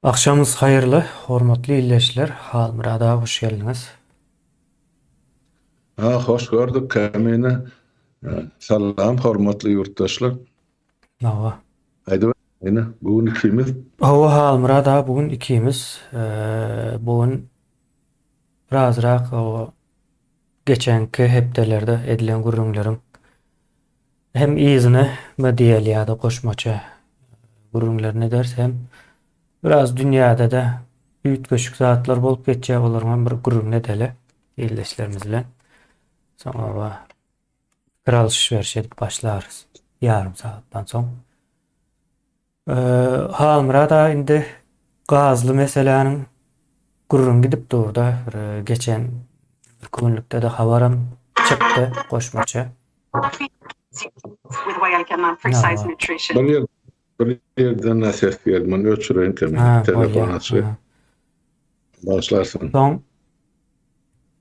Akşamınız hayırlı, hormatly illeşler. Halmyrada hoş geldiniz. Hoş gördük Kamine. Salam hormatly yurttaşlar. Nava. Haydi yine bugün ikimiz Hava Halmyrada bugün ikimiz. Bugün birazrak o geçenki hepdelerde edilen gurrunlaryň hem izine me diýelýärdi koşmaça gurrunlar ne ders hem biraz dünýäde de üýtgeçik zatlar bolup geçýär bolarman bir gurrun edele illeşlerimiz bilen. Soňra kral şerşet başlarız. Yarım saatdan soň. Halmyrada indi gazly meseleniň gurrun gidip durda. Geçen bir günlükde de habaram çıktı koşmaça. bir yerden nasihat verdim. Öçüreň telefon açyp başlarsın. Soň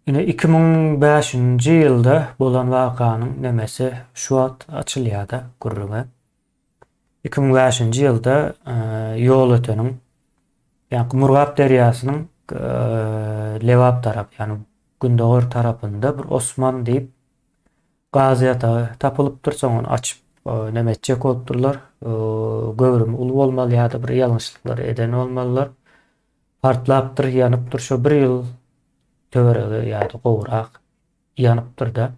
ine 2005-nji ýylda bolan wakanyň nemesi Şubat açylýardy gurruna. 2005-nji ýylda ýol öteniň ýani Murgap derýasynyň Lewap tarapy ýani Gündogor tarapynda bir Osman diýip gaz ýatagy tapylypdyr. Soň onu açyp nemetjek bolupdyrlar. Göwrüm uly bolmaly bir ýalňyşlyklar eden bolmalylar. Partlapdyr, ýanypdyr. Şo bir ýyl töweregi ýa-da gowrak ýanypdyr da.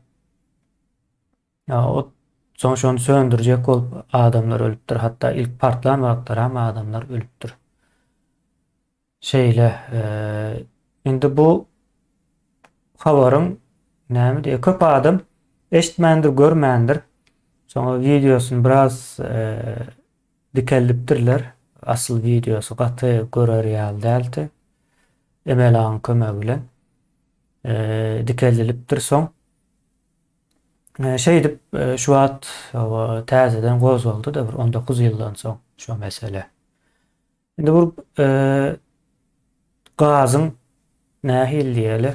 O soň şonu söndürjek bolup adamlar ölüpdir. Hatda ilk partlan wagtlara hem adamlar ölüpdir. Şeýle indi bu habaryň näme diýe köp adam eşitmändir, görmändir. Soňra videosunu biraz dikellipdirler. Asyl videosu gaty görer ýaly däldi. Emelaň kömegi bilen dikellilipdir. Soň şeýdip şu wagt täzeden gozuldy da bir 19 ýyldan soň şu mesele. Indi bu gazyň nähil diýeli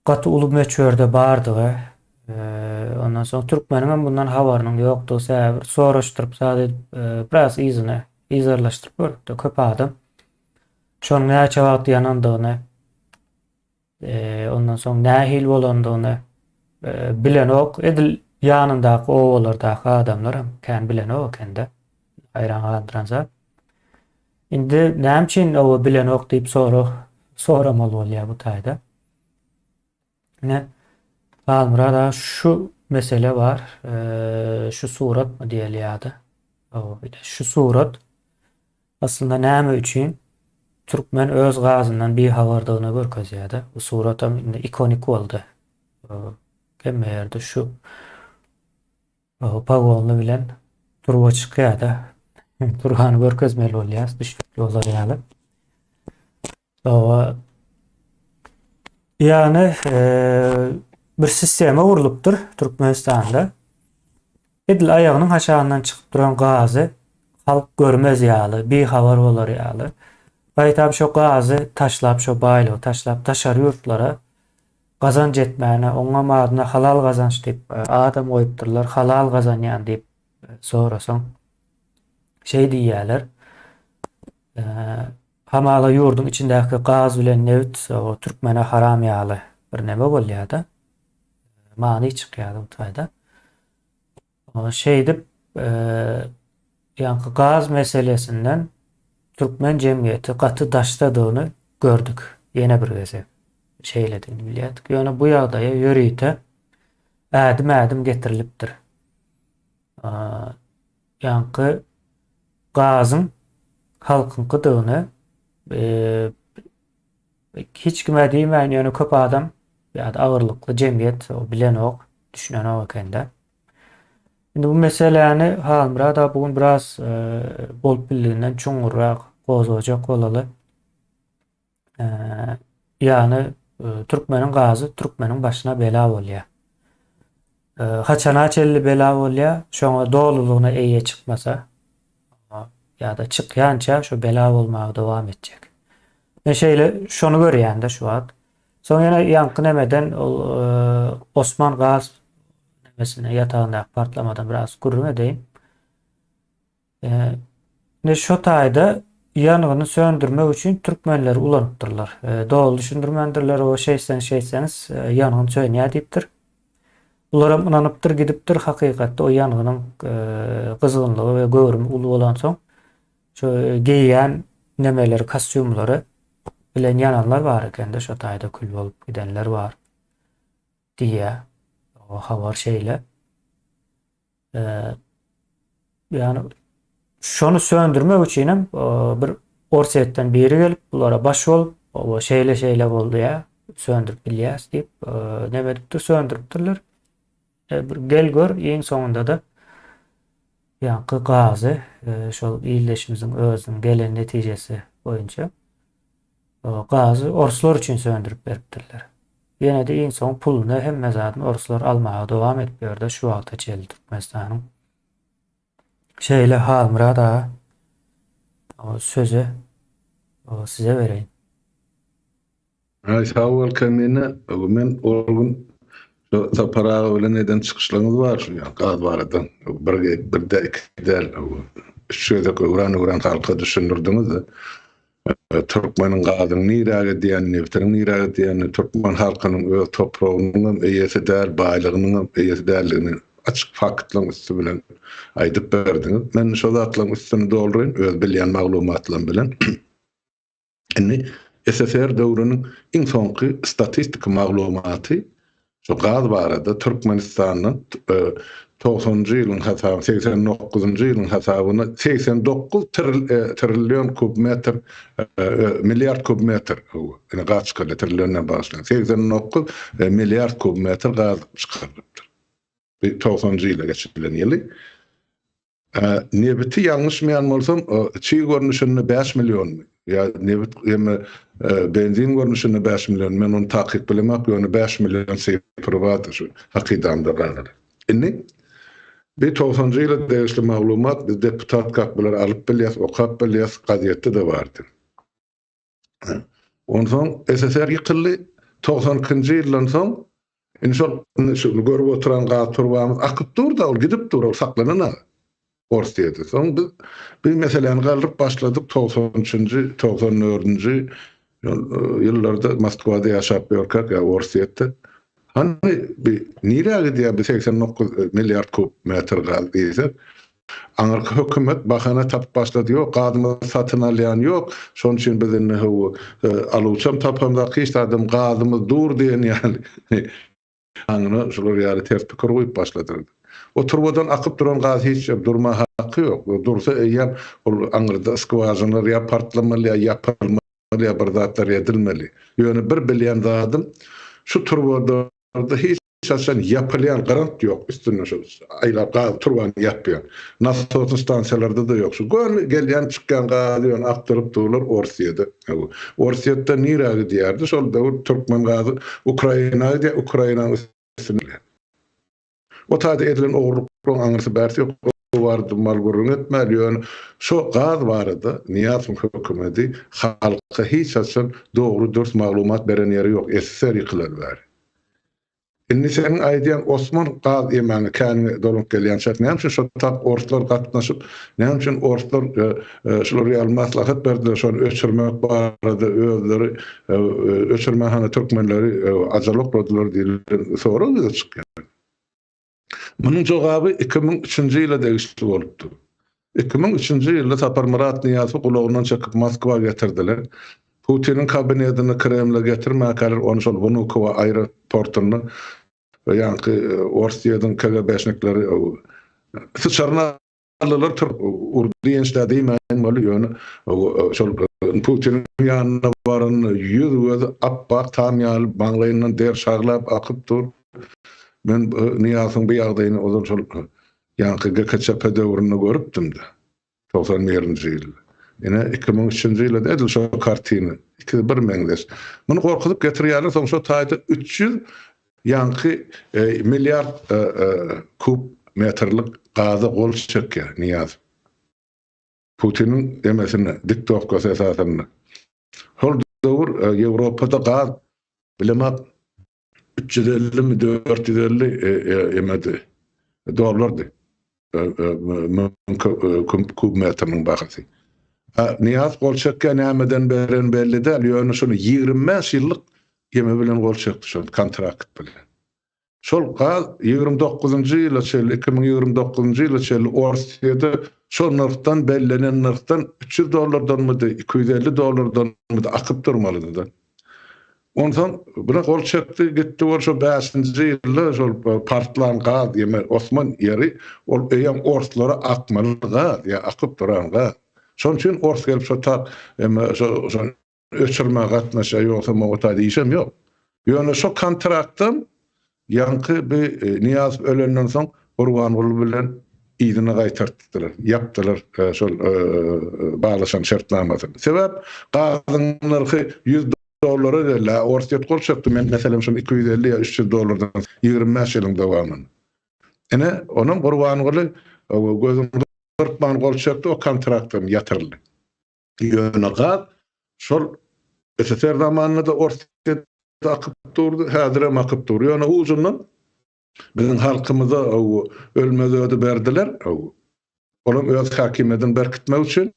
gaty uly meçherde bardygy ondan soň türkmeniň bundan habarynyň ýokdugy sebäbi soraşdyryp sady biraz izine izarlaşdyryp berdi köp adam. Şonuň näçe wagt ýanandygyny ondan soň nähil bolandygyny bilen ok edil ýanyndaky owalardaky adamlar hem kän bilen ok ende aýran galandyran zat. Indi näme üçin owa bilen ok diýip soramaly bolýar bu taýda. Ne Halmyrada şu mesele var. Şu surat mı diýelýärdi? Şu surat aslında näme üçin türkmen öz gazyndan bir habardygyny görkezýärdi. Bu surat hem ikonik boldy. Kemerdi şu pagonly bilen turwa çykýardy. Turgany görkezmeli bolýar, düşük ýollar ýaly. Yani bir sistema urulupdyr Türkmenistanda. Edil aýagynyň haşagyndan çykyp duran gazy halk görmez ýaly, bir habar bolar ýaly. Baýtam şo gazy taşlap şo baýly taşlap taşar ýurtlara gazanç etmäne, oňa madyna halal gazanç diýip adam goýupdyrlar, halal gazanýan diýip sorasaň şey diýýärler. Hamala ýurdun içindäki gaz bilen newt o türkmene haram ýaly bir neme bolýardy. Many çykýardy bu taýda. Şeýdip ýani gaz meselesinden türkmen jemgyýeti gaty daşladygyny gördük. Ýene bir geze şeýledini bilýärdik. Ýöne bu ýagdaýa ýöriýte ädim getirilipdir. Ýani gazyň halkyň gydygyny hiç kime diýmän ýöne köp adam ýa-da agyrlykly jemgyýet o bilen ok, düşünen ok ekende. Indi bu meseleni Halmyrada bugün biraz bolup bildiğinden çoňurrak gozajak bolaly. Ýani türkmeniň gazy türkmeniň başyna bela bolýar. Haçana çelli bela bolýar, şoňa dolulygyna eýe çykmasa ya da çıkyança şu bela olmaya devam edecek. Ben şeyle şonu görýän de şu wagt. Soň ýene ýankı nemeden Osman Gaz nemesine ýatagynda partlamadan biraz gurrun edeyim. Ne şu taýda ýanygyny söndürmek üçin türkmenleri ulanypdyrlar. Dogul düşündirmendirler o şeyseniz ýanygyny söýnýär diýipdir. Ular hem inanypdyr, gidipdir hakykatda o ýanygynyň gyzgynlygy we göwrümi uly bolan soň şu geýýän nemeleri, kostyumlary bilen ýananlar bar ekende şu taýda kül bolup gidenler var diýe o habar şeyle. Yani şonu söndürmek üçin hem bir orsetden biri gelip bulara baş bolup o şeyle boldy ya söndürüp bilýäs diýip neme edipdir söndürüpdirler. Bir gel gör ýeň soňunda da ýankı gazy şol ýyldaşymyzyň özüniň gelen netijesi boýunça gazy orslar üçin söndürüp beripdirler. Ýene de ýeň soň puluny hemme zadyny orslar almaga dowam etýär-de şu wagta çel Türkmenistanyň şeyle Halmyrad ağa o sözü size vereyim. Sağ ol Kemine. Men orgun sapara bilen neden çıkışlarınız var. Ya gaz baradan. Bir de ikidel şöyle uran halka düşünürdünüz de. Türkmenin gazyny niraga diýen, nebitirin niraga diýen, Türkmen halkynyň öz toprağynyň eýesi däl, baýlygynyň eýesi däldigini açyk faktlaryň üstü bilen aýdyp berdiňiz. Men şol zatlaryň üstüni doldurayım, öz bilýän maglumatlaryň bilen. Indi SSR döwrüniň iň soňky statistik maglumaty şu gaz barada Türkmenistanyň 90-njy ýylyň hasaby 89-njy ýylyň hasabyna 89 trillion kubmetr milyard kubmetr ýa gaz çykary trilliondan başlayan 89 milyard kubmetr gaz çykarypdyr. 90-njy ýyla geçirilen ýyly. Nebiti ýalňyşmaýan bolsam çiğ görnüşinde 5 milyon ya nebit benzin görnüşinde 5 milyon men onu takyp bilemek ýöne 5 milyon sepir waty şu hakydamda galar. Indi bir 90-njy ýyla degişli maglumat biz deputat kapylar alyp bilýäs, okap bilýäs gazetde de bardy. Ondan SSR ýykyldy 92-njy ýyldan soň şunu görüp oturan gaz turbamyz akyp durdy, ol gidip dur, saklanan Ors diýdi. Soň biz meseleni galyp başladyk 93-njy, 94-njy ýyllarda Moskwada ýaşap ýörkak ýa Ors diýdi. Hani bir niraga diýär 89 milyard kubmetr gaz diýse, Amerika hökümet bahana tap başlady ýok, gazymy satyn alýan ýok. Şoň üçin biz indi alawçam tapamda kyşdadym gazymy dur diýen ýaly. Angyny şolar ýaly ters pikir goýup başladylar. O turbadan akyp duran gaz hiç durma hakkı yok. Dursa eýär ol aňyrda skwazynalar ýa partlamaly ýa ýapylmaly ýa bir zatlar edilmeli. Ýöne bir bilýän zadym şu turbalarda hiç şaşan yapılyan garant yok. Üstüne şu aylap gaz turbany ýapýar. Nasosy stansiýalarda da yok. Şu gelýän çykkan gazy ýöne aktyryp durlar Orsiýada. Orsiýada niraga diýerdi. Şol döwür Türkmen gazy Ukrainanyň üstüne. O taýda edilen oğurluklaryň aňyrsy bärs ýok. Bardy mal gurrun etmeli ýöne şu gaz barada Niýazow hökümeti halka hiç açan dogry dürüst maglumat beren ýeri ýok. SSR ýykylar bar. Indi senin aýdýan Osman gaz ýemani kän dolup gelýän şart näme şu tap orslar gatnaşyp näme üçin orslar şular ýaly maslahat berdiler şonu öçürmek barada özleri öçürmehane türkmenleri ajalyk boldular diýilen soragy çykýan. Bunun jogaby 2003-njy ýylda degişli bolupdy. 2003-njy ýylda Sapar Murat Niýazow gulagynyň çekyp Moskwa getirdiler. Putinin kabinetini Kremle getirmäkäler onu şol Vnukovo aeroportuny ýa-ni Orsiýadan KGB-şnikleri sıçarnalylar urdu ýençler diýmän boly ýöne şol Putinin ýanyna baran ýüz appak tam ýaly baňlaýyndan der şaglap akyp dur. Men Niýazowyň bu ýagdaýyny ozan şol ýa-ni GKÇP döwründe görüpdim de 91-nji ýyl. Ene 2003-njy ýylda edil şo kartiny 2-1 meňdeş. Muny gorkudyp getirýärler, soň şo taýda 300 milyard kub metrlik gazy gol çekýär Niýazow. Putin'in demesine, diktatörlük esasına. Hol dowr Ýewropada gaz bilemek 350 mi 450 emedi dolarlardy. Kub metrinin bahasy. Niyaz Golçakka nämeden beren belli däl. Ýöne şonu 25 ýyllyk ýeme bilen Golçakdy şol kontrakt bilen. Şol gaz 29-njy ýyla çel 2029-njy ýyla çel Orsiýede şol narftan bellenen narftan $300 mydy, $250 mydy akyp durmalydy da. Ondan buna Golçakdy gitdi ol şo 5-nji ýylda şol partlan gaz ýeme Osman ýeri ol eýem Orslara akmaly gaz ýa akyp duran gaz. Şoň üçin Ors gelip şo şo öçürme gatnaşa ýoksa mogota diýişem ýok. Ýöne şo kontraktdan yankı bir Niyaz ölenden soň Gurbanguly bilen ýygyny gaýtartdylar. Yapdylar şol baglaşan şertnamasyny. Sebäp gazyň narhy $100 gelä. Orsiýet Golçakdy men meselem şol $250 ýa $300 25 ýylyň dowamyny. Ene onuň Gurbanguly gözüm Gurban Golçakdy o kontraktdan ýatyrly. Ýöne gaz şol SSR zamanynda Orsiýet akyp durdy, häzirem akyp durýar. Ýöne uzundan bizim halkymyza ölmezödi berdiler. Olam öz hakimiyetinden berkitmek üçin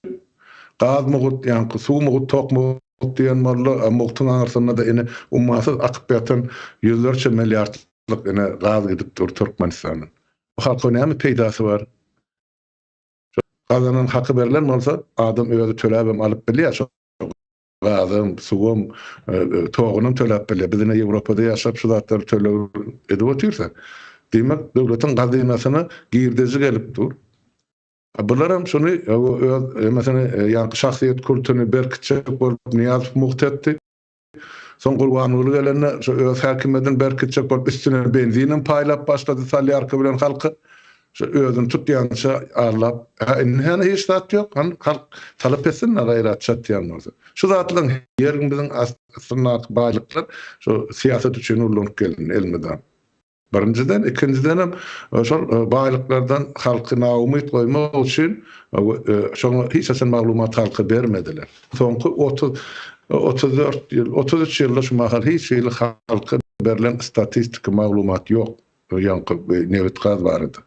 gaz mugut, ýa-ni suw mugut, tok mugut diýen malla mugtun arasynda da ene ummasy akyp ýatan ýüzlerçe milliardlyk ene gaz gidip dur Türkmenistanyň. Bu halka näme peýdasy bar? Gazanyň haky berilen bolsa adam özi töläbem alyp bilýär. Gazım, suwum, toğunum töläp bilýär. Bizine Ýewropada ýaşap şu zatlar töläp edip otursa. Demek döwletiň gazynasyna girdizi gelip dur. Bularam şonu mesela ýa-ni şahsiýet kulturyny berkitjek bolup Niyaz muhtetdi. Soň Gurbanguly gelende şu öz hakimiyetinden berkitjek bolup üstüne benzinin paýlap başlady salýarky bilen halky. Şu özüni tutýança arlap, hene hiç zat ýok, halk talap etsin gaýrat çatýan bolsa. Şu zatlaryň ýeriniň biziň aslynda baýlyklar şu siýasat üçin ulanıp geldi elmeden. Birinciden, ikinciden hem şol baýlyklardan halky naumyt goýmak üçin şoňa hiç asan maglumat halky bermediler. Soňky 34 ýyl, 33 ýylda şu mahal hiç ýyl halky berilen statistik maglumat ýok. Ýa-ni nebet gaz bardy.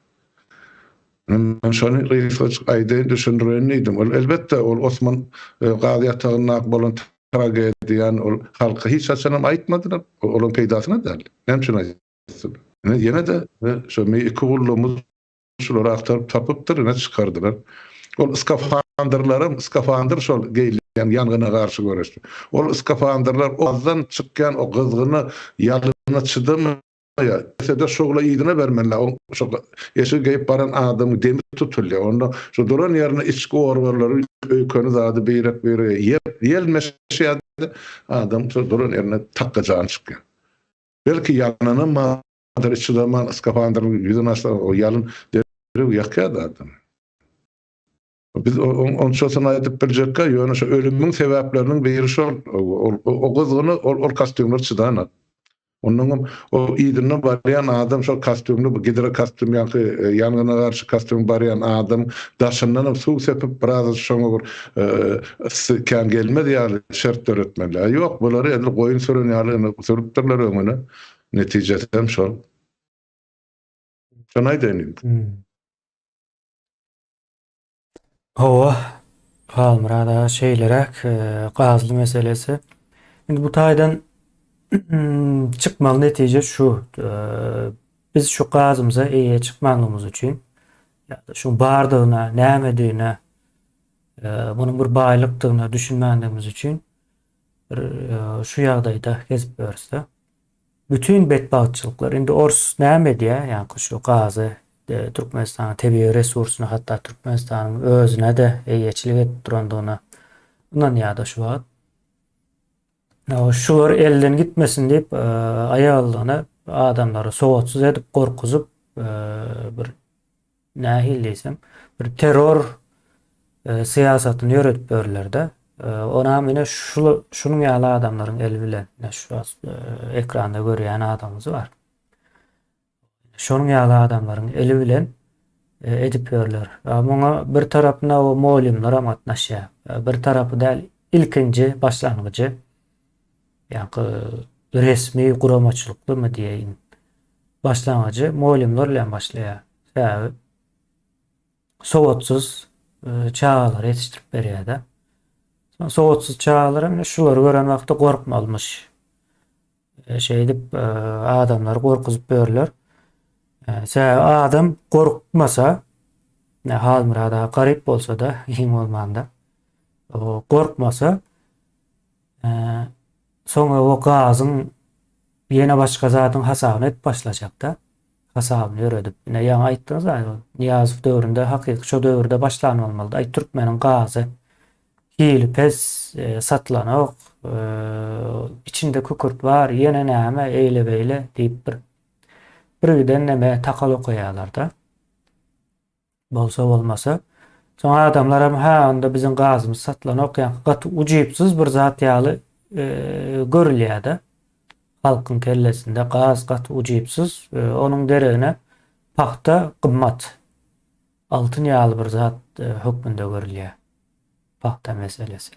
Men şonu reýsat aýda düşündiren idim. Elbetde ol Osman gazy ýatagyna bolan tragediýany ol halka hiç açanam aýtmadylar. Olun peýdasyna däl. Näme aýtdylar? Ýene de şo me iki gullumuz şolary aktaryp tapypdyr, ne çykardylar. Ol skafandr şol geýlen ýangyna garşy göreşdi. Ol skafandrlar ozdan çykkan o gyzgyny ýalyna çydym. Ya, de şogla ýygyna bermenler. O şogla eşi geýip baran adamy demir tutulýar. Onda şu duran ýerine içki orwarlary öýkeni zady beýrek ýelmeşýär adam şu duran ýerine takkajan çykýar. Belki ýanyna madar içi zaman skafandryň ýüzüne aşağı o ýalyn derib ýakýar adam. Biz onçosuna aýdyp biljekkä ýöne şu ölümüň sebäpleriniň biri şol o gyzgyny ol kostümler çydanat. Onun o ýygyny barýan adam şol kostümni gidere kostüm ýa-ni ýangyna garşy kostüm barýan adam daşyndan suw sepip biraz şoňa kän gelmedi ýaly şert öğretmenler. Ýok, bulary edil goýun süren ýaly sürüpdirler öňüne. Netijesi hem şol. Şonu aýdyn. Halmyrada şeýlerek gazly meselesi. Indi bu taýdan çıkmalı netije şu, biz şu gazımıza iyi çıkmalımız için ya da şu bardığına, nämediğine, bunun bir baýlykdygyna düşünmändigimiz için şu ýagdaýda gezip görse bütün betbaatçylyklar indi Ors nämediýär, ýa-ni şu gazy Türkmenistanyň tebii resursyny hatda Türkmenistanyň özüne de eýeçilik edip durandygyna bundan ýa-da şu wagt şular elden gitmesin deyip aýalyny adamlary sowatsız edip gorkuzup bir nähil diýsem bir terror siýasatyny ýöretip berlerdi. Ona mene şunun ýaly adamlaryň eli bilen şu ekranda görýän adamymyz bar. Şunun ýaly adamlaryň eli bilen edip görler. Ama bir tarapına o moğolimler atnaşýar. Bir tarapy da ilkinji başlangıcı. Yani resmi guramaçylykly mı diýeýin? Başlangıcı moğolimler bilen başlaýar. Sebäbi sowatsuz çağlar yetiştirip berýär-de. Sowatsuz çağlara mine şulary gören wagtda gorkmalmış. Şey edip adamlar gorkuzyp berler. Sebäbi adam gorkmasa, ne hal murada garip bolsa da iň bolmanda, o gorkmasa soňra o gazyň ýene başga zatyň hasabyny et başlajak-da. Hasabyny öredip, ýene ýa aýtdyňyz, Niýazow döwründe hakyky şo döwürde başlan bolmaly. Ay türkmeniň gazy hili pes satlanok, içinde kükürt var, ýene näme eýle beýle diýip birden näme takal okaýarlar-da. Bolsa bolmasa. Soňra adamlar hem ha onda biziň gazymyz satlanok, ýa gaty ujypsyz bir zat ýaly görülýär-de. Halkyň kellesinde gaz gaty ujypsyz, onuň deregine paxta gymmat. Altyn ýaly bir zat hökmünde görülýär. Paxta meselesi.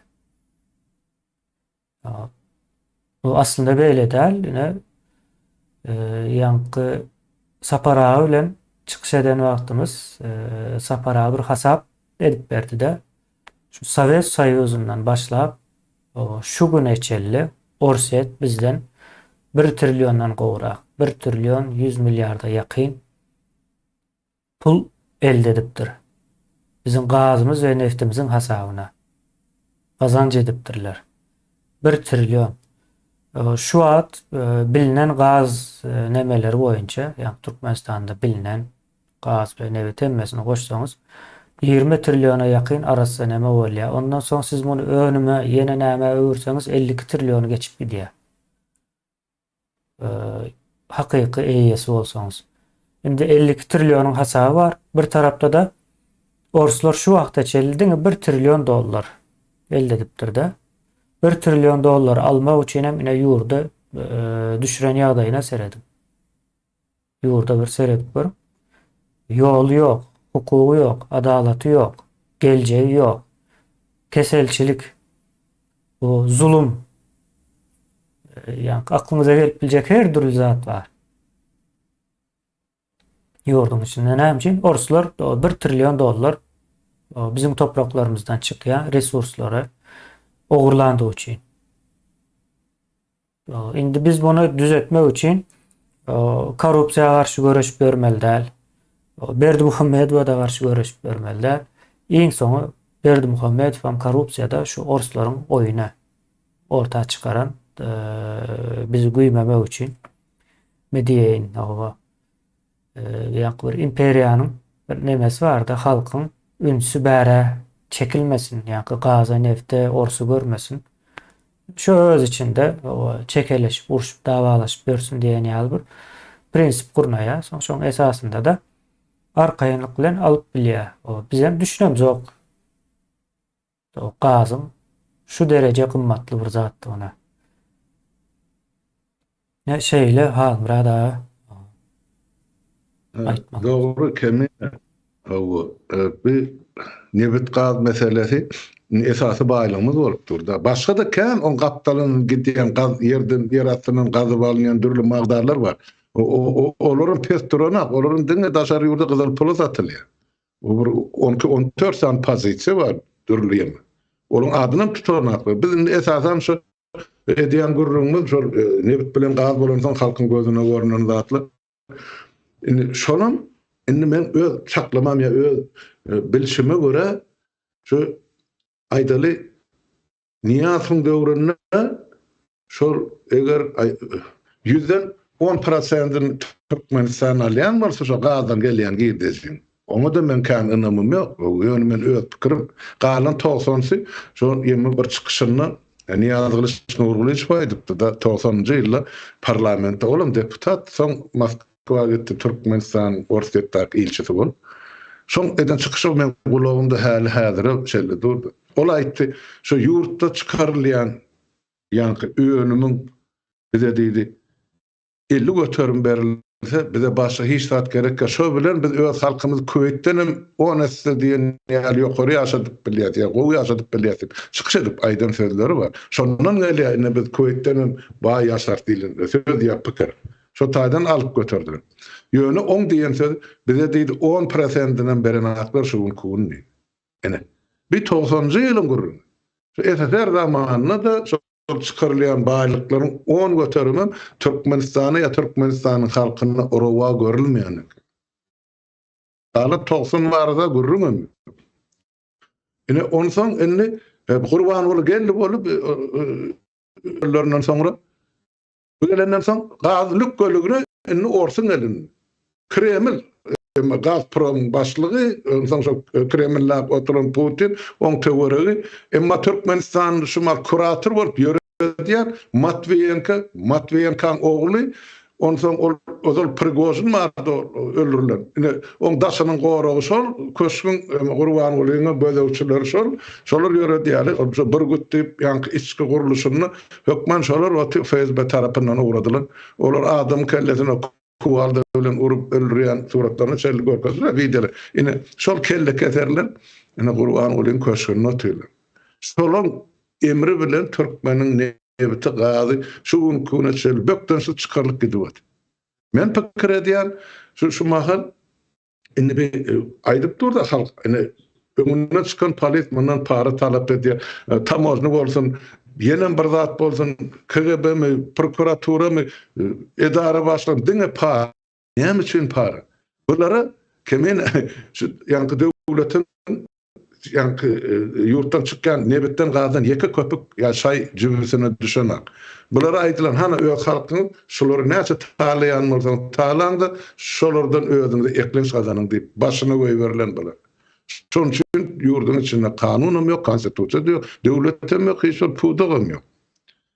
Bu aslında beýle däl, ýene ýanky saparagy bilen çıkış eden wagtymyz saparagy bir hasap edip berdi-de. Şu Sowet Soýuzundan başlap şu güneçelli Orset bizden 1 trilyondan gowrak, 1 trilyon 100 milyarda ýakyn pul elde edipdir. Bizim gazymyz we neftimiziň hasabyna gazanç edipdirler. 1 trilyon. Şu wagt bilinen gaz nemeleri boýunça, ýa Türkmenistanda bilinen gaz we neft emmesini goşsaňyz 20 trilyona ýakyn arasy neme bolýar. Ondan soň siz muny önüme ýene näme öwürseňiz 52 trilyony geçip gidýär. Hakyky eýesi bolsaňyz. Indi 52 trilyonyň hasaby bar. Bir tarapda da Orslar şu wagtda çeldiňi 1 trilyon dollar elde edipdir-de. 1 trilyon dollar almak üçin hem ýurda düşüren ýagdaýyna seredim. Ýurda bir seredip bir ýol ýok, hukugy ýok, adalaty ýok, geljegi ýok, keselçilik, bu zulüm, ýani aklyňyza gelip biljek her türlü zat bar. Ýurdun içinde näme üçin? Orslar 1 trilyon dollar bizim topraklarımızdan çykýan resurslary ogurlandyğı üçin. Indi biz bunu düzeltmek üçin korrupsiýaga garşy görüş bermeli däl. Berdimuhammedowa da garşy görüş bermeli däl. Iň soňy Berdimuhammedow hem korrupsiýada şu orslaryň oýuna orta çıkaran bizi güýmemek üçin mediýeýin ýa-da bir imperiýanyň bir nemesi bar da halkyň ünsü bäre çekilmesin, ýa-da gaza nefte orsu görmesin. Şu öz içinde çekeleşip, urşup, davalaşıp görsün diyen ýaly bir prinsip gurnaýar. Şoň esasında da arkaýynlyk bilen alyp bilýär. Bizem düşünem jok. O gazym şu derece kımmatly bir zatdy ona. Ne şeýle hal murada aýtmaly. Doğru kemin bir nefit gaz meselesi esasy baýlygymyz bolup durdy. Başga da kem on gaptalyň gidýän gaz ýerden yer astynyň gazyp alynýan dürli magdarlar bar. Olaryň petrona, olaryň diňe daşary ýurda gyzyl pula satylýar. O bir 14 san pozisiýa bar dürli ýeme. Olaryň adyny tutanakly. Biz esasan şu edýän gurrumyz şu nefit bilen gaz bolan soň halkyň gözüne görünen zatly. Indi şonam indi men öz çaklamam ya öz bilişime göre şu aýdaly Niýazow döwründe şol eger 100den 10% Türkmenistan alýan bolsa şo gazdan gelýän gidesin. Oňa da men kan ynamym ýok. Ýöne men öz pikirim galan 90-sy şo ýeme bir çykyşyny Niýazow urgulaýyş baýdypdy da 90-njy ýylda parlamentde bolan deputat soň Moskwa gitdi Türkmenistan Orsetdäki ilçisi bol. Şoň eden çykyşy men gulagymda häli häzir şeýle durdy. Ol aýtdy, şu ýurtda çykarylýan ýani öňümiň bize diýdi 50 götürüm berilýän bize başka hiç saat gerek. Şu bilen biz öz halkımız Kuveyt'tenim 10 nesli diýen ýaly ýokary ýaşadyk bilýär. Ya gowy ýaşadyk bilýär. Çykyş edip aýdan sözleri var. Şondan gelýär biz Kuveyt'tenim baý ýaşar diýildi. Söz diýip pikir. Şu taýdan alyp götürdüler. Ýöne 10 diýen söz bize diýdi 10%-inden beri naklar şu kunni. Ene. Bir 90-njy ýylyň gurrun. Şu SSR zamanında da çıkarılan baýlyklaryň 10 göterimi Türkmenistana ya Türkmenistanyň halkyna urawa görülmeýän. Dala 90 barada gurrun. Ene onsoň indi Gurban bolup geldi bolup öllerinden soňra gelenden soň gazlyk gölügüne indi orsun elin. Kreml Gazprom başlygy, ondan soň Kreml'la oturan Putin, on teorisi, emma Türkmenistan şumal kurator bolup ýörediýär, Matviyenka ogly, ondan soň ol Prigozhin mardy öldürilen. On daşanyň goragy şol, köşkün Gurban bolyňa bölewçiler şol, şolar ýörediýär, bir gütüp ýanky içki guruluşyny hökmen şolar o FSB tarapyndan uğradylar. Olar adam kellesine kuvalda bilen urup öldürýän suratlaryny çelli görkezler, videolar. Ine şol kelle keserler, ine Gurban bolyň köşküne ötürler. Şolun emri bilen Türkmeniň nebeti gazy şu günküne çelli bökden şu çıkarlyk gidip. Men pikir edýän şu mahal indi bir aýdyp durdy halk, ine öňüne çykan polis mundan para talap edýär. Tamojny bolsun, ýene bir zat bolsun, KGB-mi, prokuratura-my, edara başlygy diňe para. Näme üçin para? Bulara kimin şu ýanky döwletin ýanky ýurtdan çykkan nebetden gazadan ýeke köpük ýa şaý jübüsine düşenler. Bulara aýdylan hana öz halkyň şolary näçe talaýan bolsa talanda şolardan özüňizi eklenç gazanyň diýip başyna goýberlen bular. Şoň üçin ýurdun içinde kanunum ýok, konstitusiýa ýok, döwletem ýok, hiç pudagam ýok.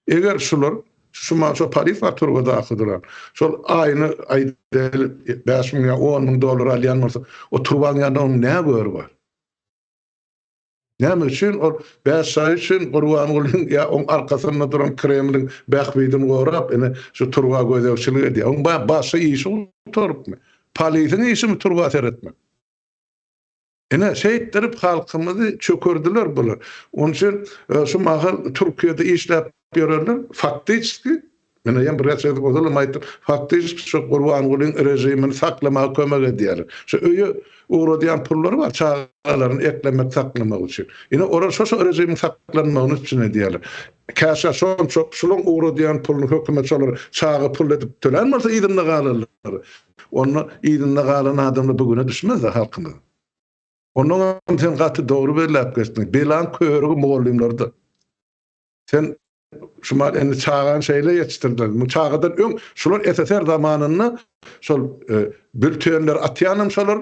Eger şolar şu Paris faturga daxydylar. Şol aýyny aýda 5 000 $10 000 alýan bolsa, o turban ýandan näme göri bar? Näme üçin o 5 ay üçin Gurban bolyň ýa on arkasynda duran Kremliň bähbidini gorap, ene şu turba gözewçilik edýär. On başy işi turupmy? Polisiň işimi turba seretmek. Ene şeýitdirip halkymyzy çökürdiler bular. Onun üçin şu mahal Türkiýede işläp ýörerler. Faktiski, mene ýa bir reçet bozalyp aýtdyk. Faktiski şu Gurban bolyň rejimini saklamaga kömek edýär. Şu öýe uğradyan pulları var, çağlarını eklemek, saklamak için. Yine orada şu rejimin saklanmağı için edýärler. Käşe çok şolun uğradyan pulunu hökümet şolar çağı pul edip tölenmese ýdynda galarlar. Onu ýdynda galan adamlar bugüne düşmez halkymyz. Onun sen gaty dogry berläp geçdiň. Belan körügi moğollimlerde. Sen şumal endi çağan şeyle yetiştirdiler. Bu çağdan öň şolar SSR zamanynda şol bültenler atýanym şolar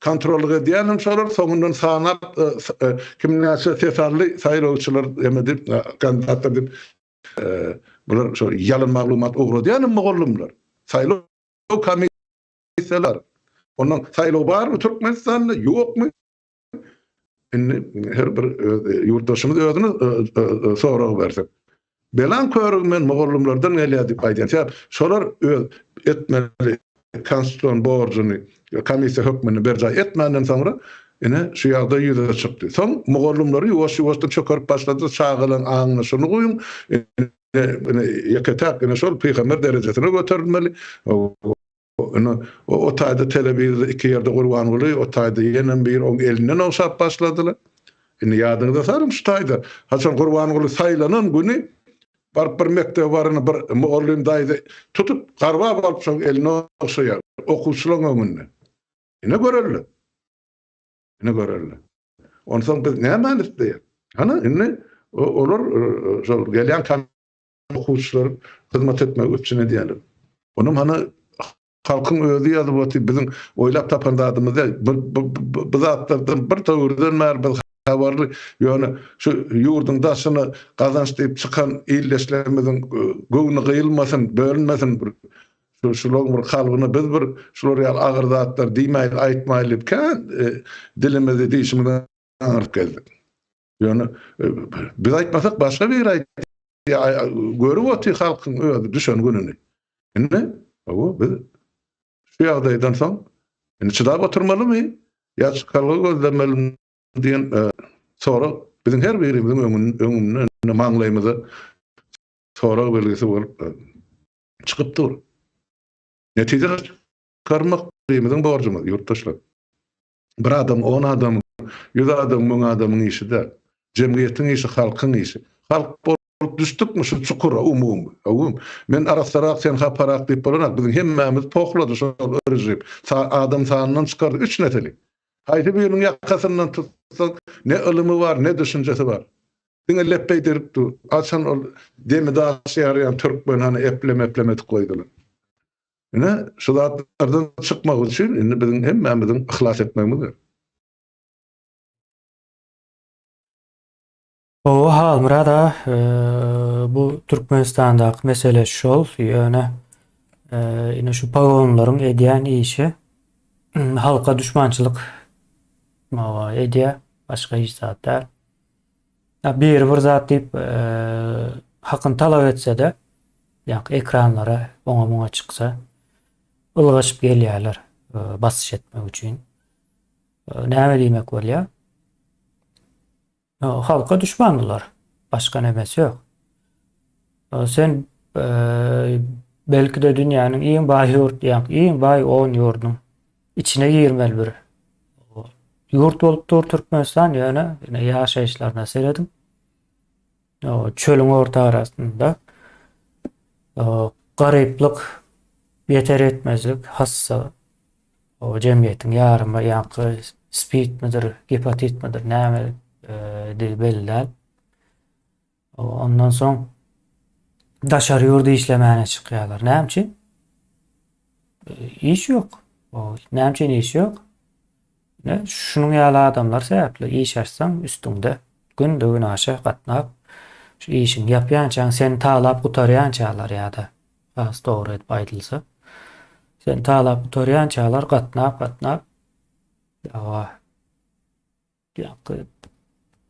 kontrol edýänim şolar soňundan sanap kimnäçe sesarly saýlawçylar emedip kandidatlar dip bular şol ýalyn maglumat ugradýanym moğollumlar. Saýlaw komissiýalar. Ondan saýlaw barmy Türkmenistanda ýokmy? Her bir ýurtdaşymyz özüne sorag bersek. Belan körümen moğollumlardan gelýär diýip aýdýar. Şolar öz etmeli konstitusiýon borcuny komissiýa hökmüni berjay etmenden soňra ene şu ýagdaý ýüze çykdy. Soň moğollumlary ýuwaş-ýuwaşdan çökerip başlady, çağılan aňyny şunu goýum. Ene ýeketak ene şol peýgamber derejesine göterilmeli. O taýda telebizde iki ýerde Gurban boly, o taýda ýene bir oň elinden oşap başladylar. Ene ýadyňyzda sarym şu taýda. Haçan Gurban boly saýlanan güni bir mektep barını bir moğollum daýdy tutup garbap alyp şol eline oşaýar. Okuwçylaryň öňünde. Ine görerler. Ondan biz näme edip? Hana ine olar şol gelýän okuwçylar hyzmat etmek üçin edýärler. Onum hana halkyň özü ýazyp otyp biziň oýlap tapandadymyz biz atlardan bir töwürden mer bir habarly ýöne şu ýurdun daşyny gazanç diýip çykan ýylleşlerimiziň göwüni gyýylmasyn, bölünmesin şolary bir halgyny biz bir şolary agyr zatlar diýmäýil, aýtmaýyl dilimizi diýişimden aňyryp geldik. Ýöne biz aýtmasak başga bir görüp otyp halkyň özü düşen gününi. Ine biz Şu ýagdaýdan soň çydap oturmalymy? Ya çykalgy gözlemeli diýen sonra bizim her birimizin öňünden maňlaýmyzy sonra belgisi bolup çykypdyr. Netije karmak birimizin borjumyz ýurtdaşlar. Bir adam, 10 adam, 100 adam, 1000 adamyň işi de, jemgyýetiň işi, halkyň işi. Halk bolup düşdükmi şu çukura umum. Men araslara sen haparak diýip bolan bizim hemmämiz pohlady şol rejim. Adam sanyndan çykardy 3 neteli. Haýdy biriniň ýakasyndan tutsak ne ılımy bar, ne düşünjesi bar. Diňe leppey deripdi. Açan ol demi daşy ýarayan türkmen hani epleme koýdular. Ine şu zatlardan çykmak üçin indi bizim hemmämizin ihlas etmemiz gerek. O hal murada bu Türkmenistan'daky mesele şol ýöne ine şu pagonlaryň edýän işi halka düşmançylyk edýär, başga hiç zat däl. Bir zat diýip hakyny talap etse-de ýa ekranlara oňa çyksa ılgaşyp gelýärler basyş etmek üçin. Näme diýmek bolýar? Halka düşmandylar. Başka nemesi yok. Sen belki de dünyanın en baý en baý 10 ýurdun içine girmeli bir yurt bolupdyr Türkmenistan ýöne ýaşaýyşlaryna seredim. Çölüň orta arasynda garyplyk, yeter etmezlik, hassa o jemgyýetiň ýarymy ýa-da spid midir, hepatit midir, näme belli. Ondan soň daşary ýurda işlemäne çykýarlar. Näme üçin? İş ýok. Näme üçin iş ýok? Şunuň ýaly adamlar sebäpli iş açsaň üstüňde gün aşa gatnap şu işiň ýapýançaň sen talap gutarýançalar ýa-da az dogry edip aýdylsa sen talap gutarýançalar gatnap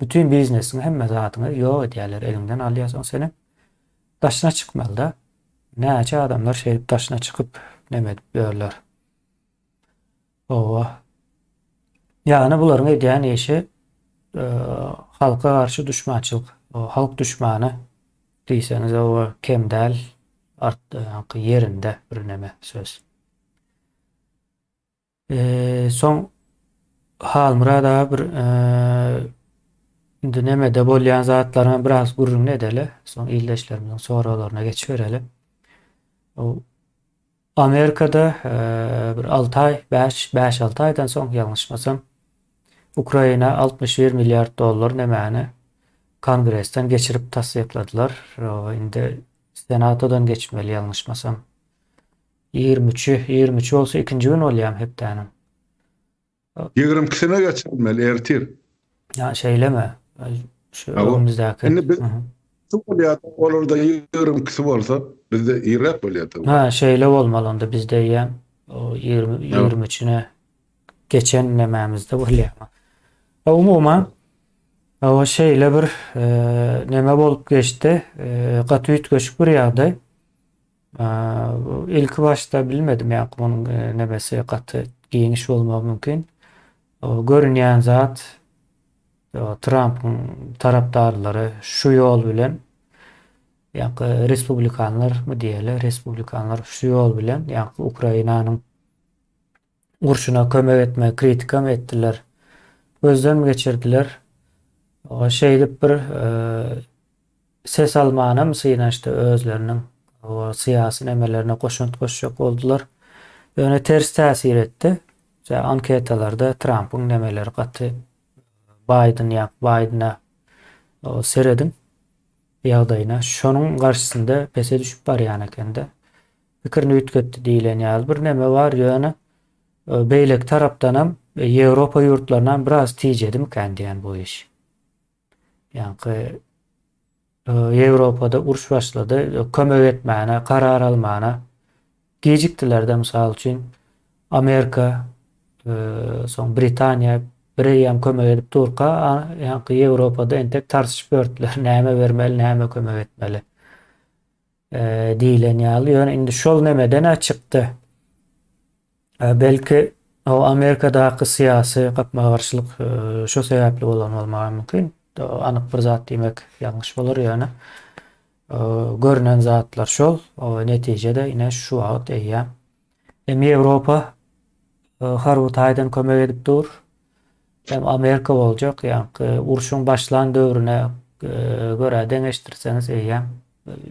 bütün biznesiň hemme zatyny ýok edýärler, elinden alýarsan seni daşyna çykmaly da. Näçe adamlar şeýip daşyna çykyp neme edip ýörler. Yani bularyň edýän işi halka garşy düşmançylyk, halk düşmany diýseniz o kemdäl yerinde bir neme söz. Soň hal murada bir indi nemede bolýan zatlaryna biraz gurrun edeli. Soň illeşlerimizin soralaryna geçip bereli. Amerikada bir 6 ay, 5-6 aydan soň ýalňyşmasam Ukraina $61 milyar nemeni Kongresden geçirip tasdikladylar. Indi Senatodan geçmeli ýalňyşmasam. 23 bolsa ikinji gün bolýam hepdenim. 22'sine geçilmeli ertir. Ya şeyleme. Şu önümüzdeki. Indi biz olurda 22'si bolsa bizde irrep bolýar. Ha şeyle bolmaly onda bizde ýa o 23'üne geçen nememizde bolýar. Umumyň o şeyle bir neme bolup geçdi. Gatüýt göçüp bir ýagdaý. İlk başta bilmedim ýa munyň nemesi gaty giňiş bolmagy mümkin. Görünýän zat Trump'ın tarapdarları şu yol bilen Respublikanlar mı diýerler? Respublikanlar şu yol bilen Ukrainanyň urşuna kömek etme, kritika mı etdiler? Gözden mi geçirdiler? O şeydip bir ses almana mı sıynaştı özlerinin o siyasi nemelerine koşuşak oldular. Öne ters täsir etdi. Anketalarda Trump'ın nemeleri gatı Biden'a seredin ýagdaýyna şonuň garşysynda pese düşüp barýan ekende pikirini ütgetdi diýilen ýaly bir neme bar ýöne beýlek tarapdanam Ýewropa ýurtlaryndan biraz tijedim kendiýen bu iş. Ýani Ýewropada uruş başlady, kömek etmäne, karar almana gejikdiler-de mysal üçin Amerika, soň Britaniýa bireyem kömek edip durka ýani Ýewropada entek tarsyşyp ýörtdiler. Näme bermeli, näme kömek etmeli diýilen ýaly. Ýöne indi şol nemeden çykdy. Belki o Amerikadaky syýasy gapma-garşylyk şo sebäpli bolan bolmagy mümkin. Anyk bir zat diýmek ýalňyş bolar ýöne. Görünen zatlar şol. O netijede ine şu wagt eýýär. Ewropa Harward Hayden kömek edip dur. Hem Amerika boljak, ýani uruşyň başlan döwrüne göre deňeşdirseňiz eýýär.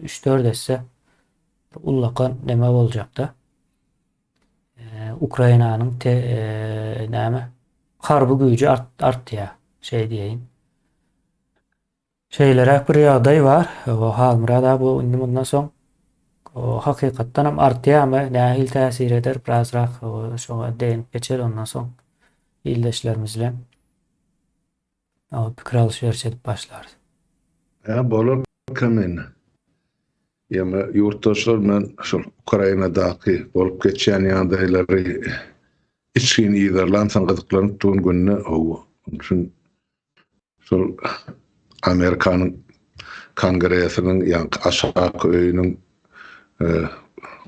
3-4 esse ullakan neme boljakda. Ukrainanyň näme harby güýji artdy şey diýeýin. Şeylerek bir ýagdaý bar. O halmyrada bu indi bundan soň o hakykatdan hem artýarmy, nähil täsir eder birazrak şoňa deňip geçer ondan soň ildeşlerimiz bilen o pikir alşyryş edip başlar. Ya bolar kemen. Ýa-da ýurtdaşlar men şol Ukrainadaky bolup geçýän ýagdaýlary içkin ýerlerden gyzyklanyp durýan günne şol Amerikanyň Kongresiniň ýa-ni aşağı öýüniň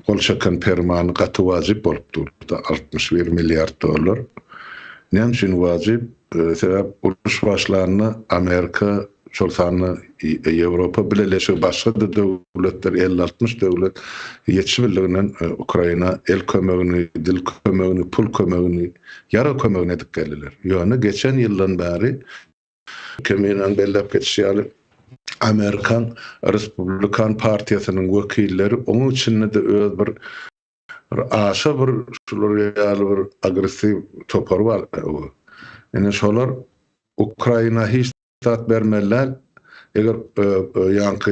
golşakan permany gaty wajyp bolup durdy. 61 milliard dollar. Näme üçin wajyp? Sebäp uruş başlaryny Amerika şol sany Ýewropa bileşik başga da döwletler 50-60 döwlet ýetişmeliginden Ukraina el kömegini, dil kömegini, pul kömegini, ýara kömegini edip geldiler. Ýöne geçen ýyldan bäri kemiň bellep geçýär Amerikan Respublikan Partiýasynyň wekilleri onuň içinde de öz bir aşa bir şular ýaly bir agresiw topar bar. Ene şolar Ukraina hiç tat bermeler eger ýanky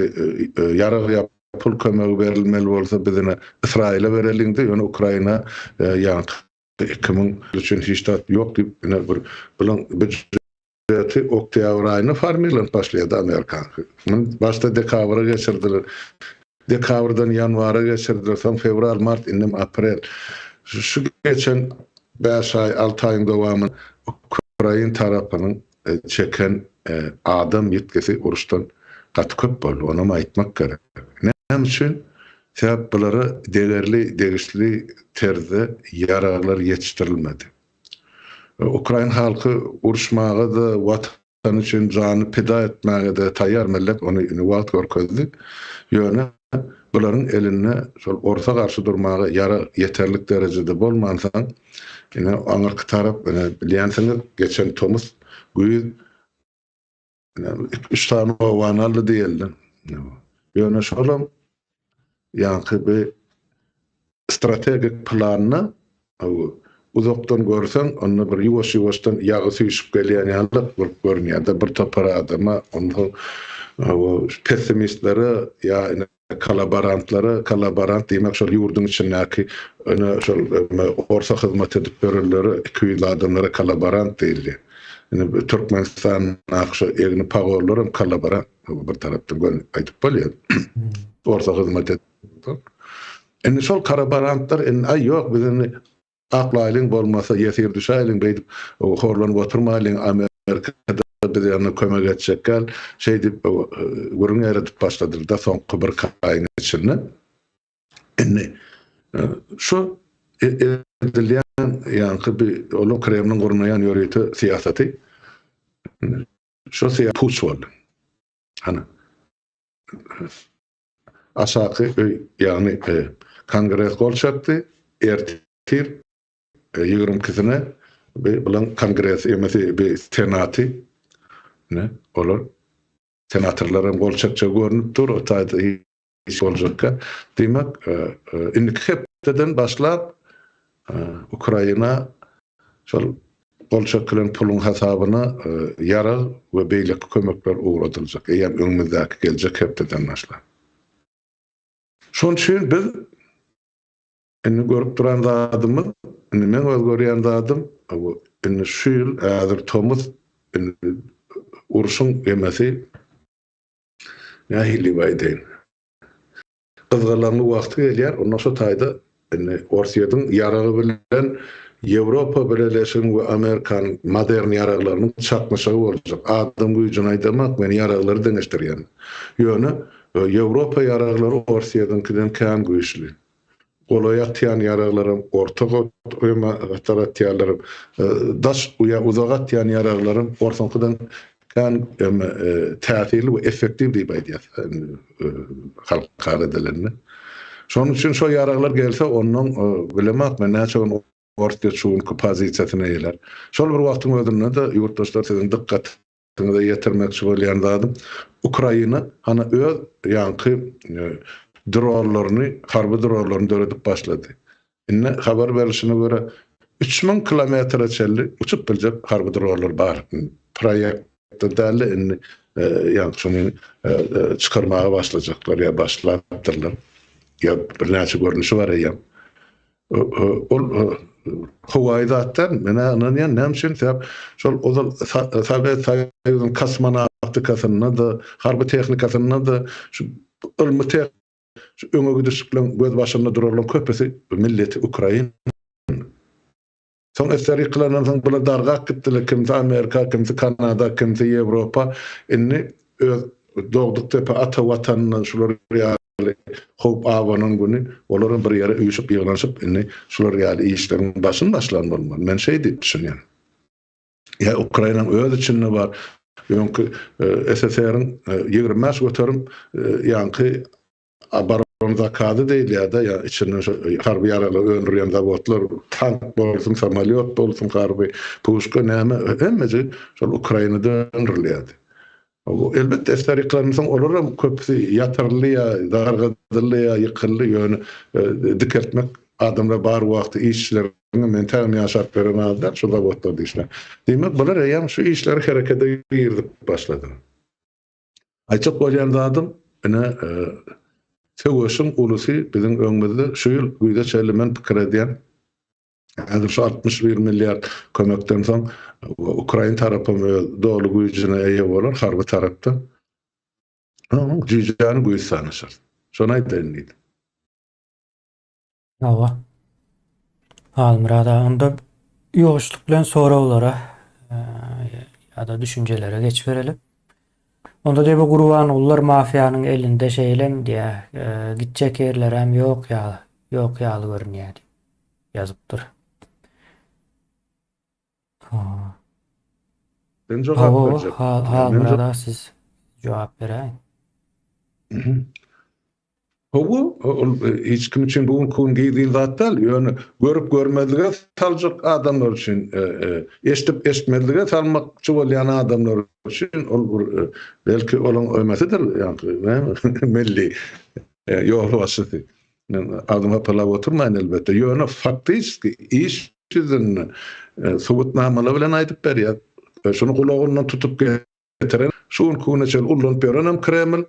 ýara pul kömegi berilmeli bolsa bizine Israil'e berelinde ýöne Ukraina ýanky 2000 üçin hiç tat ýok diýip bir bilen oktyabr aýyny farmylan başlaýdy Amerika. Başda dekabra geçirdiler. Dekabrdan ýanwara geçirdiler. Soň fevral, mart, indi aprel. Şu geçen 5 ay, 6 aýyň dowamyny Ukraina tarapynyň çeken adam ýetkisi uruşdan gaty köp boldy. Onu aýtmak gerek. Näme üçin? Sebäp bulary değerli, degişli terde ýaraglar ýetişdirilmedi. Ukraina halky uruşmaga da watan üçin jany pida etmäge de taýýar millet onu wagt görkezdi. Ýöne bularyň eline şol orta garşy durmaga ýara ýeterlik derejede bolmansaň, ine aňyrky tarap bilýänsiňiz geçen Tomuz güýü 3 tane wanaly diýildi. Ýöne şolam ýanky bir strategik planyny uzaktan görsen, onu bir yuvaş-yuvaştan yağı süýşüp gelýän ýaly görünýär. Bir topar adama, onu pesimistleri ya kolaborant diýmek şol ýurdun içindäki şol orta hyzmat edip berenleri 200 adamlara kolaborant diýildi. Yani Türkmenistan akşa egni pagorlarym kolaborant bir tarapdan aýdyp bolýar. Orta hyzmat edip. Indi şol kolaborantlar ay ýok bizini aklaýlyň bolmasa ýesir düşäýliň beýdip horlanyp oturmaýlyň Amerikada biz ýa-ni kömek etjekler şey diýip gurun eredip başladyr da soňky bir aýyň içinde. Indi şu edilýän ýa-ni bir olu Kremlin gurnaýan ýöreýeti siýasaty şu puç boldy. Hani aşaky ýa-ni Kongres golşakdy ertir 22-sine bilen Kongres emesi bir senaty ne olar senatorlarym golçakça görünüp dur o taýda iş boljakka demek indi hepden başlap Ukraina şol golçak bilen pulun hasabyna ýara we beýleki kömekler uğradyljak. Eýer öňümizde geljek hepden başlap. Şoň üçin biz indi görüp duran zadymyz, indi men görýän zadym, indi şu ýyl häzir Tomuz uruşun emesi nähili baýdyn. Gyzgalaryny wagty gelýär, ondan şu taýda Orsiýadyň ýaragy bilen Ýewropa birleşigini we Amerikan modern ýaraglarynyň çatmaşygy boljak. Adam güýjüni aýdamak men ýaraglary deňeşdirýän. Ýöne Ýewropa ýaraglary Orsiýadyňkinden kän güýçli. Golaya atýan ýaraglarym, orta goýma atýarlarym, daş uya uzaga atýan ýaraglarym ortaňkydan kan täsirli we effektiv diýip aýdýar halka diline. Şonuň üçin şo ýaraglar gelse onuň bilemek men näçe orta şuň pozisiýasyna eýler. Şol bir wagtyň özünde de ýurtdaşlar sizin dikkatiniňize ýetirmekçi bolýan zadym Ukraina hana öz ýanky dronlaryny, harby dronlaryny döredip başlady. Inne habar berilişine göre 3000 kilometre çelli uçup biljek harby dronlar bar. Proýektde däli inni ýani şonu çykarmaga başlajaklar ýa başladylar. Ya bir näçe görnüşi bar ýa. Hawaýdatdan mena ananýan näçe sebäp şol ozal Sovet Soýuzynyň kosmonawtikasyna da harby tehnikasyna da şu ilmi öňe gidişiklen göz başynda duralan köpesi milleti Ukraina. Son eseri kılanan bular darga gitdiler, kimse Amerika, kimse Kanada, kimse Ýewropa, inni doğduk tepe ata watanyndan şular ýaly hop awanyň güni, olaryň bir ýere üýşüp ýygnaşyp, inni şular ýaly işleriň başlan bolmaly. Men şey diýip düşünýän. Ya Ukrainanyň öz içinde bar, ýönkü SSR-iň 20 göterim ýanky zakady değil ya da ya içinden harbi yaralı öldürýän zawodlar, tank bolsun, samolyot bolsun, harbi pushka näme hemmesi şol Ukrainada öldürilýärdi. O elbetde esteriklaryň olaram köpüsi ýatyrylýa, dargadylýa, ýykyldy ýöne dikertmek adamlar bar wagty işçilerine mental ýaşap beren adamlar şol zawodlar diýişler. Demek bular ýa şu işleri herekete ýerdip başlady. Aýçyk bolýan adam ene Söwüşün ulusy biziň öňümizde şu ýyl güýde çelmen pikir edýän. Häzir şu 61 milliard kömekden soň Ukraina tarapy dolu güýjüne eýe bolar harby tarapda. Güýjany güýj sanaşar. Şonu aýdýan. Hawa. Almyrada onda ýoşluk bilen sorawlara ýa-da düşünjelere geç berelim. Onda da bu Gurban ullar mafiyanın elinde şeylem diye gidecek yerler hem yok ya görünüyor yazıptır. Ben cevap vereceğim. Burada siz cevap verin. Bu hiç kim için bugün kun giydiğin zattal yani görüp görmediğine salacak adamlar için eşitip eşitmediğine salmakçı olan adamlar için belki olan ömesidir yani milli yolu vasıtı adıma pala oturmayın elbette yani faktiski iş sizin subutnamalı bilen aydıp beri şunu kulağından tutup getiren şun kuneçel ullun peronem Kreml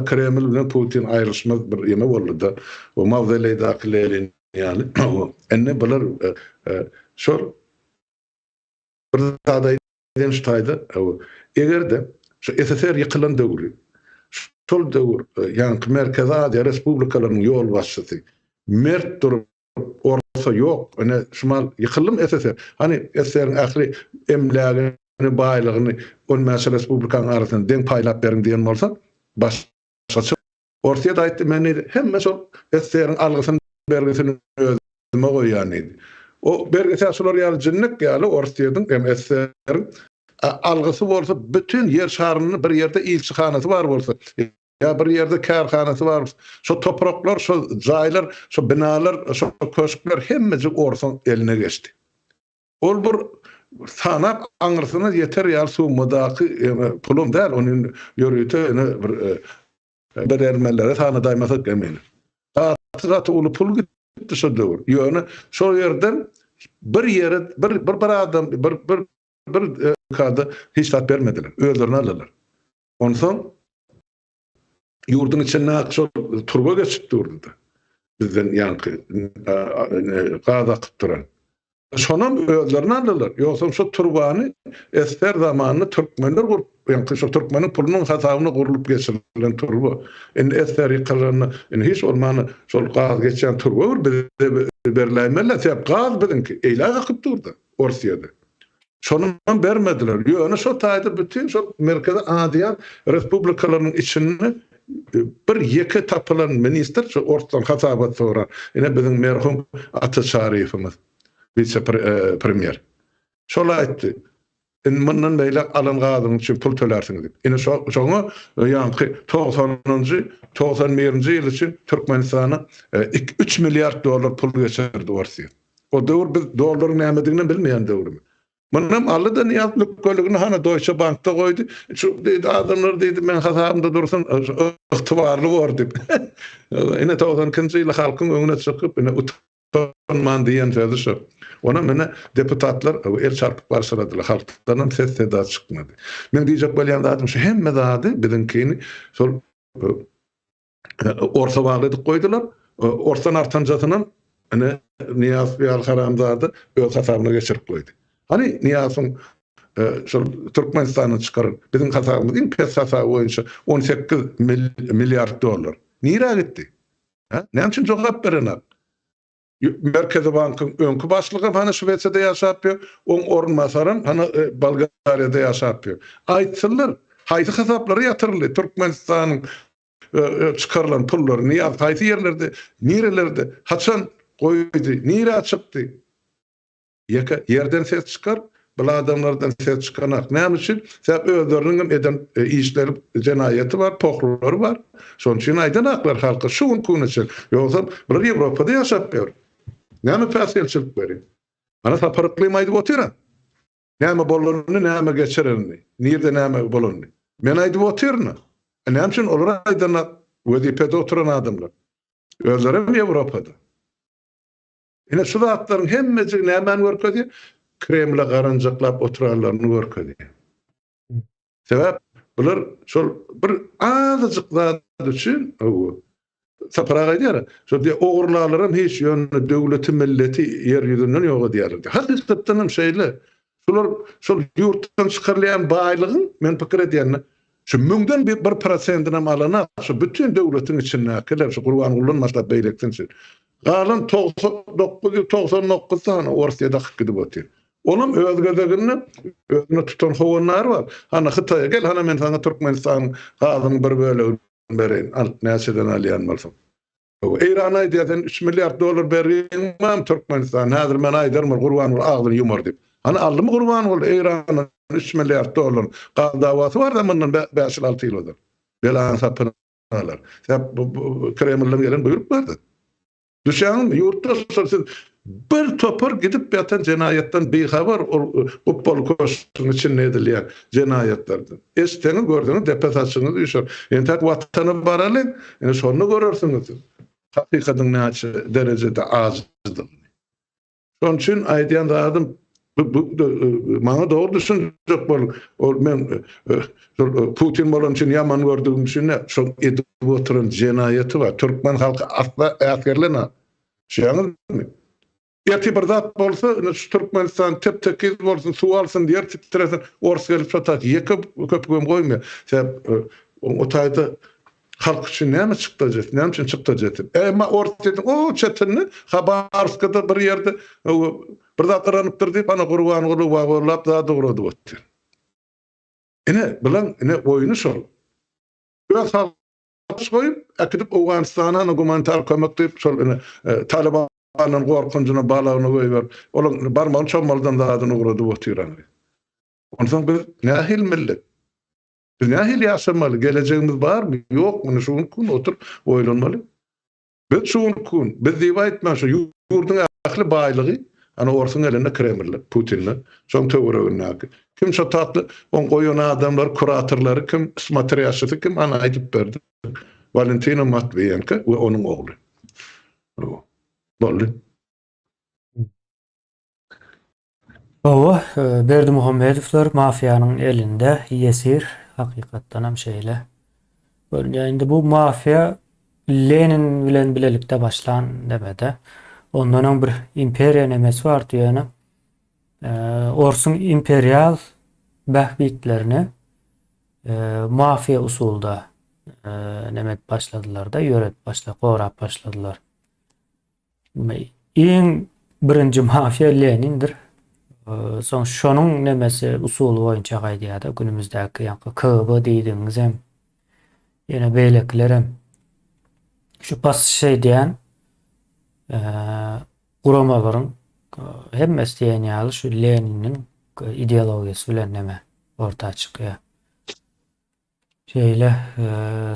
Kreml bilen Putin ayrışma bir ýeme boldy da. O mawzeleýde aklerin ýaly. Enne bular şol bir taýda ştaýda egerde şu SSR ýykylan döwri. Şol döwür ýa-ni Merkezi Aziýa Respublikalarynyň ýol başçysy mert durup orsa ýok. Ene şumal ýykylym SSR. Hani SSR-iň ähli emlägini, baýlygyny on Merkezi Respublikanyň arasynda deň paýlap berin diýen bolsa başçı ortaya da aytdı meni hemme şol SSR-iň algysyny bergisini özüme goýan idi. O bergisi şolar ýaly jinnek ýaly ortaýadyň hem SSR-iň algysy bolsa bütün ýer şaryny bir ýerde ilçihanasy bar bolsa ya bir ýerde kärhanasy bar bolsa şo topraklar, şo jaýlar, şo binalar, şo köşkler hemmesi orsan eline geçdi. Ol bir sanap aňyrsyna ýeter ýaly suwmadaky pulum däl onuň ýörüýte bir ermenlere sana daýmasak emin. Atı ulu pul gitdi şo döwür. Ýöne şo ýerden bir ýere bir adam bir kada hiç tat bermediler. Özlerini aldılar. Ondan yurdun içine şo turba geçip durdu. Bizden yankı gada kıptıran. Şonam özlerini aldılar. Yoksa şu turbany esker zamanını Türkmenler kurup, yani şu Türkmenin pulunun hasabını kurulup geçirilen turba. Esker yıkılarını, hiç olmanı şol gaz geçen turba var, berleýmerler, sebep gaz bilinki, eyle akıp durdu Orsiýada. Şonundan bermediler. Ýöne şo taýda bütün şo Merkezi Aziýa Respublikalarynyň içinde bir yeke tapılan minister şu ortadan hatabat sorar. Ine bizim merhum Atı Şarifimiz, vice premier. Şola aytdy. Mundan beýle alyngadyň üçin pul tölersiňiz diýip. Ine şoňa ýanky 91-nji ýyl üçin Türkmenistana 3 milyard dolar pul geçirdi Orsiýa. O döwür biz dollaryň nämedigini bilmeýän döwürmi. Munam aldy niýatlyk gölügini hana Deutsche Bankda goýdy. Şu diýdi adamlar diýdi men hasabymda dursun ygtybarly bor diýip. Ine 90-njy ýyl halkyň öňüne çykyp ine utanman diýen sözi şu. Ona mene deputatlar el çarpıp barşaladylar. Halkdan ses seda çykmady. Men diýjek bolýan adam şu hemme zady bizinkini şol orta baglydy goýdular. Ortadan artanjasynyň ine Niyaz Beyal Haramzady öz hasabyna geçirip goýdy. Hani Niyaz'ın şol Türkmenistanyň çykaryn bizim hasabymyz pes hasabı boýunça 18 milyard dolar. Nire gitdi? Ha? Näme üçin jogap berener? Merkezi Bank'ın önkü başlığı hani Şweçya'da yaşapıyor. On orunmasarın hani Bulgariýada yaşapıyor. Aýtsylar, haýsy hesaplary yatyrly Türkmenistanyň çıkarılan pulları niýe haýsy ýerlerde, nirelerde, haçan goýdy, nire çykdy? Yerden ses çıkar, bu adamlardan ses çıkanak. Näme üçin? Sebäp özleriniň eden işleri, jenayeti var, pohrulary var. Şoň üçin aýdanaklar halka şuň kun üçin. Ýogsa bir Ýewropada ýaşapýar. Näme päsgelçilik beri? Ana saparyklymaýdy otyra. Näme bolanyny, näme geçirini, nirde näme bolanyny. Men aýdyp otyrna. Näme üçin olar aýdanak wezipede oturan adamlar. Özleri Ýewropada. Ine şu zatlaryň hemmesi nämen görkezdi? Kremle garanjaklap oturanlaryny görkezdi. Sebäp bular şol bir azajyk zat üçin sapara gaýdyr. Şo diýe ogurlarlarym hiç ýönüne döwleti milleti ýer ýüzünden ýok edýär. Hakykatdan hem şeýle. Şolar şol ýurtdan çykarylýan baýlygyň men pikir edýän şu 1000den 1%-ine alana şu bütün döwletiň içinde keler şu Gurbangulyň maşlap beýlekden galan 99 tane Orsiýada gidip otyr. Onun özgedegini özüne tutan howanlar var. Hani Hytaýa gel, hani men sana Türkmenistan gazyny bir bölegini bereýin. Al, näçeden alýan bolsam. Eýran aýdýan 3 milyard dolar berýän Türkmenistan. Häzir men aýdarmyr Gurbanguly agdyny ýumar diýip. Hani aldymy Gurbanguly Eýranyň 3 milyard dolar gaz dawasy var da mundan 5-6 ýyl boldy. Belan sapynalar. Sebäp Kremlden gelen buyruk bardy. Düşen yurtta sorsun bir topar gidip yatan cenayetten bir haber o polkoşun içinde edilýän cenayetlerden. Esteni gördüğünüz deputasyonu düşür. Entek vatanı baralın, yani şonu görürsünüz. Hakikaten näçe derecede azdır. Şoň üçin aýdýan adam maňa dogry düşünjek bol. Men Putin bolan üçin ýaman gördüğüm üçin şol edip oturan cenayeti var. Türkmen halky asla ätgerlerine. Şeýle ýeti bir zat bolsa, Türkmenistan tep-tekiz bolsun, suw alsyn diýer titresin, ors gelip çatat, ýeke köpgem goýmaýar. Sebäp o taýda halk üçin näme çykdyjak, näme üçin çykdyjak? Emma ors dedim, o çetinni Habarskada bir ýerde bir zat aranypdyr diýip ana Gurbanguly wagolap da dogrady botdy. Ine bilen ine oýuny şol. Öz halk goýup, akdyp Awganistana humanitar kömek diýip şol Taliban'ın gorkunjuna balagyny goýup, olaň barmagyny çommaldan da adyny gurady botýar. Ondan bir nähil millet. Biz nähil ýaşamaly, geleceğimiz barmy? Ýokmy? Şuň kun oturup oýlanmaly. Biz şuň kun, biz diýip aýtma şu ýurduň ahly baýlygy, ana orsun elinde Kreml'le, Putin'le, şoň töwereginde. Kim şu tatlı, on goýan adamlar, kuratorlary, kim smatriýaşy, kim ana aýdyp berdi. Valentino Matviyenko we onuň ogly. Boldy. Berdi Muhammedowler mafiýanyň elinde ýesir, hakykatdan hem şeýle. Indi bu mafiýa Lenin bilen bilelikde başlan demede. Ondan bir imperiýa nemesi var diýeni. Orsun imperial bahbitlerini mafiýa usulda nemet başladılar da ýöret gorap başladılar. Iň birinji mafiýa Lenindir. Soň şonuň nemesi usuly boýunça gaýdýar da günümüzdäki ýa-da KGB diýdiňiz hem Ýene beýleklerem şu bas şey diýen guramalaryň hemmesi diýen ýaly şu Leninin ideologiýasy bilen näme ortağa çykýar. Şeýle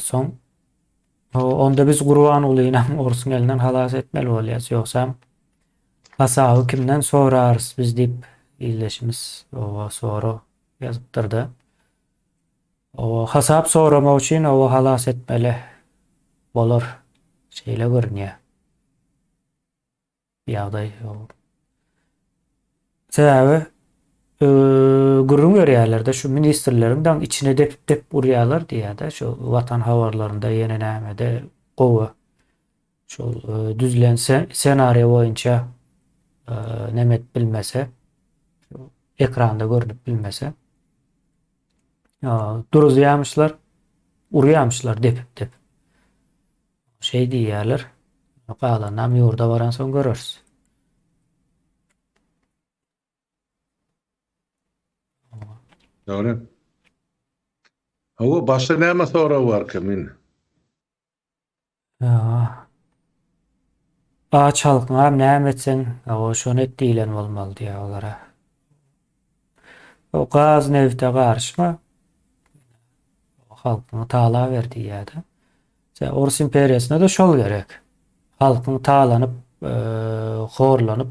soň onda biz Gurban ulyna Orsun elinden halas etmeli bolýarys. Ýoksa hasaby kimden sorarys biz diýip illeşimiz o soru ýazypdyrdy. O hasap soramak üçin o halas etmeli bolar. Şeýle görünýär. Ýagdaý o. Sebäbi gurrun görýärler-de şu ministrleriň içine dep urýarlar diýär-de şu watan habarlarynda ýene nämede gowy şu düzlen senariýa boýunça nemet bilmese ekranda görünüp bilmese duruzýamyşlar urýamyşlar dep şey diýerler galanam ýurda baran soň görürüz. Doğru. Hawa başka näme soraw bar kimin? Aç halkyňa näme etsen o şonu et diýilen bolmaly diýär olara. O gaz nevte garşma halkyňy taala berdi ýa-da. Orus imperiýasyna da şol gerek. Halkyň taalanyp, horlanyp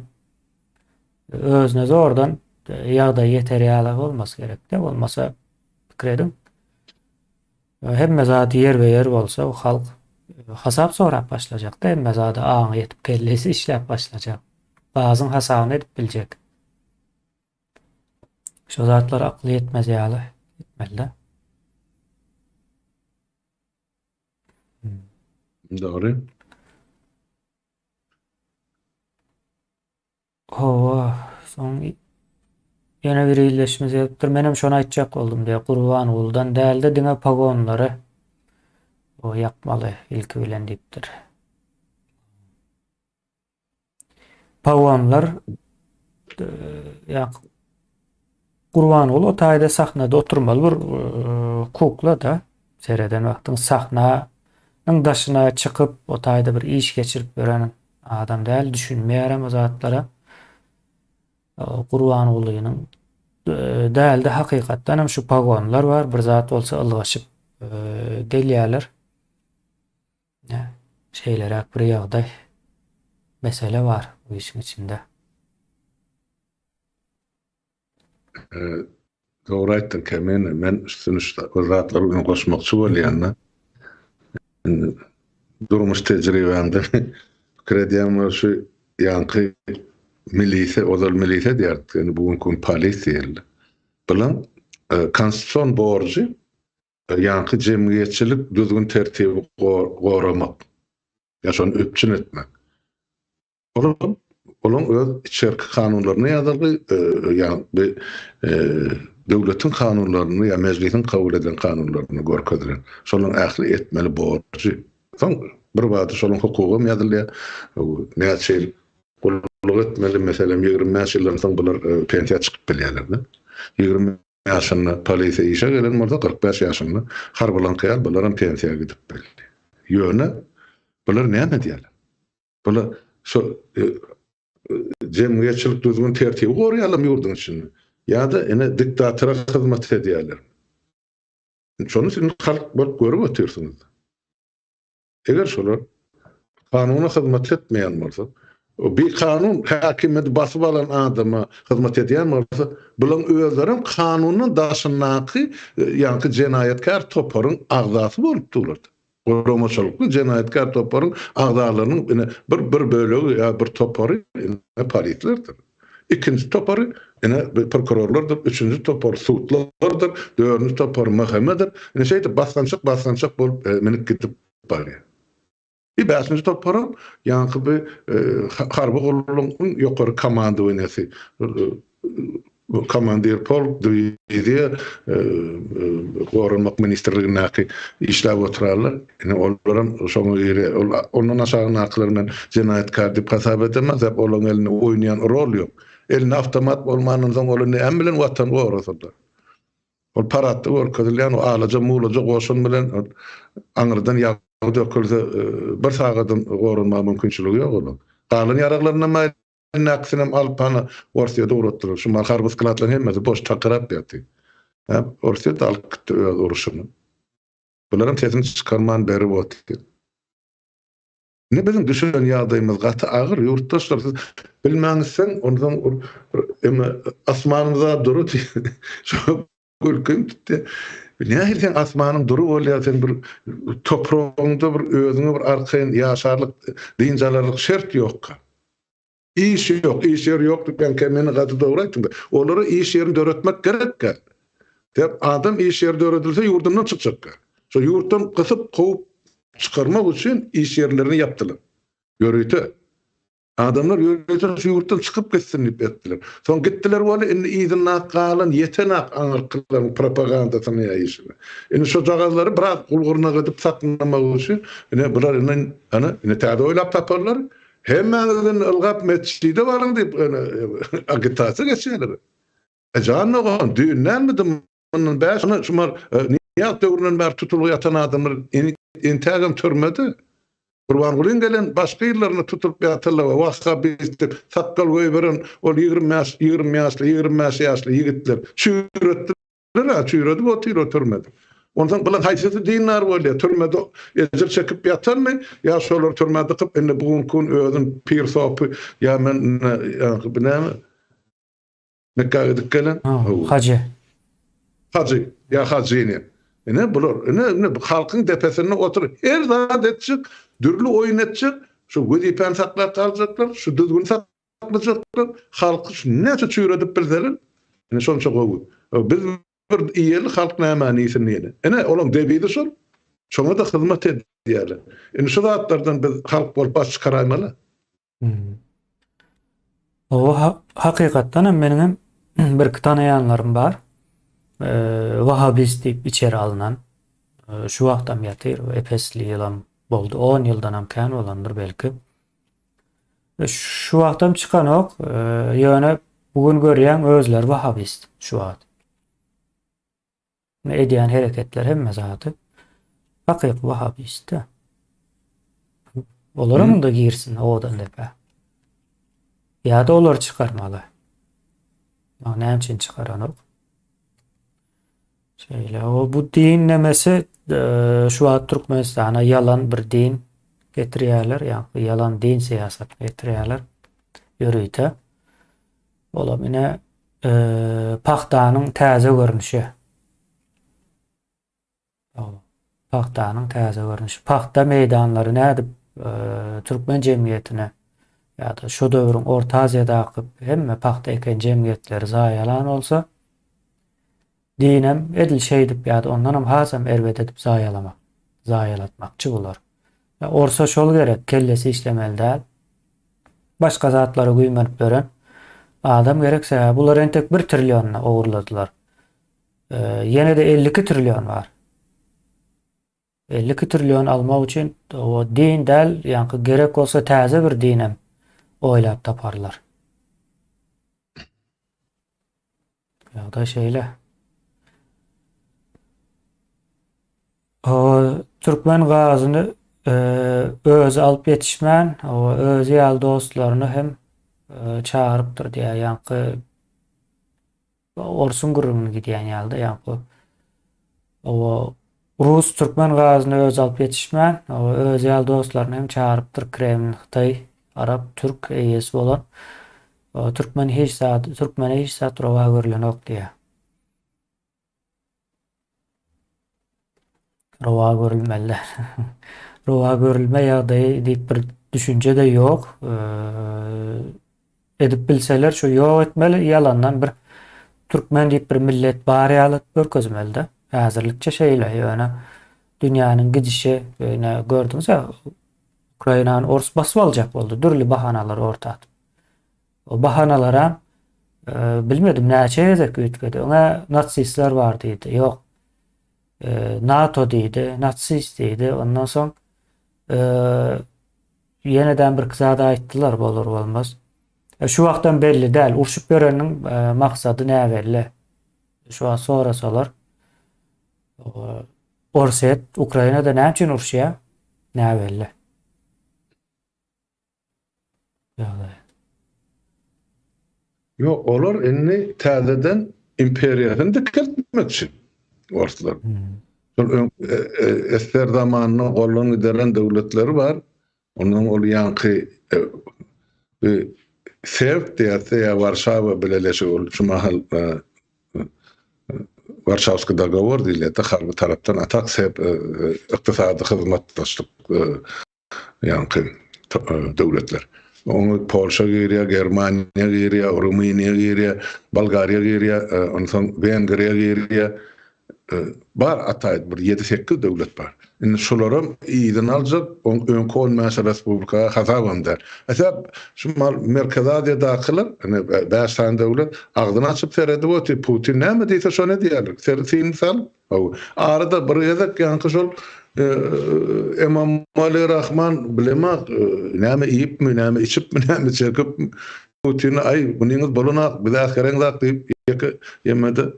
özüne zordan ýagdaý ýeterýärlik bolmasy gerek de bolmasa pikredim. Hemme zat yer we yer bolsa o halk hasap sorap başlajak da hemme zat aňa ýetip kellesi işläp başlajak. Bazyň hasabyny edip biljek. Şu zatlar akly yetmez ýaly etmeli. Doğru. Soň ýene bir illeşmez ýalypdyr. Menem şonu aýtjak boldum diýe Gurban uldan dälde diňe pagonlary o ýakmaly ilki bilen diýipdir. Pagonlar ýak Gurban ul o taýda sahnada oturmaly bir kukla da sereden wagtyň sahnanyň daşyna çykyp o taýda bir iş geçirip gören adam däl, düşünmeýärem o zatlara. Gurban ulynyň dälde hakykatdan hem şu pagonlar bar, bir zat bolsa ylgaşyp delýärler. Şeylerek bir ýagdaý mesele var bu işin içinde. Doğru aýtdyň Kemen. Men üstünüşde o zatlar bilen goşmakçy bolýanna. Durmuş tejribemde krediyam şu ýanky milise, ozal milise diýerdi. Yani bugünkü polisiýa bilen konstitusiýon borjy ýanky jemgyýetçilik düzgün tertibi goramak. Ýa-şonu öpçün etmek. Olaň öz içerki kanunlaryny ýazarly, ýa-ni döwletiň kanunlaryny ýa meclisiň kabul eden kanunlaryny görkezdiren. Şolaň ähli etmeli borjy. Soň bir wagt şolaň hukukym ýazylýar. Näçe gulluk etmeli, meselem 20 ýaşlaryň soň bular pensiýa çykyp bilýärler. 20 ýaşynda polisiýa işe gelen bolsa 45 ýaşynda harbylan kyýar, bular hem pensiýa gidip bildi. Ýöne bular näme diýerler? Bular şu jemgyýetçilik düzgün tertibi gorýarlar ýurduň içinde. Ýa-da ene diktatora hyzmat edýärler. Şonu siz halk bolup görüp otursunuz. Eger şolar kanuny hyzmat etmeýän bolsa, o bir kanun hakimiyeti basyp alan adama hyzmat edýän bolsa, bulan özleriň kanunyň daşyndaky ýanky jenaýetkar toparyň agzasy bolup durlar. Goromaçylykly jenaýetkar toparyň agzalarynyň bir bölegi ýa bir topary politlerdir. İkinci topary prokurorlardyr, üçüncü topary sudlardyr, dördüncü topary mahkemedir. Şeýle basgançyk bolup menip gidip barýar. Bir beşinci topary ýanky bir harby gurulunyň ýokary komanda oynasy. Komandir polk divizya Gorunmak ministerligindäki işläp oturarlar. Yani olaram şoňa ýere ondan aşağı nakylaryndan jenaýetkar diýip hasap edemez. Hep olaň eline oýnaýan rol ýok. Eline avtomat bolmanyň soň olyny hem bilen watan gorasynda. ol paratdy görkezilýän o alaja muğlaja goşun bilen aňyrdan ýagy dökülse bir sagadan gorunma mümkinçiligi ýok olar. Galan ýaraglaryna näksinem alpana orsiýada uratdylar. Şu marhar bisklatlaryň hemmesi boş takyrap ýaty. Orsiýada alyp uruşuny. Bularyň sesini çykarman beri boldy. Ne bizim düşünen ýagdaýymyz gaty agyr ýurtdaşlar siz bilmäňizsen ondan asmanymyza durup şu gülkün tutdy. Nähir sen asmanyň durup bolýar sen bir toprağynda bir özüňe bir arkaýyn ýaşarlyk diýinjalarlyk şert ýok. İş ýok, iş ýeri ýok ben kendini gaty dogry aýtdym. Olary iş ýerini döretmek gerek. Dep adam iş ýeri döredilse ýurdundan çykjak. Şu ýurtdan gysyp gowy çıkarmak için iş yerlerini yaptılar. Yürüytü. Adamlar yürüytü şu yurttan çıkıp gitsin diye ettiler. Son gittiler böyle indi izinle kalan yetenek anırkıların propagandasını yayışını. Indi şu cağızları bırak kulguruna gidip saklanmak için bular indi tadı oylap taparlar. Hemen ılgap metçiliği varın deyip agitası geçiyorlar. Canlı olan düğünden mi de bunun beşini şumar niyat dövrünün ber tutuluğu yatan adamlar intihagam türmedi. Kurbangulyň gelen başga ýerlerini tutup ýatyrlar we wagtga bizip sakkal goýberin ol 20 ýaşly ýigitler çüýredi bu türmedi. Ondan bilen haýsy dinler bolýar türmedi ejir çekip ýatarmy ýa şolar türmedi kyp indi bugunkun özün pir sopy ýa men binäme Mekke'de gelen hacı ýa hacıny. Bular halkyň tepesine oturup her zat etjek, dürlü oyun etjek, şu wezipany saklap kaljaklar, şu düzgün saklajaklar, halky näçe çüýredip bilseler, şonça gowy. Biz bir iýeli halk nämänisini olam debidi şol. Şoňa da hyzmat edýärler. Şu zatlardan biz halk bolup baş çykaraýmaly. O hakykatdan meniň bir tanaýanlarym bar. Vahabist diýip içeri alınan şu wagtam ýatyr epesli ýylam boldy 10 ýyldanam kän bolandyr belki. Şu wagtam çykan ok ýöne bugün görýän özler vahabist şu wagt. Edýän hereketler hemme zaty hakyky vahabist. Olaram da girsin odan depe. Ýa-da olar çykarmaly. Näme üçin çykaran ok? O bu din nemesi şu an Türkmenistan'a yalan bir din getirýärler, ýa-ni yalan din siyasat getirýärler. Ýürüýte. Olam ine paxtanyň täze görnüşi. Paxtanyň täze görnüşi. Paxta meýdanlary nädip Türkmen jemgyýetine ýa-da şu döwrüň Orta Aziýadaky hemme paxta eken jemgyýetleri zaýalan bolsa dinem edil şey dip ýa-da ondanam hasam erwet edip zaýalatmakçy bolar. Orsa şol gerek, kellesi işlemeli däl. Başga zatlary güýmenip beren adam gerekse bular entek 1 trillion ogurladylar. Ýene-de 52 trillion bar. 52 trillion almak üçin o din däl, ýa-ni gerek bolsa täze bir dinem oýlap taparlar. Ýa-da şeýle. O Türkmen gazyny öz alıp ýetişmän, o öz ýaly dostlaryny hem çağırıpdyr diýär. Ýa-ni Orsun gurunyny gidýän ýalda ýa-ni o Rus Türkmen gazyny öz alıp ýetişmän, o öz ýaly dostlaryny hem çağırıpdyr. Kreml, Hytaý, Arap, Türk eýesi bolan. O Türkmene hiç zat rowa görülen ok diýär. Rowa görülmeli. Rowa görülme ýagdaýy diýip bir düşünje de ýok. Edip bilseler şu ýok etmeli, ýalandan bir Türkmen diýip bir millet bary alyp görkezmeli de. Häzirlikçe şeýle ýöne dünýäniň gidişi ýöne gördüňiz Ukrainany ors basyp aljak boldy. Dürli bahanalar orta. O bahanalara bilmedim näçe ýerek ötkedi. Ona natsistler bar diýdi. Ýok. NATO diýdi, natsist diýdi. Ondan soň ýeneden bir kızada aýtdylar bolur bolmaz. Şu wagtdan belli däl, urşup bereniň maksady näme belli. Şu an sorasalar O, Orset, Ukrayna'da näme üçin uruşýar? Näme belli? Ýa-da. Yok, olar enni täzeden imperiýasyny dikeltmek için ortalar. Esker zamanına golunu deren devletleri var. Onun ol yankı Sevk diýerse ya Warşawa bileleşi ol şu mahal Warşawski dogowor diýilýär. Harby tarapdan atak sebäp ykdysady hyzmatdaşlyk yankı döwletler. Onu Polşa giriyor, Germaniya giriyor, Ruminiya giriyor, Bulgariya giriyor, ondan Vengriya giriyor. Bar atayt bir 7-8 döwlet bar. Indi şolaram ýydan aljak öňkü olmaýan respublika hasabam der. Esas şu merkezade dakylar, hani 5 tane döwlet agdyny açyp seredi boti Putin näme diýse şonu diýerler. Sersin misal, arada bir ýazak ýanky şol Emomali Rahman bilemek näme ýypmi, näme içipmi, näme çekip Putin ay bunyňyz bolunak, bir äskereňizak diýip ýemede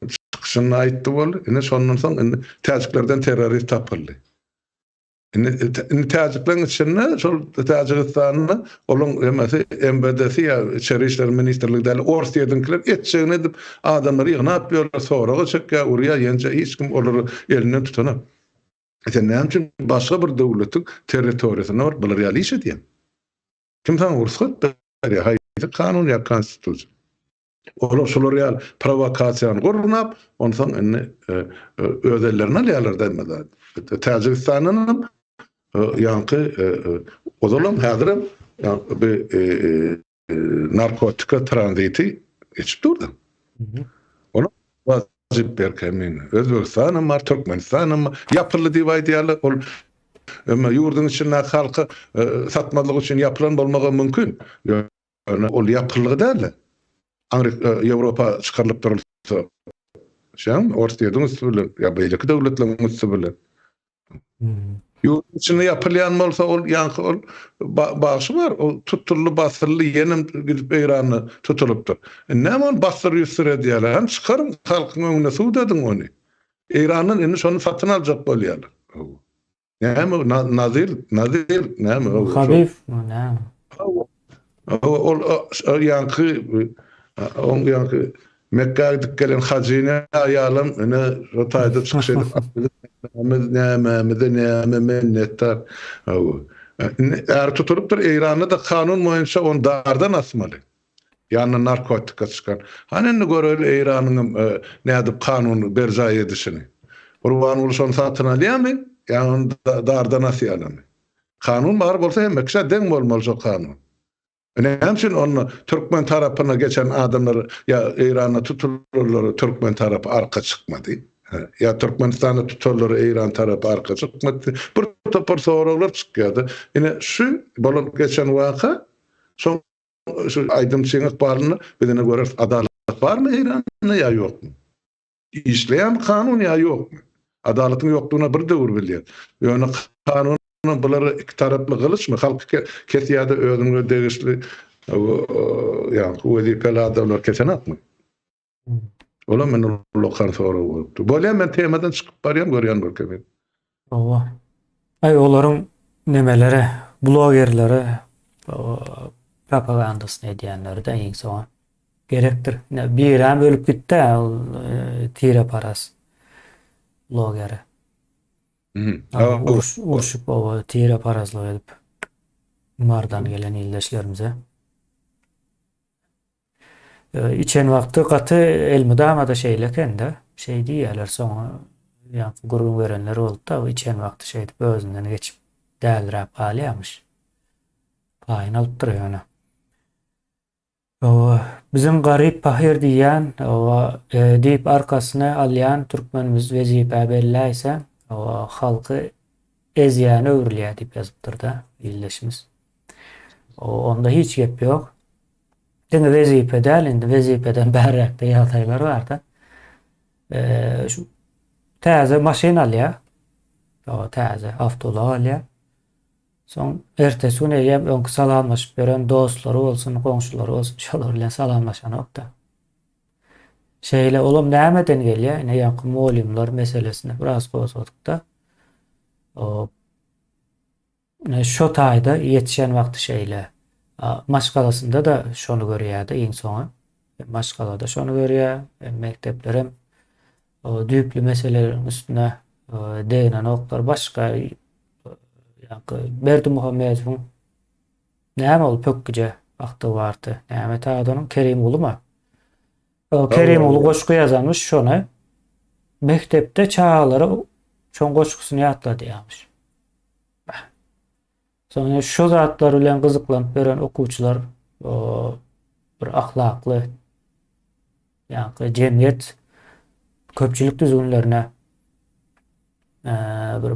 çıkışını aýtdy bol. Ine şondan soň indi täziklerden terörist tapyldy. Indi täziklerin içinde şol Täjikistanyny olaň emesi MBD'si ya Içeri İşler Ministrliginde Orsiýadynkiler etçegini edip adamlary ýygnap ýörler, soragy çekýär, urýar, ýence hiç kim olary elinden tutanap. Näme üçin başga bir döwletiň territoriýasyna bar bular ýaly iş edýär. Kim taň ursat berýär, haýdy kanun ýa konstitusiýa. Olar şolar ýaly provokasiýany gurnap, ondan soň özellerine ýalar denmedi. Täjikistanyň yankı ozalam häzirim narkotika tranziti geçip durdu. Onu vazip berkemin. Özbekistan'ın var, Türkmenistan'ın yapılı diýýärler. Ol ýurdun içinde halky satmalyk üçin yapılan bolmagy mümkin. Yani ol yapılygy däl. Amerika, Ýewropa çıkarılıp durulsa. Şeň ortaýadyň üstü bilen, ya beýleki döwletleriň üstü bilen. Yurt içinde yapılayan bolsa ol yankı ol bağışı var. O tutullu basırlı yenim gidip İran'ı tutulupdur. Näme basır yüzsür edýärler? Hem çıkarım halkyň öňüne suw dedin onu. İran'ın indi şonu satyn aljak bolýarlar. Näme nazir näme? Habib näme? Ol yankı on yankı Mekke'ye gelen hacine ayalım ene rotayda çıkış edip näme minnettar. Eğer tutulupdur İran'da da kanun boýunça on dardan asmaly. Yani narkotika çıkan. Hani göreli İran'ın nädip kanunu berjay edişini. Urban uluşan satyn alýarmy? Yani dardan asýarmy? Kanun bar bolsa hem mekşe deň bolmaly şo kanun. Näçin onu Türkmen tarapyna geçen adamlar ya İran'a tutulurlar, Türkmen tarapy arka çıkmadı. Ya Türkmenistan'a tutulurlar, İran tarapy arka çıkmadı. Bir topar soralar çıkýardy. Ine şu bolan geçen waka şu aýdym çeňek barlyny bizene göre adalet barmy İran'da ya ýokmy? İşleýän kanun ya ýokmy? Adaletin ýokdugyna bir döwür bilýär. Ýöne kanun buları iki taraplı kılıçmı? Halkı kesiyada özünü degişli yani vazifeli adamlar kesen atmı? Ola men lokal soru oldu. Böyle men temadan çıkıp barýan görýän bolýar. Owa. Ay olaryň nemeleri, blogerleri, propagandasyny edýänleri de iň soň gerekdir. Bir hem ölüp gitdi, tire paras blogeri. Urşup o tire parazlyk edip mardan gelen illeşlerimize. İçen wagty gaty elmudama da şeýlekende şey diýerler soňa ýa gurgun berenler boldy da içen wagty şey edip özünden geçip däldirap alýarmyş. Paýyn alyp durýar. O bizim garyp pahir diýen o diýip arkasyna alýan türkmenimiz wezipe belläýse o halkı ezýäne öwrülýär diýip ýazypdyr da illeşimiz. Onda hiç gep ýok. Dene wezipe däl, indi wezipeden bäräk de ýagdaýlar bar da. Şu täze maşyna alýar. O täze awtolar alýar. Soň ertesi güne ýa öňkü salamlaşyp beren dostlary bolsun, goňşulary bolsun, şolar bilen salamlaşanok da. Şeyle oğlum nämeden gelýär? Ne ýa-da molimler meselesine biraz gozladyk da. O şu taýda ýetişen wagty şeýle. Maşgalasynda da şonu görýärdi iň soňy. Maşgalada şonu görýär. Mekteplerem o düýplü meselelerin üstüne değinen oklar başka Berdi Muhammedov näme ol pökküje wagty bardy. Näme taýdanın Kerim uluma. O Kerim ulu goşgu ýazanmış şonu mektepde çağalary şoň goşgusyny ýatlady ýamış. Soňra şu zatlar bilen gyzyklanyp beren okuwçylar bir ahlakly ýa-da jemgyýet köpçülik düzgünlerine bir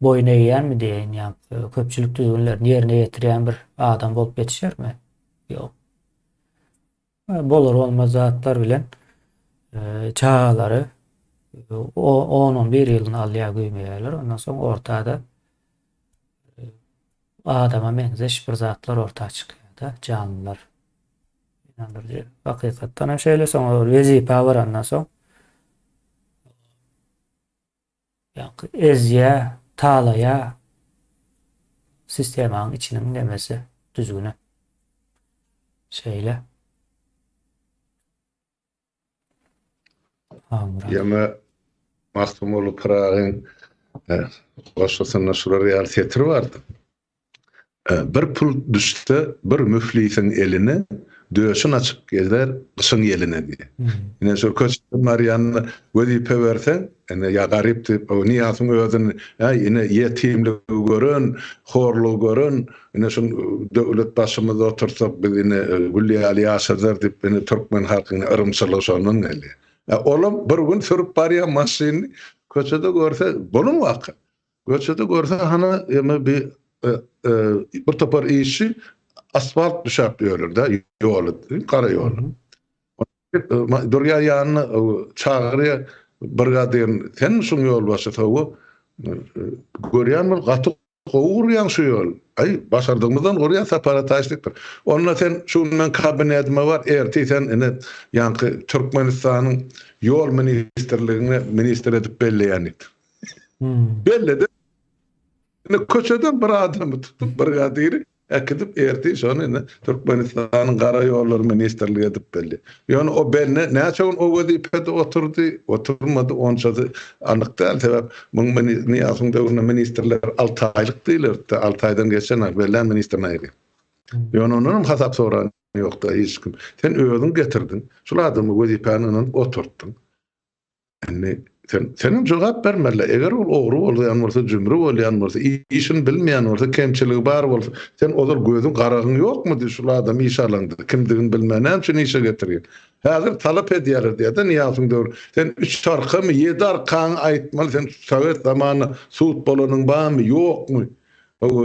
boyun eğen mi diyeyin ýa-da köpçülik düzgünlerini yerine ýetirýän bir adam bolup ýetişermi? Ýok. Bolar olmaz zatlar bilen çağalary onun bir ýylyny alýa güýmeýärler. Ondan soň ortada adama meňzeş bir zatlar ortağa çykýar da, canlılar. Inandyrjy. Hakykatdan şeýle soň wezipe barandan soň ezýä, talaýa sistemaň içiniň demesi düzgüne. Şeýle. Ýa-da Mahsumoğlu Pıragyň başgasyna şular realiteti bardy. Bir pul düşse bir müflisin eline döşün açık gezer kışın eline diye. Yine şu köçtüm Marian'ı wezipe bersen, ya garipti, o niýasyň özüni, yine yetimlik görün, horluk görün, yine şu döwlet başymyzda otursak biz yine Gülli Ali Aşazar dip yine Türkmen halkyny ırımçylyşanyň geldi. Olam bir gün sürüp barýan maşyny köçede görse, bolum waka. Köçede görse hana bir topar işi asfalt düşäp ýöler da ýoly, kara ýol. Durýa ýanyna çağırýar brigadir, sen şuň ýol başy tawy görýänmi gaty gowurýan şu ýol. Ay başardygmyzdan oraya separataşlykdyr. Onunla sen şundan kabinetime var, erti sen ýa-da Türkmenistanyň ýol ministrligine minister edip belleýän idi. Belledi. Köçeden bir adamı tutup brigadiri ekidip erti şonu Türkmenistanyň gara ýollar ministrligi edip belli. Ýani o benne näçe o wezipede oturmady onçady anyk däl. Sebäp muň niýasyň döwründe ministrler 6 aýlyk diýler. 6 aýdan geçen bellen ministr näýdi. Ýani onuň hasap soran ýok da hiç kim. Sen özüň getirdin. Şol adamy wezipany oturtdun. Senin cevap vermerler. Eğer ol oğru bolýan bolsa, jümri bolýan bolsa, işin bilmeýän bolsa, kemçiligi bar bolsa, sen ozal gözüň garagyň ýokmy? Şu adam iş alandy. Kimdigini bilmänän üçin işe getirýär. Häzir talap edýärler diýdi. Niýasyň döwür. Sen 3 tarkamy, 7 arkaň aýtmaly. Sen Sowet zamany suut bolanyň barmy, ýokmy?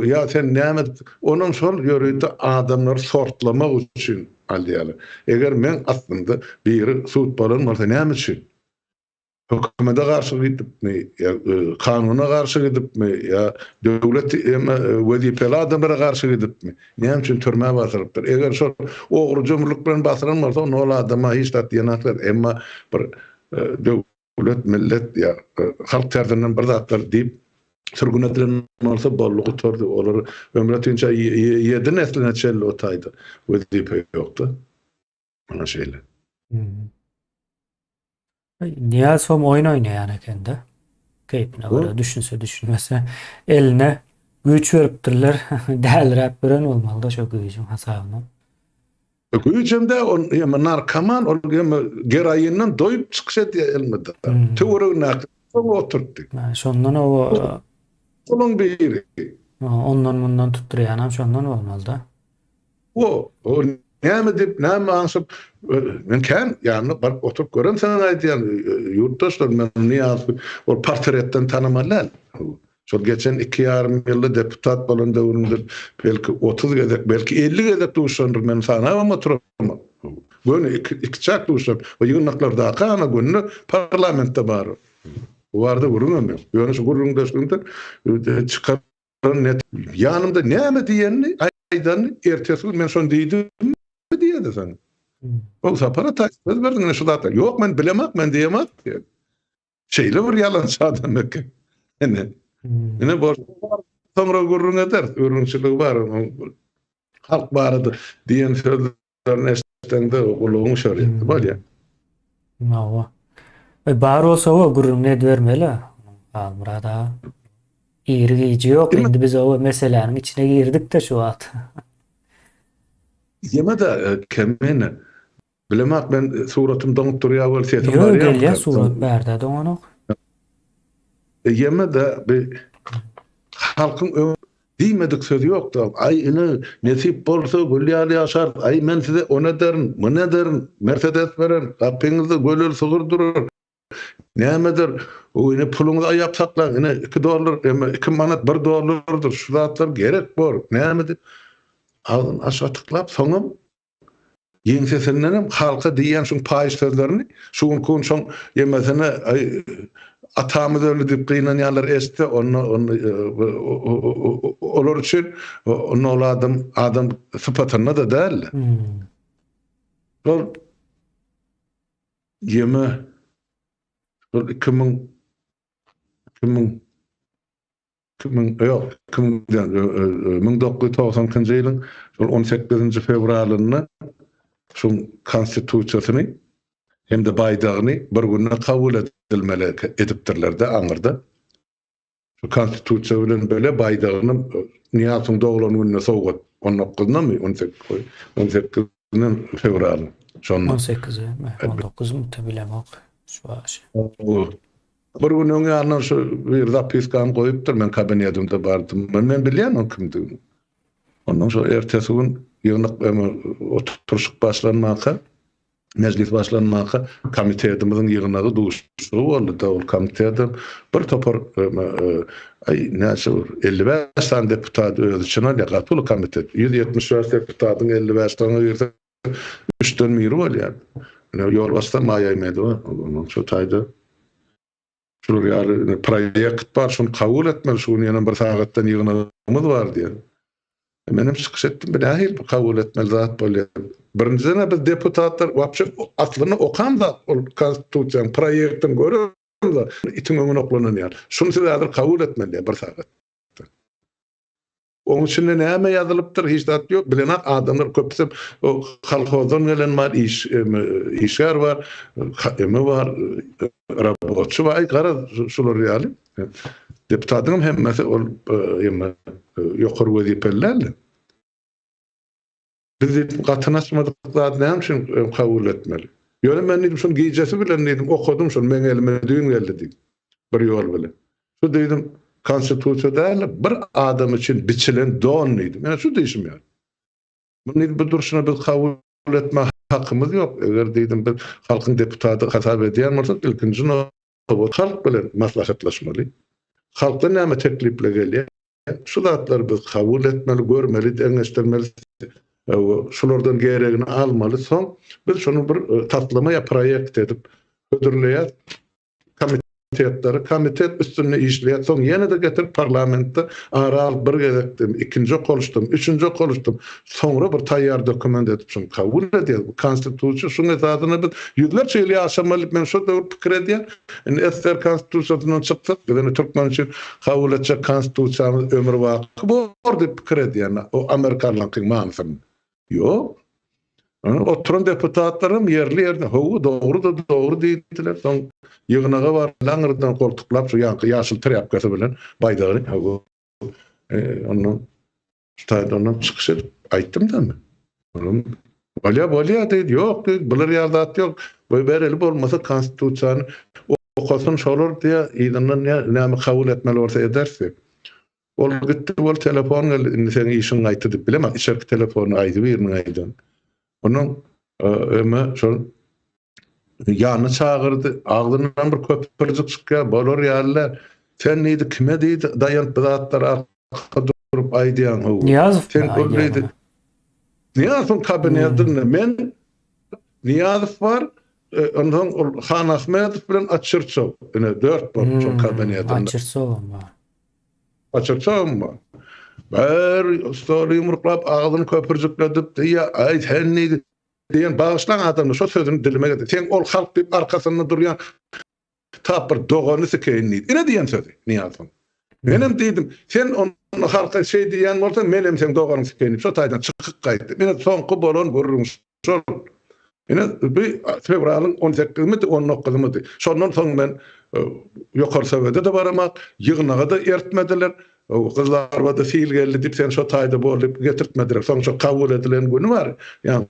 Ya sen näme onuň şol ýörüde adamlar sortlamak üçin aldýarlar. Eger men aslynda biri suut bolan bolsa näme üçin? Hökümete karşı gidipmi, ya kanuna karşı gidipmi, ya döwlet wezipeli adamlara karşı gidipmi? Näme üçin türmäge basyrypdyr? Eger şol ogry jömürlük bilen basyran bolsa, ol adama hiç dat ýanaklar, emma bir döwlet millet ya halk tärifinden bir zatlar diýip sürgün edilen bolsa bollugy tordy. Olar ömrüňçe 7 nesline çelli otaýdy. Wezipe ýokdy. Ana şeýle. Niýasom oyun oýnaýan eken de. Keypine göre düşünse düşünmese eline güç beripdirler. Dälrep beren bolmaly da şo güýjüň hasabyna. Güýjümde on narkoman, ol geroindan doýup çykyş edýärmidi. Töweregine oturtdy. Şondan o Onun biri. ondan mundan tutturýanam şondan bolmaly da. O näme dip, näme anşyp men kan ýani bar oturup görem sen aýdýan ýurtdaşlar men niýazy o portretden tanamallar. Şol geçen 2,5 ýylda deputat bolan döwründe belki 30 gezek, belki 50 gezek duşandyr men sanama turma. Bunu iki çak duşan. O ýygnaklar da kana günni parlamentde bar. Warda gurulmam. Ýöne şu gurulmaşdyrynda çykaran net ýanymda näme diýenni aýdan ertesi gün men şonu diýdim diýdi sen. Olsa para taýsy berdin şu zata. Ýok men bilemek, men diýemek. Şeýle bir ýalançy adam ekem. Ene bor soňra gurrun eder, örüňçiligi bar. Halk barady diýen sözlerini eşitende gulugyň şöhretdi bolýar. Nawa. Bar olsa o gurrun ne bermeli? Murada. İrgici yok. Indi biz o meselenin içine girdik de şu at. Yeme de kemene bilemek ben suratim doňup durýar bolsa Yok gelýär surat berde doňok. Yeme de bir halkyň diýmedik sözi ýokdy. Ay ine nesip bolsa gülýär ýaşar. Ay men size ona derin, mına derin, Mercedes beren, kapyňyzdy gölel sugurdurar. Nämedir? O ine puluňyzy aýap saklan, ine $2, 2 manat $1 şu zatlar gerek bor. Nämedir? Ağzyn aşağı tıklap soňam ýeňsesinden halka diýen şu paýyş sözlerini, şuň kun şoň ýemesine atamyz öldü diýip gynanýarlar esdi, onu olar üçin onu adam sıfatyna da däl. Ol ýeme 1990-njy ýylyň 18 fevralyny şu konstitusiýasyny hem de baydagyny bir günde kabul edilmeli edipdirler-de aňyrda. Şu konstitusiýa bilen böyle baydagyny Niýatyň dogulany gününe sowgat 19-nymy 18 fevraly. 18 19 mu bilemek. Şu aşy. Bir gün öňe ýanyna şu bir zapiskam goýupdyr, men kabinetimde bardym. Men bilýän kimdi. Ondan sonra ertesi gün ýygynyk oturuş başlanmaka, meclis başlanmaka komitetimiziň ýygynagy duşdy boldy. Da ol komitede bir topar näçe 55 tane deputat öz içine ýagatly komitet. 175 deputatyň 55 tane ýerde 3-den biri bolýar. Ýolbasda maýaýmady. Ondan şu taýda şur ýaly proýekt bar, şunu kabul etmeli, şunu ýene bir sagatdan ýygnagymyz bar diýer. Menem çykyş etdim, bilahir kabul etmeli zat bolýar. Birinciden biz deputatlar wapça atlyny okanda ol konstitusiýanyň proýektini görürler da itiň öňüne oklanýar. Şunu sizler kabul etmeli bir sagat. Onun için näme ýazylypdyr, hiç zat ýok. Bilenek adamlar köpsep o halkozdan gelen bar işler var, eme var, rabotçu var, gara şular ýaly. Deputatyň hemmesi ol eme ýokary wezipelerle. Biz gatnaşmadyk zat näme üçin kabul etmeli? Ýöne men diýdim şunu giýjesi bilen diýdim, okudum şunu, men elime düýün geldi diýdim. Bir ýol bilen. Şu diýdim konstitusiýada bir adam için biçilen don idi. Yani şu diýişim ýa. Bunu bir duruşuna biz kabul etme hakkımız yok. Eger diýdim biz halkyň deputaty hasap edýän bolsak, ilkinji halk bilen maslahatlaşmaly. Halkdan näme tekliple gelýär? Şu zatlar biz kabul etmeli, görmeli, deňeşdirmeli. Şulardan geregini almaly. Soň biz şunu bir taslama proýekt edip ödürleýär. Komitet üstünde işleýär. Soň ýene de getirip parlamentde aral bir gezekdim, ikinji koluşdum, üçünji koluşdum. Soňra bir taýýar dokument edip şunu kabul edýär. Bu konstitusiýa şuň esasyna biz ýüzlerçe ýyl ýaşamaly, men şu döwür pikir edýär. Eser konstitusiýasynyň çyksak, bizde Türkmen üçin kabul etjek konstitusiýamyz ömür wagty bor diýip pikir edýär. O Amerikanlyň manysyny. Ýok. Oturan deputatlarım yerli yerde doğru diýdiler. Soň ýygnaga bar, laňyrdan koltuklap şu ýaşyl trapkasy bilen baydagyny ondan staýdandan çykyş edip aýtdym da men. Bolýa diýdi, ýok diýdi, bular ýazat ýok. Bu bereli bolmasa konstitusiýany okasyn şolar diýe ýygynyň näme kabul etmeli bolsa ederse. Ol gitdi, bol telefon geldi, sen işiň aýtdy diýip bilemem, işerki telefonu aýdy biriniň aýdan. Onun şol ýany çağırdı, ağzından bir köpürjük çykýar, bolar ýalylar. Sen näde kime diýdi, daýan zatlar arka durup aýdýan o. Sen görmedi. Niýazyň kabinetinde men Niýazow var, ondan Han Ahmedow bilen Açyrçow. Ene 4 bar şu kabinetinde. Açyrçow mu? Ber story yumruklap ağzını köpürjükledip diye ay sen neydi? diyen bağışlan adamı şo sözünü dilime geldi. Sen ol halk diýip arkasynda durýan tapır dogany sekeýinli. Ine diýen sözi Niyazym. Menem diýdim, sen onu halka şey diýen bolsa menem sen dogany sekeýinli. Şo taýdan çykyp gaýtdy. Mene soňky bolan görürüm. Şol ine bir fevralyň 18-midi 19-midi. Şondan soň men ýokary sebede de baramak, ýygnaga da ertmediler. Kızlar da fiil geldi dip sen şo taýda bolup getirtmediler. Soň şo kabul edilen günü var. Ýani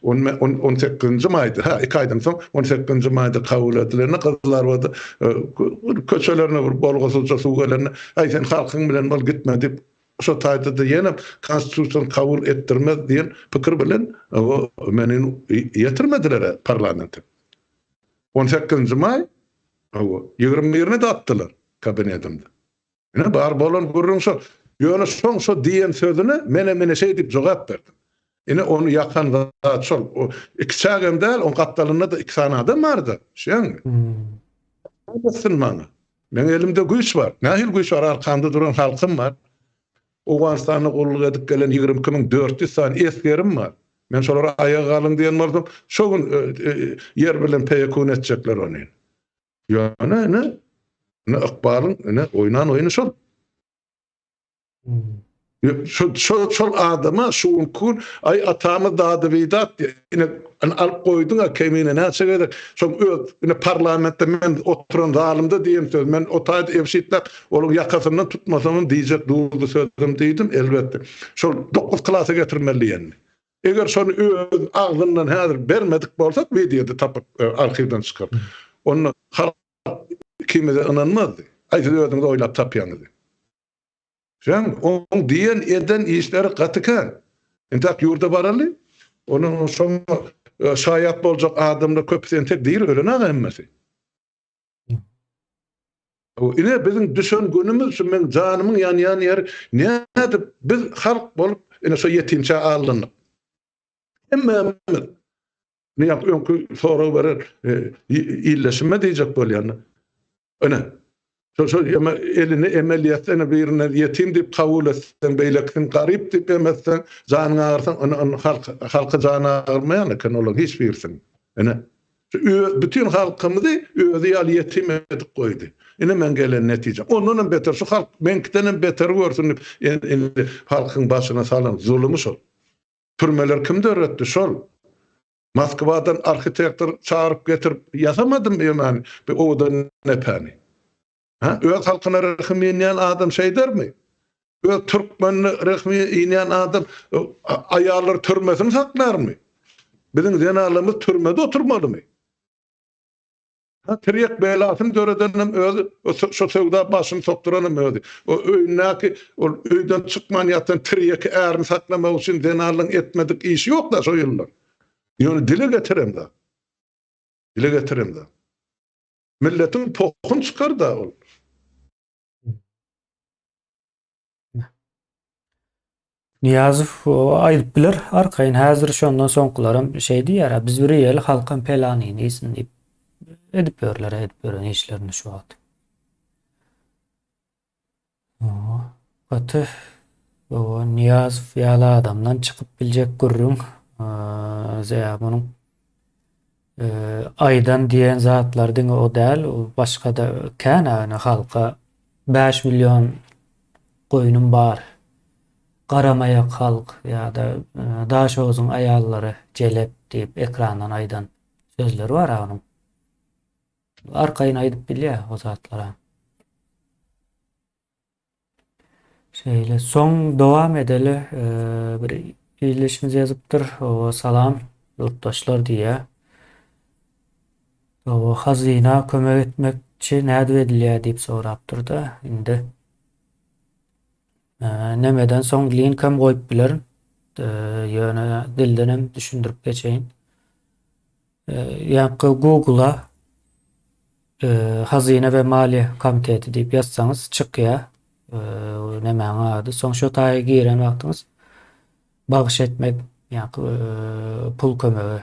18-nji maýda, 2 aýdan soň 18-nji maýda kabul edilen kızlar da köçelerine bir bolgusuzca suw gelerine aý sen halkyň bilen bol gitme dip şo taýda da ýene konstitusiýa kabul etdirmez diýen pikir bilen meni ýetirmediler parlamentde. 18-nji maý 21-ne de atdylar kabinetimde. Ine bar bolan görürüm şo. Ýöne soň şo diýen sözüne mene şey dip jogap berdim. Ine onu yakan zat şol. O iki çagam däl, on gatdalyna da iki sana adam bardy. Şeň. Näsin maňa? Men elimde güýç bar. Nähil güýç bar? Arkamda duran halkym bar. Owganystanyň golluk edip gelen 22.400 sany eskerim bar. Men şolara aýaga galyň diýen boldum. Şo gün yer bilen peýekun etjekler onu. Ýöne ne ykbalyň ne oynan oyunu şol. Şol adama şunkun ay atamı dağdı vidat yine alıp koydun kemine näçe gerek şol yine parlamentde men oturan zalymda diýen söz men o taýda evşitler onuň ýakasyndan tutmasam diýjek durdy sözüm diýdim elbetde şol 9 klasa getirmeli ýani eger şonu öz agzyndan häzir bermedik bolsak videoda tapyp arhivden çykar onu kimde inanmazdy aýdy özüňiz oýlap tapýanyňyz. Sen on diyen eden işleri katıkan. Entak yurda baralı. Onun son şayat bolacak adamda köpüsen tek değil ölen emmesi. O ine bizim düşün günümüz men canımın yan yer ne edip biz halk bolup ine so yetimçe alınıp. Emme ne yap önkü soru verir illeşime diyecek bolýany. Öne Şo elini emeliýetine birine ýetim diýip kabul etsen, beýlekden garyp diýip emezsen, janyňy agyrsan, onu halka jany agyrmaýan eken olar hiç birsin. Ene bütün halkymyzy özi ýaly ýetim edip goýdy. Ine men gelen netije. Ondan beter şu halk menkden beter görsün endi halkyň başyna salan zulmy şol. Türmeler kimde öğretdi şol? Moskwadan arhitektor çağırıp getirip yasamadym ýa-ni. O da nepani. Öz halkyna rehim ýenen adam şey dermi? Öz türkmenine rehim ýenen adam aýallar türmesini saklarmy? Bizim jenalymyz türmede oturmalymy? Tiryek belasyny göredenem özü şo sowda başyny sokduranym özü. O öýnäki o öýden çykman ýatan tiryek ärini saklamak üçin jenalyň etmedik iş ýok da şo ýyllar. Ýöne dile getirem da. Milletin pokun çıkar da ol. Niyazow aýdyp biler, arkaýyn häzir şondan soňkularym şey diýär, biz bir ýerli halkyn pelanyny isini diýip edip berler işlerini şu wagt. Gaty o Niyazow ýaly adamdan çykyp biljek görürüm. Zäýa munyň aydan diýen zatlar diňe o däl, o başga da kän halka 5 milyon goýunum bar. Garamayak halk ýa-da daşozyň aýallary jelep diýip ekrandan aydan sözleri var anyň. Arkaýyn aýdyp bilýär o zatlara. Şeýle soň dowam edeli bir ýylyşyňyz ýazypdyr. O salam yurtdaşlar diýär. O hazina kömek etmekçi näde edilýär diýip sorapdyr da indi. Nemeden soň link hem goýup bilerim. Ýöne dildenem düşündirip geçeýin. Ýa-da Google'a Hazine ve Maliye Komiteti diýip ýazsaňyz çykýar. Nemäň ady. Soň şo taýa giren wagtyňyz bagyş etmek, ýa-da pul kömegi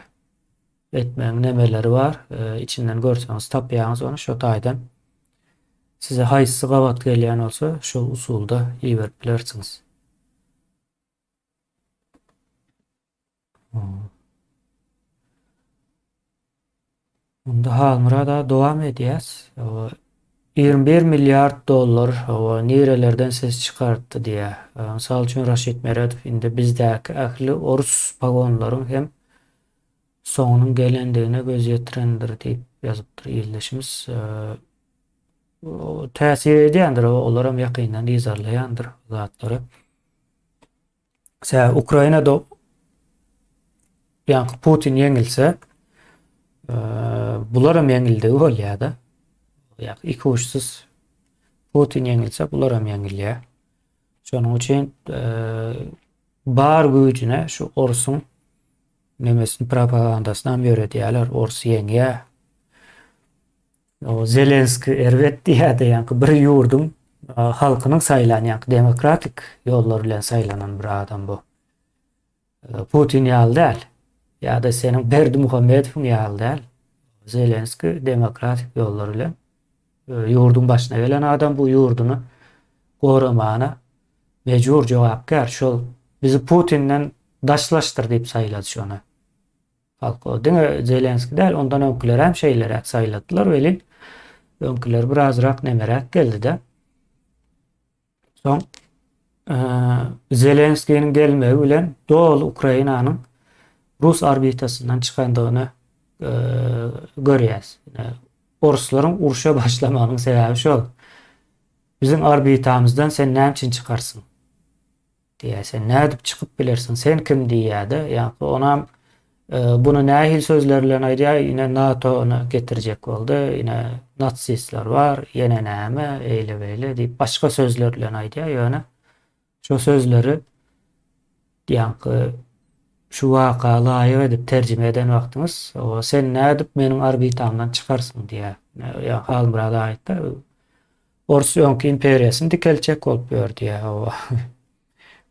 etmeň nemeleri var. İçinden görseňiz tapýaňyz onu şo taýdan. Size haýsy gabat gelýän bolsa şo usulda ýerip bilersiňiz. Unda halmyra da dowam edýäs. 21 milyard dollar nirelerden ses çıkarttı diye. Misal üçin Raşid Meredov indi bizdäki ähli orus pagonlaryň hem soňunyň gelendigine göz ýetirendir diýip ýazypdyr ýyldaşymyz. Täsir edýändir, olar hem ýakyndan izarlaýandyr zatlary. Ukrainada ýa Putin ýeňilse, bular hem ýeňildigi bolýar-da. Ýa iki uçsuz Putin ýeňilse bular hem ýeňilýär. Şonuň üçin bar güýjüne şu Orsuň nemesini propagandasyna öwredýärler. Orus ýeňýär. O Zelenski erwet diýär-de ýa-ni bir ýurdun halkynyň saýlan ýa demokratik ýollar bilen saýlanan bir adam bu. Putin ýaly däl. Ya da senin Berdimuhammedowyň ýaly däl. Zelenski demokratik ýollar bilen ýurdun başyna gelen adam, bu ýurduny goramana mejbur jogapkar. Şol bizi Putinden daşlaşdyr diýip saýlady şonu. Halk o diňe Zelenski däl, ondan öňkiler hem şeýlerek saýladylar, welin öňkiler birazrak nemerek geldi-de. Soň Zelenskiň gelmegi bilen dol Ukrainanyň Rus orbitasyndan çykandygyny görýäs. Orusların uruşa başlamagynyň sebebi şol. Bizim orbitamızdan sen näme üçin çykarsyň? Diýär, sen nädip çykyp bilersiň? Sen kim diýär-de? Ýa onam bunu nähil sözler bilen aýdýar, ine NATO'ny getirjek boldy, ine natsistler var, ýene näme, eýle beýle diýip başga sözler bilen aýdýar. Ýöne şu sözleri ýa şu waka laýyk edip terjime eden wagtyňyz, sen nädip meniň orbitamdan çykarsyň diýär. Ýa halmyrada aýtdy. Orus öňki imperiýasyny dikelçek bolup ýördi.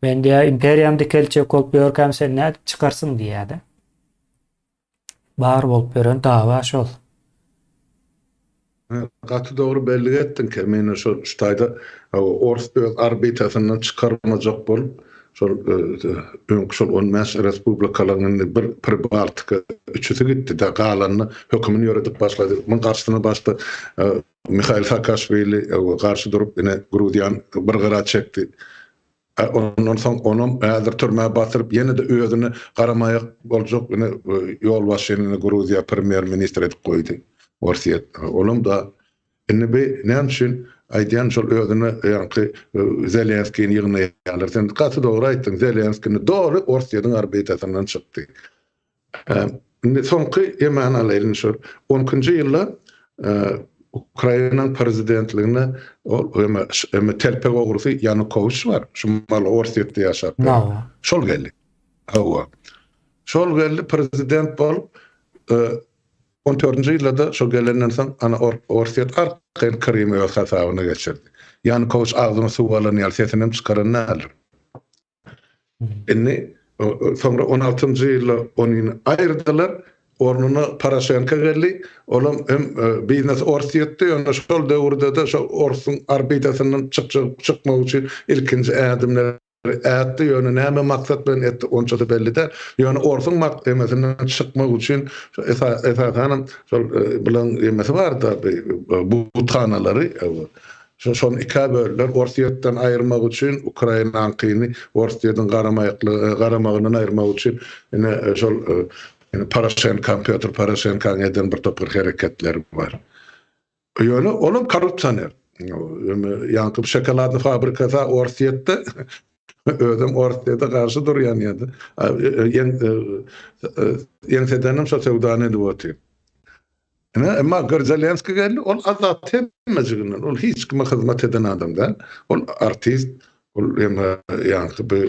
Men diýär imperiýam dikelçek bolup ýörkäm sen nädip çykarsyň diýär-de. Bar bolup ýören dawa şol. Gaty dogry belli etdiň ki, meni şu ştaýda Orus öz orbitasyndan çykarmajak bolup şol 15 respublikalaryň bir Baltyka üçüsi gitdi de galanyny hökümini ýöredip başlady. Muň garşysyna başda Mikhail Saakashvili garşy durup ine Gruziýan bir gara çekdi. Ondan soň onuň häzir türmäge batyryp ýene de özüni garamaýak boljak ine ýol başyny Gruziýa premier ministri edip goýdy. Orsiýet. Olum da ine be näme üçin aýdýan şol özüni ýa-ni Zelenskiň ýygyna ýalar. Sen gaty dogry aýtdyň. Zelenskiň dogry Orsiýadyň orbitasyndan çykdy. Soňky ýemanalyň şol 10-njy ýyllar Ukraina prezidentligine hem telpek ogurusy Yanukovych var. Şumal Orsiýetde ýaşap. Şol geldi. Hawa. Şol geldi prezident bolup 14-nji ýylda şol gelenden soň ana Orsiýet arkaň Krym öz hasabyna geçirdi. Yanukovych agzyny suw alan ýaly sesini çykaranlar. Indi soňra 16-njy ýylda ony aýyrdylar. Ornuna Paraşenka geldi. Olam hem biznes Orsiýetde ýa-ni şol döwürde de şo Orusyň orbitasyndan çykmak üçin ilkinji ädimler ätdi. Ýöne näme maksat bilen etdi onça da belli de. Ýöne Orusyň maksamyndan çykmak üçin esasen şol bilen ýemesi bar da bu tanalary şol iki böller Orsiýetden aýyrmak üçin Ukraina ankyny Orsiýetin garamagyny aýyrmak üçin ine şol Piotr Paraşenkaň eden bir topur hereketler var. Ýöne onuň korrupsiýaner. Ýa-ni şokolady fabrikasy Orsiýetde özüm Orsiýetde garşy durýan ýa-ni. Ýeňsedenim şo sewdany edip otyr. Emma Zelenski geldi, ol azat etmejiginen, ol hiç kime hyzmat eden adam da, ol artist, ol ýa-ni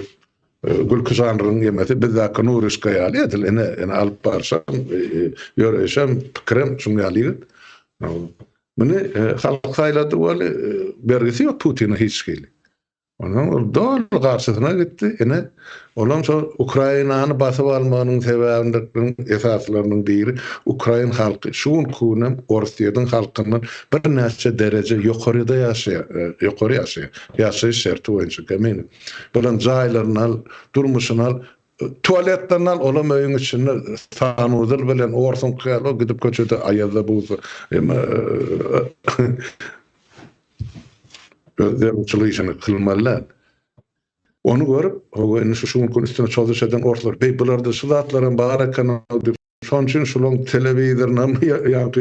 Gülküzanryň ýemesi bizzäki Nurişka ýaly edil. Ene alyp barşam, ýöreşem, pikirim şuňa ýaly. Meni halk saýlady wali bergisi ýok Putin'e hiç geli. Ondan dol garşysyna gitdi. Ene olan şo Ukrainany basyp almagynyň sebäbiniň esaslarynyň biri Ukrain halky şuň kunam Orsiýadyň halkynyň bir näçe derece ýokaryda ýaşaýar şerti boýunça kemin. Bilen jaýlaryny, durmuşyny Tuvaletden al olam öýüň içinde sanudyr bilen orsun kıyal o gidip köçede ayazda bulsa gözlemçiliği işini kılmalılar. Onu görüp o şuşun üstüne çalışan ortalar bey bular da şulatların bağıra kanal son için şulun televizöründen yani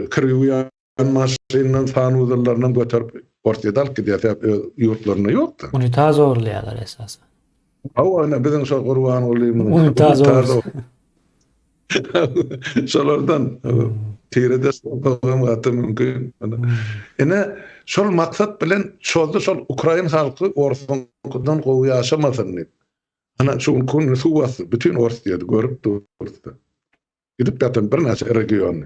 kırıyan maşininden sanudırlarından götürüp ortaya dal ki diye yurtlarına yok da. Unitaz uğurlayalar esasen. Ama bizim şu kurban olayım. Unitaz uğurluyor. Şolardan tirede soğukam atı mümkün. Ene şol maksat bilen şolda şol Ukrayna halkı ortadan gowy yaşamasın diye. Ana şu kun suwasy bütün ortiyady görüp durdy. Gidip yatan bir näçe regiony.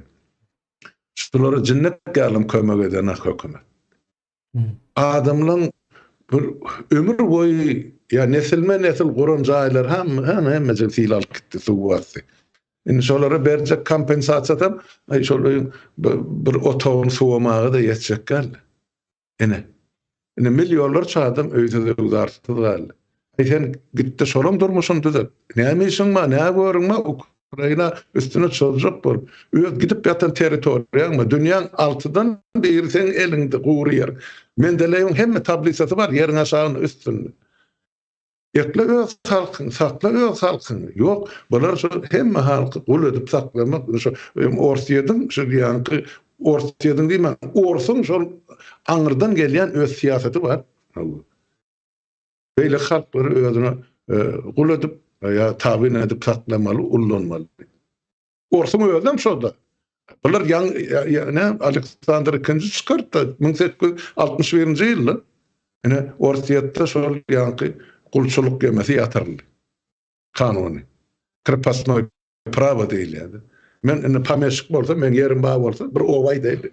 Şolara cennet galim kömek eden hökümet. Adamlaryň bir ömür boyu ya nesilme nesil guran jaýlar hem sil alyp gitdi suwasy. İnşallah berjek kompensasiýa ay şol bir otogyň suwamagy da ýetjek gal. Ene milyonlarça adam öýde uzartdy gal. Sen gitti şolam durmuşsun düzelt. Näme işiň ma, näme görüňme Ukraina üstüne çöljek bol. Öýet gidip ýatan territoriýaňma dünýäň altydan bir sen elinde gurýar. Mendeleýiň hemme tablisasy bar, ýeriň aşagyny üstünde. Ekle öz halkın, sakla öz halkın. Yok, bular şu hemme halkı gul edip saklamak, şu orsiýedin, şu ýanky orsiýedin diýmän, orsun şol aňyrdan gelýän öz siýasety bar. Beýle halk bir özüne gul edip ya tabyn edip saklamaly, ullanmaly. Orsun özüm şoda. Bular ýa Aleksandr II çykartdy 1761-nji ýylda. Ene orsiýetde şol ýanky kulçuluk gemesi yatırıldı. Kanuni. Krepasnoy prava değil yani. Men pameşik bolsa, men yerim bağ bolsa, bir ovay değil.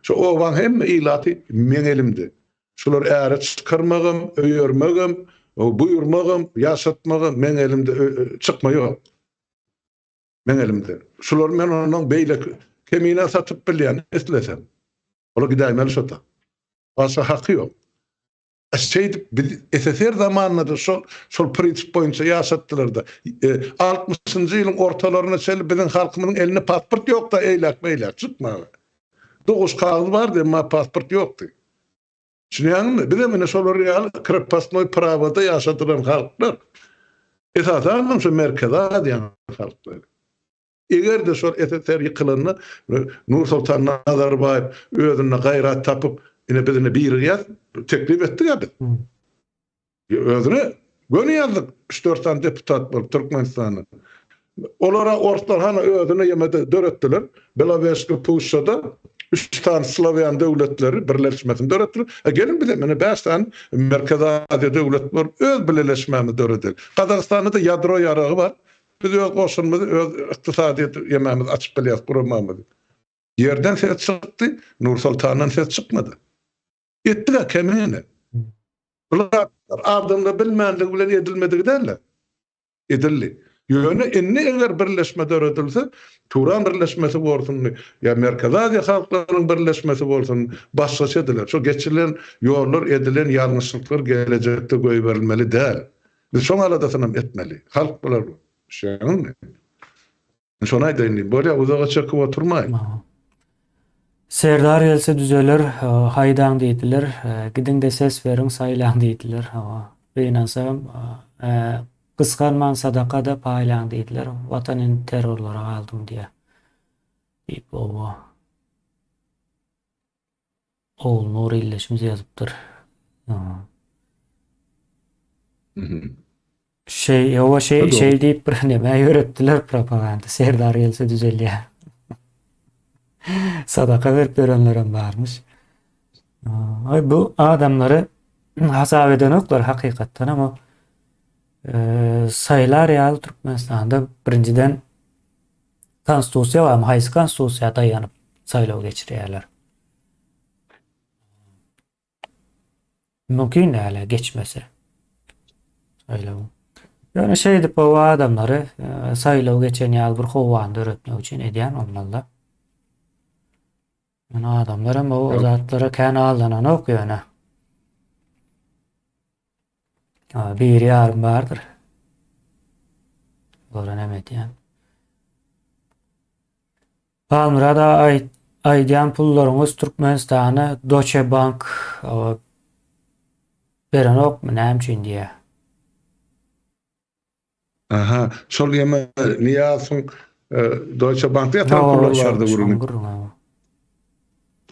Şu ovan hem ilati men elimde. Şular äre çıkarmagym, öýermegim, buyurmagym, ýaşatmagym men elimde çykmaýar. Men elimde. Şular men onuň beýle kemine satyp bilýän eslesem. Ola gideýmeli şota. Başa haky ýok. SSR zamanında şol prinsip boyunca yaşattılar da 60-njy ýylyň ortalaryna çelip biziň halkymyzyň eline pasport ýok da eýlek çykmagy. Doğuş kağıt var da ma pasport ýokdy. Şuňaňmy bize mene şol real krepasnoy pravada yaşatylan halklar. Esasen şu merkeze diýen halklar. Eger de şol SSR ýykylanyny Nursultan Nazarbaýew özüne gaýrat tapyp ine bizine bir ýaz teklif etdi ya biz. Özüne göni ýazdyk 3-4 tane deputat bolup Türkmenistanyň. Olara ortalar hana özüne ýemede döretdiler. Beloveski Puşada 3 tane Slaviyan döwletleri birleşmesini döretdiler. Gelin bize mene 5 tane Merkezi Aziýa döwletleri öz birleşmemi döretdiler. Kazakstanda da ýadro ýaragy bar. Biz öz goşunymyzy öz ykdysadyýet ýememiz açyp bilýär, guramamyz. Yerden ses çykdy, Nursultandan ses çykmady. Etdiler kemine. Bular adamda bilmänligi bilen edilmedi derler. Edildi. Ýöne inni eger birleşme döredilse, Turan birleşmesi bolsun, ya Merkezi Aziýa halklarynyň birleşmesi bolsun, başgaça ediler. Şu geçirilen ýollar edilen ýalňyşlyklar gelecekde goý berilmeli däl. Biz şoň aladasyny etmeli. Halk bular. Şoňmy? Şoňa aýdyn, bolýa uzağa çykyp oturmaý. Serdar else düzeler, haydan diýdiler, gidin de ses veriň, saýlan diýdiler. Beýnansam, kıskanman sadaka da paýlan diýdiler. Watanyň terrorlara galdym diýe. Diýip oğul Nur illeşimiz ýazypdyr. Şey diýip bir näme öğretdiler propaganda. Serdar else düzelýär. Sadaka verip verenlerim varmış. Bu adamları hasap eden oklar hakikaten ama sayılar real Türkmenistan'da birinciden konstitusiya var ama haysi konstitusiya dayanıp saylaw geçirýärler. Mümkün hala geçmese saylaw. Yani edip o adamları saylaw geçen ýaly bir howandy öğretmek üçin edýän onlarla. Yani adamlarım o zatlara kän aldanan okuyana. Bir yarım bardyr. Olara näme diýen? Palmyrada aýdýan pullaryňyz Türkmenistana Deutsche Bank berenokmy näme üçin diýe. Aha, şol ýeme Niýasyň Deutsche Bankda ýatan pullar bardy gurun.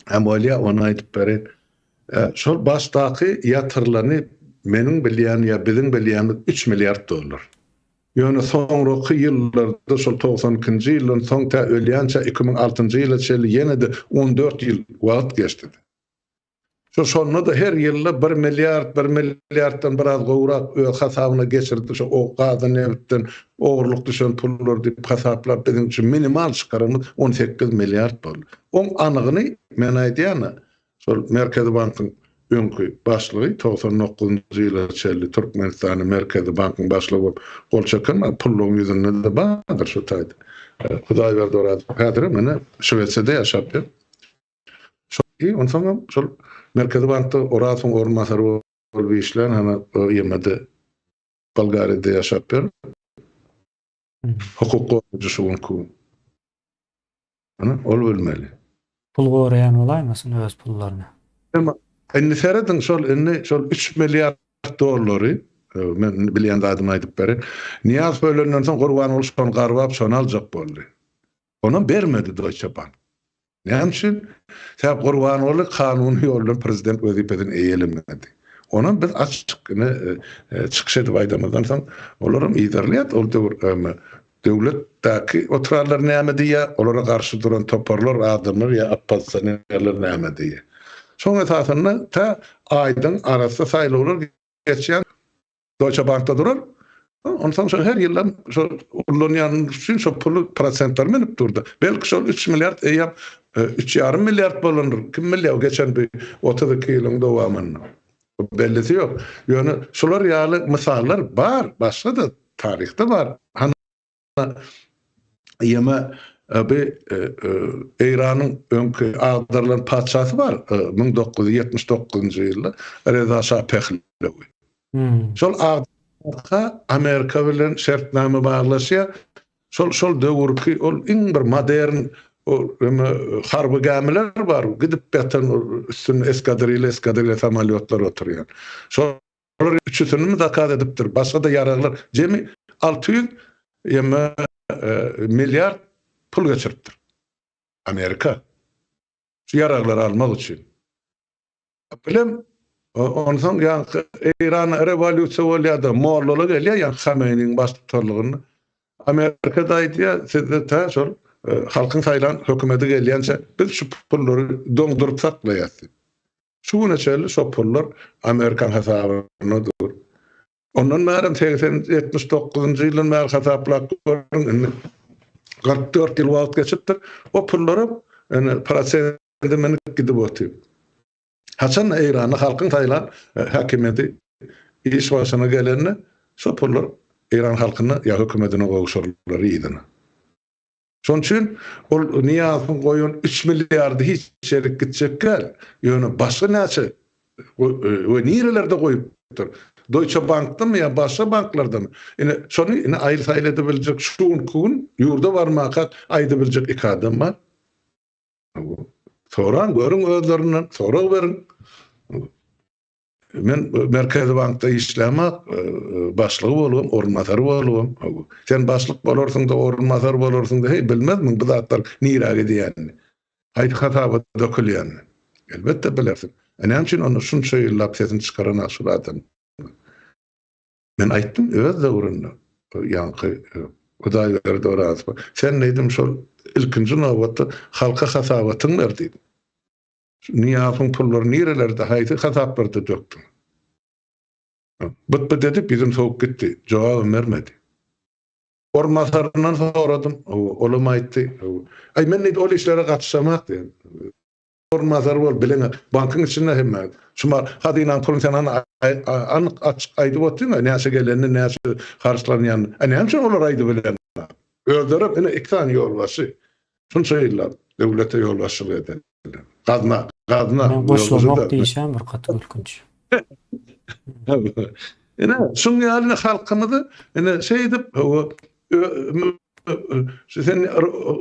Hem öyle onu aytıp beren. Şol başdaky ýatyrlany meniň bilýän ýa biziň bilýän 3 milliard dollar. Ýöne soňraky ýyllarda şol 92-nji ýylyň soňta ölýänçe 2006-njy ýyla çeli ýene de 14 ýyl wagt geçdi. Şonu da her ýylda 1 milliarddan biraz gowrak öz hasabyna geçirdi. Şu o gadan näbitden ogurluk düşen pullar diýip hasaplap biziň üçin minimal çykarymyz 18 milliard dollar. Oň anygyny men aýdýan şol Merkezi Bankyň öňkü başlygy 99-njy ýyla çelli Türkmenistanyň Merkezi Bankyň başlygy bolup gol çekenme pulluň ýüzünde de bardyr şu taýda. Hudaý berdi orada. Häzir mene Şwetsiyada ýaşap ber. Şol onsoň şol Merkezi Bankda orasyň ormasary bolup işlen hama ýemede Bolgariýada ýaşap ber. Hukuk goýjusy ku. Ana ol bilmeli. Pul goraýan bolaýmasyn öz pullaryny. Ama enni seredin şol 3 milliard dollary men bilýän adam aýdyp beren. Niýaz bölenden soň Gurban Uluşpan garwap şonu aljak boldy. Onu bermedi Deutsche Bank. Näme üçin? Täp Gurban Uly kanuny ýoldan prezident wezipeden eýelemedi. Onu biz açykyny çykyş edip aýdamazdan soň olaram ýerlerlet ol döwletdäki oturarlar näme diýe, olara garşy duran toparlar adamlar ýa oppositsionerler näme diýe. Şoň esasyna ta aýdyň arasy saýlawlar geçýän Deutsche Bankda durar. Ondan sonra her ýyldan şo ullanýan üçin şo pulu prosentler menip durdy. Belki şol 3 milliard eýap 3,5 milliard bolandyr. Kim bilýär geçen bir 32 ýylyň dowamyny. Bellisi ýok. Ýöne şolar ýaly misallar bar, başga da tarihde bar. Ýeme Eýranyň öňkü agdarlan padşasy bar 1979-njy ýylda Reza Şah Pahlavi. Şol agdarga Amerika bilen şertname baglaşýar. Şol döwürki ol iň bir modern harby gämiler bar. Gidip beten üstüne eskadrille samolyotlar oturýan. Şolar üçüsini dakar edipdir. Başga da ýaraglar. Jemi 600 milyar pul geçiripdir. Amerika. Şu ýaraglary almak üçin. Bilem ondan ýa Eýran rewolýusiýa bolýardy. Mollala gelýär ýa Xameyniň başçylygyny. Amerikada aýdýar, sizde ta şol halkyň saýlan hökümeti gelýänçe biz şu pullary doňdurup saklaýardy. Şuňa çelli şo pullar Amerikan hasabyna dur. Ondan märim 79-njy ýylyň mäl hasaplap görün. 44 ýyl wagt geçipdir. O pullary prosesde menip gidip otyp. Haçan Eýranyň halkyň saýlan hakimiyeti iş başyna gelende şo pullar Eýran halkyny ýa hökümetine gowşurlar ýydyny. Şoň üçin ol Niýazyň goýun 3 milliardy hiç şerik gitjek gel. Ýöne başga näçe we nirelerde goýupdyr. Deutsche Bank'da mı ya başka banklarda mı? Yani şonu yine ayrı sayıl edebilecek şuun kuğun yurda varmakat ayıdabilecek iki adam var. Sonra görün özlerinden, sonra verin. Men Merkezi Bank'ta işlemek başlığı bolum, orunmazarı bolum. Sen başlık bolursun da orunmazarı bolursun da hey bilmez mi? Bu zatlar nira gidiyenini. Haydi hataba dökülüyenini. Elbette bilersin. Onun için onu şun şey lapsetin çıkaran asıl adam. Men aýtdym öz döwründe. Ýa-ni Hudaý berdi orasy. Sen neýdim şol ilkinji nowatda halka hasabatyň berdi. Niýasyň pullary nirelerde haýsy hasaplarda döktüm. Bıt edip bizim soğuk gitti. Jogab bermedi. Ormasaryndan soradym. Olam aýtdy. Ay men neýdi ol işlere gatnaşamak diýen. Ormazar bol bilen bankyň içinde hemme. Şumar hadynan pulun sen anyk açyk aýdyp otdyň, näçe gelenini, näçe harçlanýany. Näme üçin olar aýdyp bilen? Öldürüp ene iki tane ýolbaşy. Şunça ýyllar döwlete ýolbaşylyk edenler. Gazna Boşlamak diýişen bir gaty ülkünç. Ene şun ýalyny halkymyzy ene şeýdip sen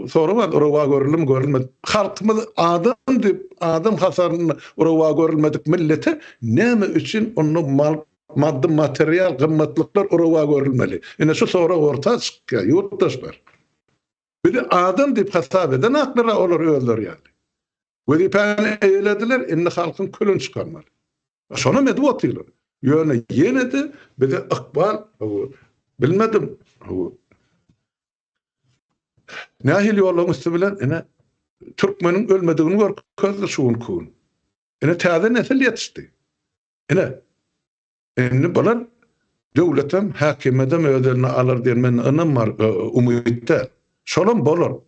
soraman urawa görülim görülmedi. Halkymyz adam dip adam hasaryny urawa görülmedik millete näme üçin onu maddi material gymmatlyklar urawa görülmeli. Ene şu sora orta çykýar ýurtdaşlar. Bir de adam dip hasap eden aklara olur öldür yani. Vazifani eylediler, indi halkın külün çıkarmalı. Şona medü atıyorlar. Yani yine de bir de akbal, bilmedim, nahil yolun üstü bilen, Türkmenin ölmediğini gör, közde şuun kuğun. Taze nesil yetişti. Bular devletem, hakimedem ödeline alır diyen men ınım var, umuyette. Şolum bolur.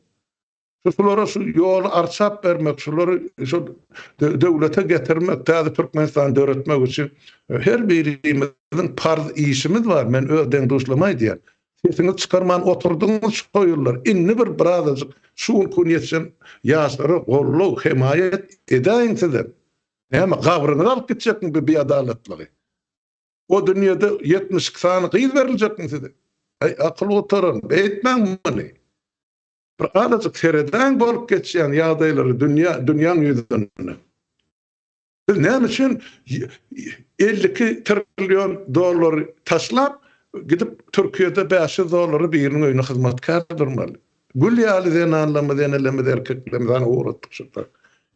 Şulara şu yol arçap vermek, şuları şu devlete getirmek, taze Türkmenistan'ı öğretmek için her birimizin farz işimiz var. Men öden duşlamay diyen. Sesini çıkarman oturduğunuz soyurlar. İnni bir birazcık şuun kuniyetsin yaşları gollu himayet edeyin sizden. Ama kavrını alıp gideceksin bir adaletleri. O dünyada 70 sanı kıyız verileceksin size. Akıl oturun, beytmen bunu. Bir adacık sereden bolup geçen yağdayları dünyanın yüzünü. Biz ne için 52 trilyon dolar taşlap gidip Türkiye'de 500 doları birinin önüne hizmetkar durmalı. Gül yâli den anlamı denelemi de erkeklemeden uğrattık şurada.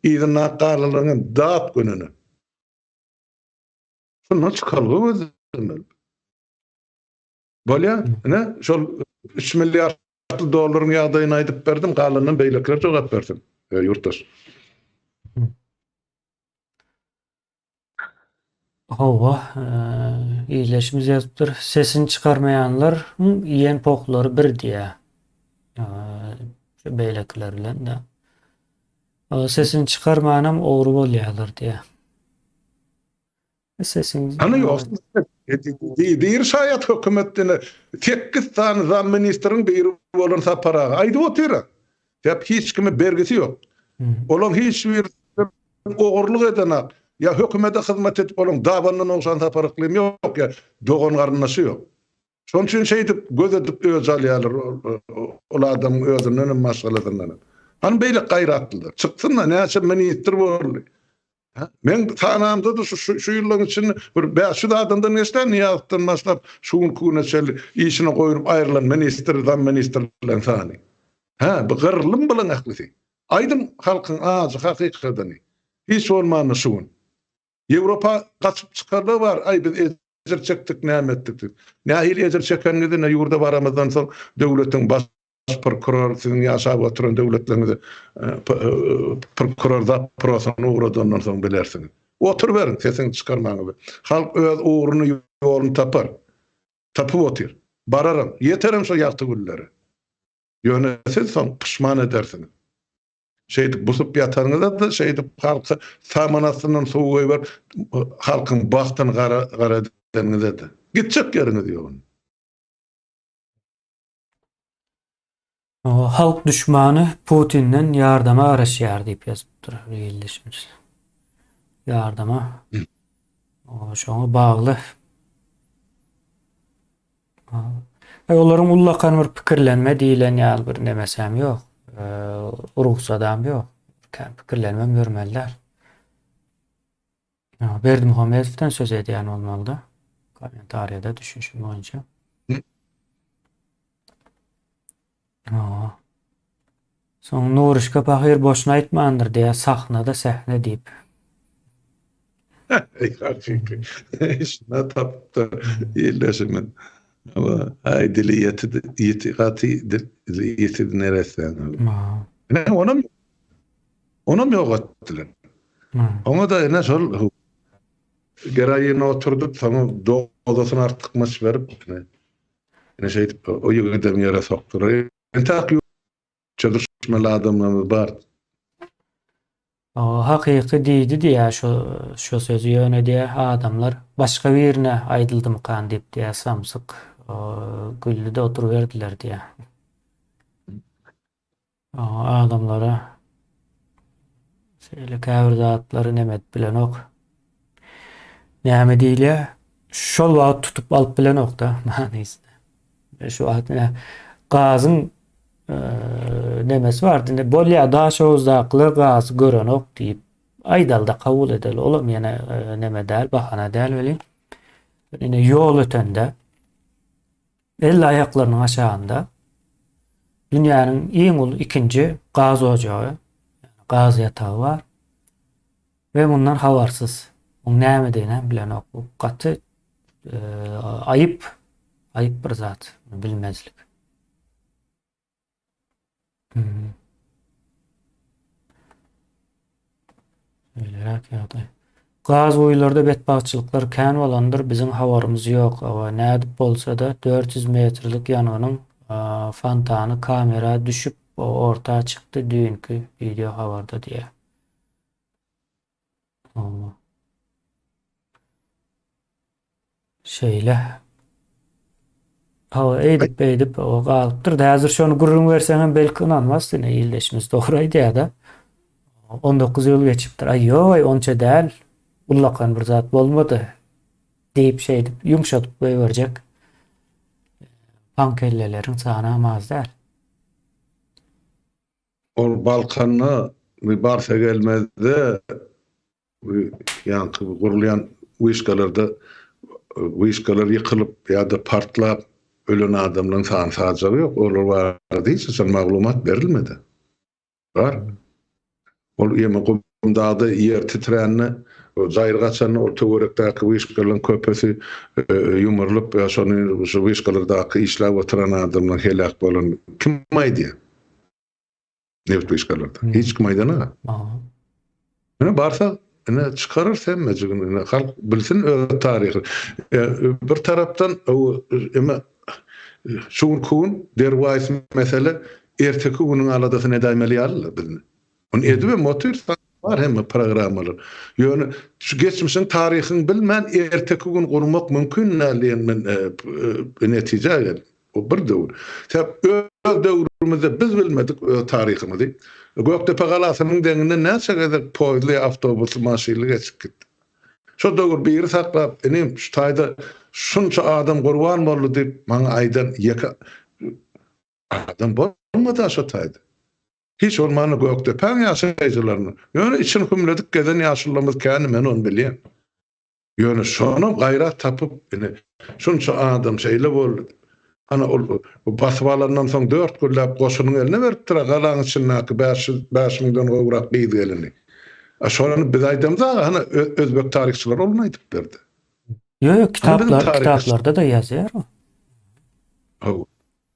İyiden nakarlılığının dağıt gününü. Şundan çıkarlığı özlemeli. Böyle ne? Şol 3 milyar doların yağdayını aydıp verdim, kalanın beylekler cevap verdim. Yurttaş. Hova, iyileşimiz yazıptır. Sesini çıkarmayanlar yiyen pokları bir diye. Şu beyleklerle de. Sesini çıkarmayanam oğru bolýarlar diye. Sesini... Hani yoksa deyir şayet hükümetine tekiz tane zam ministerin biri olan saparağı aydı otyra. Hep hiç kimi bergisi yok. Olan hiç bir oğurluk edene ya hükümete hizmet edip olan davanın olsan saparaklayım yok ya doğun karnışı yok. Son için şeydi göz edip özelliğalar o adamın özünün maşgaletinden. Hani böyle gayratlılar. Çıksın da neyse minister oldu. Men tanamda da şu yılların içinde bir 500 adamdan nesler niye alttan başlap şuun kuğuna çeli işine koyup ayrılan ministerlen sani. Bu gırlım bilen aklisi. Aydın halkın ağzı hakikatini. Hiç olmanı şuun. Avrupa kaçıp çıkardığı var. Ay biz ezer çektik, ne ettik. Nahil ezer çekenlerde ne yurda varamızdan sonra devletin baş prokuror sizin yaşap oturan devletlerinizi prokuror da prosana uğradığından sonra bilersiniz. Otur verin, sesini çıkarmanı. Halk öz uğrunu yolunu tapar. Tapıp otur. Bararım. Yeterim şu yaktı gülleri. Yönesiz son pişman edersiniz. Şeydi busup yatanıza da şeydi halkı samanasından soğuğu ver halkın baktın kara denize de. Gidecek yerine diyor onu. Halk düşmanı Putin'den yardıma araşýar diýip ýazypdyr Birleşmiş. Yardıma. Şoňa bagly. Olaryň ullakan bir pikirlenme diýilen ýaly bir nemesem ýok. Ruhsadam ýok. Pikirlenmem görmeliler. Berdimuhamedow'dan söz edýän bolmaly. Komentariyada düşünşüm boýunça. Soň Nurişka pahyr boşuna aýtmandyr diýe sahnada sähne diýip. Şuna taptı yerleşimin. Ama aidiliyeti itikati neresinden? Ona mı yok ettiler? Ama da ne sol gerayına oturduk tamam odasına artık maç verip ne şey o yöntem yere soktular. Entak çalışmalı adamlar var. Hakyky diýdi diýä şu sözü ýöne diýä adamlar başga birine aýdyldy kan diýip diýä samsyk güllüde oturuverdiler diýä. Adamlara şeýle käbir zatlary nemet bilen ok. Näme diýilýär? şol wagt tutup alyp bilenok da manysy. Şu wagt gazyň nemesi var. Bolýa daş owuzdakly gazy görenok diýip aýdalda kabul edeli olam ýene neme däl, bahana däl welin. Ine ýol ötende el aýaklarynyň aşagynda dünýäniň iň ulu ikinji gaz ojagy, gaz ýatagy bar we bundan habarsyz. Bu näme diýen bilenok. Bu gaty aýyp bir zat, bilmezlik. Öýleräk ýagdaý. Gaz boýlarda betbagçylyklar kän bolandyr, biziň habarymyz ýok. Awa nädip bolsa-da 400 metrlik ýanynyň fontany kamera düşüp ortağa çykdy düýünkü video habarda diýe. Şeýle. Hawa eýdip o galypdyr. Häzir şonu gurrun berseň belki inanmazsyn, ýyldaşymyz dogry diýär-de. 19 ýyl geçipdir. Aýoy, onça däl. Ullakan bir zat bolmady diýip şeýdip ýumşatyp goýberjek. Pankelleleriň sany az däl. Ol Balkanyny bir barsa gelmezde ýanky gurulýan wişgalarda wişgalar ýykylyp ýa-da partlap ölen adamlaryň sany sajagy ýok. Olar bar diýse sen maglumat berilmedi. Bar. Ol ýeme gumdagda ýer titrenni, zaýır gaçany orta görekdäki wişgalaryň köpesi ýumurlyp ýa şonu wişgalardaky işläp oturan adamlar helak bolan kim aýdy? Neft wişgalarda. Hiç kim aýdana? Ene barsa ene çıkarır semmejigini, halk bilsin öz taryhy. Bir tarapdan eme şunkun derwais mesele erteki günüň aladasyna daýmaly ýalylar bizni. Onu edip motor var hem programmalar. Ýöne şu geçmişiň taryhyny bilmän erteki gün gurmak mümkin näleýän men netije gel. O bir döwür. Sebäp öz döwrümizde biz bilmedik taryhymizi. Göktepe galasynyň deňinde näçe kadar poýzly awtobus maşyny geçip gitdi. Şo döwür biri saklap, enem şu taýda şunça adam gurban boldy diýip maňa aýdan ýeka adam bolmady şo taýda. Hiç olmany Göktepeň ýaşaýjylaryny. Ýöne için hümledik geden ýaşulymyz kän men onu bilýän. Ýöne şonu gaýrat tapyp, şunça adam şeýle boldy. Ana o baswalaryndan soň 4 güllap goşunyň eline beripdir, galaň içindäki 5.000-den gowrak beýdi gelini. Şonu biz aýdymyz, ana özbek taryhçylar onu aýdyp berdi. Ýok, kitaplarda da ýazýar o.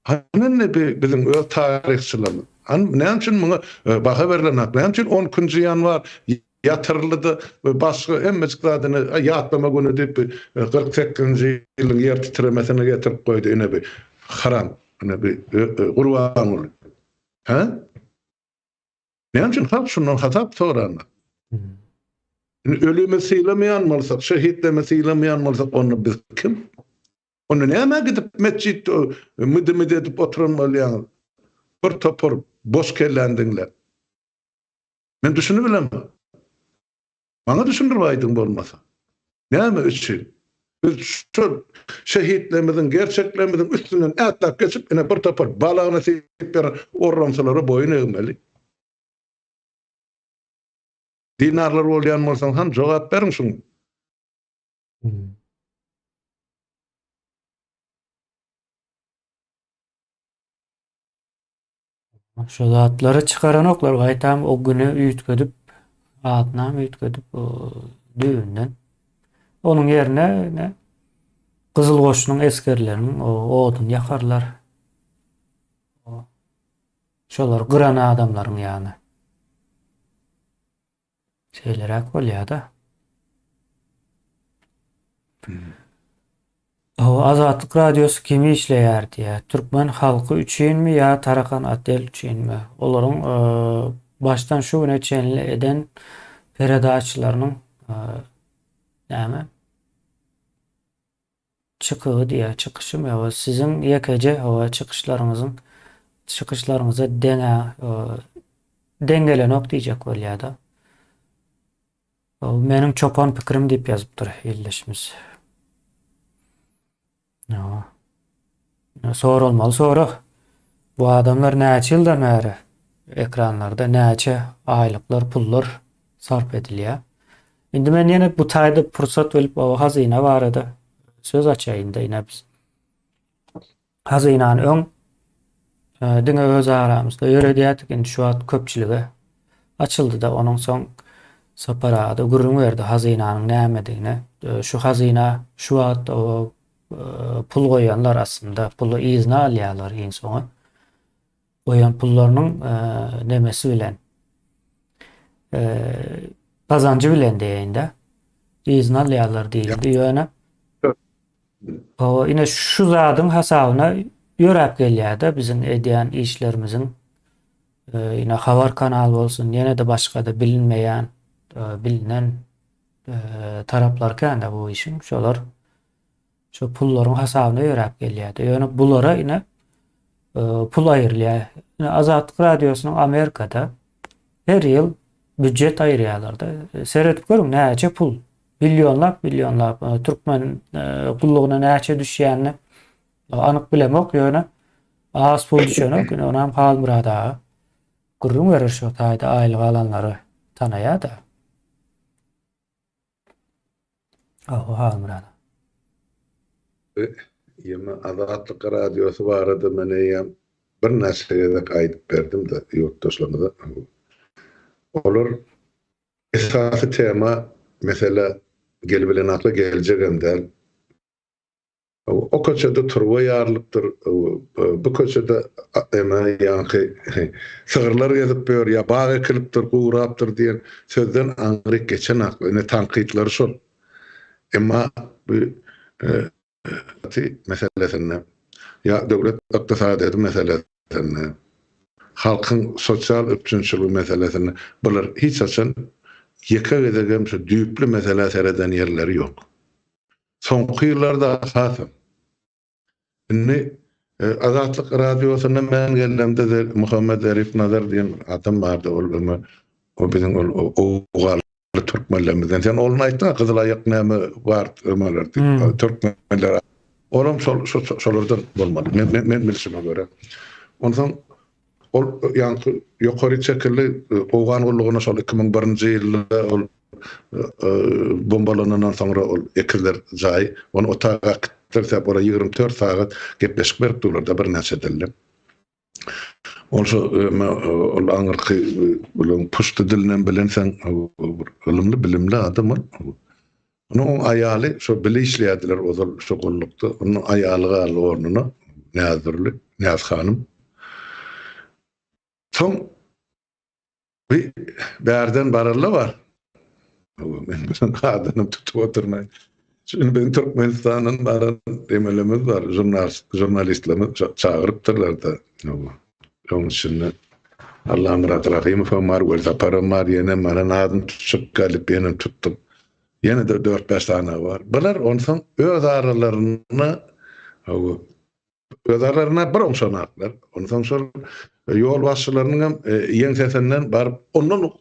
Hanan bizim öz taryhçylarymyz. Näme üçin muňa baha berilen, näme üçin 10-njy ýanwar ýatyryldy başga emmejik zadyny ýatlama güni diýip 48-nji ýylyň ýer titremesine getirip goýdy ene bir haram, ene bir gurban boly. Ha? Näme üçin halk şundan hatap soranlar? Ölüme syýlamaýan bolsak, şehidleme syýlamaýan bolsak onu biz kim? Onu näme gidip mesjid müdümide edip oturmalyň? Bir topur boş kellendiňler. Men düşünüp bilemem. Bana düşündürmeydin bolmasa. Näme üçin? Biz şu şehitlerimizin, gerçeklerimizin üstünden atlap geçip ine bir topar balağına seyip bir orramsalara boyun eğmeli. Dinarlar olyan bolsan han jogap berin şunu. Şu zatları çıkaranoklar gaýtam o güni üýtgedip adnam üýtgedip düýünden onun ýerine Gyzyl Goşunyň eskerlerini odun yakarlar. Şolar gyran adamlaryň ýany. Şeýleräk bolýar-da. O Azatlyk radiosu kimi işleýär diýe. Türkmen halky üçinmi ýa Tarakan Atel üçinmi? Olaryň baştan şu güne çenli eden peredaçylarynyň näme? Çıkığı diýe, çıkışymy ýa sizin ýekece çıkışlaryňyza dengelenok diýjek bolýar-da. O meniň çopan pikirim diýip ýazypdyr ýyldaşymyz. Ya, sorulmaly sorak. Bu adamlar näçe ýyldan bäri ekranlarda näçe aýlyklar, pullar sarp edilýär. Indi men ýene bu taýda pursat bolup o hazyna barada söz açaýynda ýene biz. Hazynany öň diňe öz aramyzda ýöredýärdik indi şu wagt köpçülige açyldy da onuň soň separada gurrun berdi hazynanyň nämedigine. Şu hazyna şu wagt o pul goýanlar aslında pulu izne alýarlar iň soňa. Goýan pullarynyň nemesi bilen kazancı bilen diýende izne alýarlar diýildi ýöne. O ine şu zadyň hasabyna ýörep gelýär-de biziň edýän işlerimiziň ine habar kanaly bolsun, ýene de başga da bilinmeýän, bilinen taraplar kanda bu işin şolar şu pullaryň hasabyna ýörep gelýär-de. Ýöne bulara ine pul aýrylýar. Ine Azatlyk Radiosynyň Amerikada her ýyl büdjet aýrýarlar-da. Seredip görüň näçe pul, milyonlap türkmen gullugyna näçe düşýänini anyk bilemok ýöne az pul düşýänok, onam hal murada gurrun berer şu taýda aýlyk alanlary tanaýar da. Hal murada. Ýema Azatlyk Radiosy barada men eýem bir näçe gaýdyp berdim de ýurtdaşlarymyza. Olar esasy tema mesela gelbilen akla gelecek endel. O köçede turwa ýarlypdyr. Bu köçede ema ýanky sygyrlar gezip ber, ýa baga ekilipdir, gurapdyr diýen sözden aňryk geçen akly, ne tanqidlary şol. Emma bu meselesinde ya döwlet ykdysady meselesinde halkyň sosial üçinçiligi meselesinde bular hiç açan ýeke gedegem şu düýpli mesele sereden ýerleri ýok. Soňky ýyllarda hasam. Indi Azatlyk Radiosyna men gellemde de Muhammed Arif Nazar diýen adam bardy, o biziň oğal türkmenlerimizden. Sen oğluna aýtdyň, Kızıl Ayak näme bar ömerler türkmenler. Olam şolardan bolmady. Men bilişime göre. Ondan ol ýanky ýokary çekildi oğan gullugyna şol 2001-nji ýylda ol bombalanan soňra ol ekizler jaý, onu otağa kitlersep ora 24 saat gepleşip berip dururlar bir näçe dilde. Olsa ol aňyrky bilen puşty dilinden bilensen ilmli bilimli adam. Onun aýaly şo bilişliýärdiler ozal şo gollukda. Onun aýalyga aly ornuny Niyaz hanım. Soň bir bärden bararly bar. Men bilen adanyny tutup oturmaý. Şimdi ben Türkmenistan'ın baran demelemiz var. Jurnalistlerimiz çağırıptırlar da. Onun için Allah'ım rahim famar ve paramar yine bana adım tutup gelip benim tuttum. Yine de 4-5 tane var. Bunlar ondan öz aralarına bir onsanatlar. Ondan sonra yol başçılarının yen sesinden barıp ondan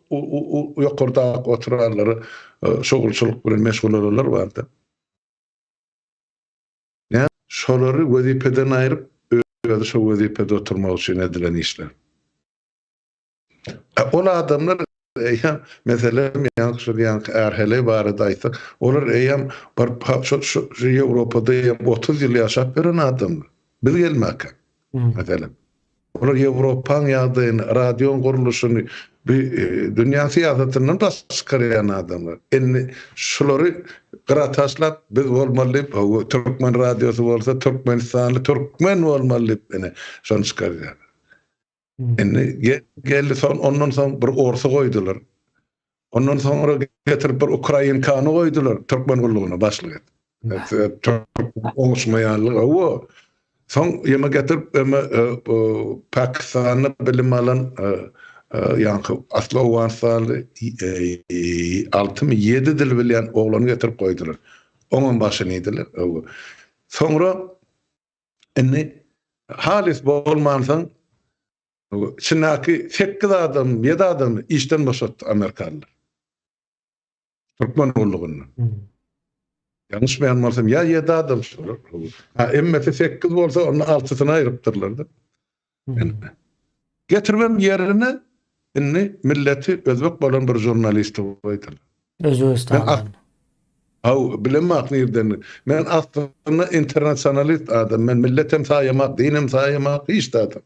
yukarıda oturarları şogulçuluk bilen meşgul olurlar vardı. Ne? Şolary wezipeden aýryp özü şo wezipede oturmak üçin edilen işler. O adamlar mesela ýa-ni erhele barada aýtsak, olar eýem bar şu Ýewropada 30 ýyl ýaşap beren adamlar. Biz gelmek. Mesela. Olar Ýewropaň ýagdaýyny, radion guruluşyny, dünýä siýasatynyň başgarýan adamlar. Endi şolary gırataşlap biz bolmaly, Türkmen radiosu bolsa Türkmenistanly türkmen bolmaly ene şonu çykarýar. Endi geldi son ondan soň bir orsa goýdular. Ondan soňra getirip bir Ukrain kany goýdular türkmen gullugyna başlyk et. Oňuşmaýanlyk o. Soň ýema getirip Pakistanyň bilim alan ýa-ni asly owansaly 6-7 dil bilen oglany getirip goýdular. Oňun başyny ediler. Soňra endi halis bolmansaň çynaki 8 adam, 7 adam işden boşatdy Amerikalılar. Türkmen gullugyny. Yanlış beýanmarsam ya 7 adam şolar. Ha emmeti 8 bolsa onu 6syna aýrypdyrlar da. Yani getirmem yerine inni milleti özbek bolan bir jurnalist boýdylar. Ben Özbegistandan. bilemek nerden. Men aslında internasyonalist adam. Men milletem saýamak, dinim saýamak hiç de adam.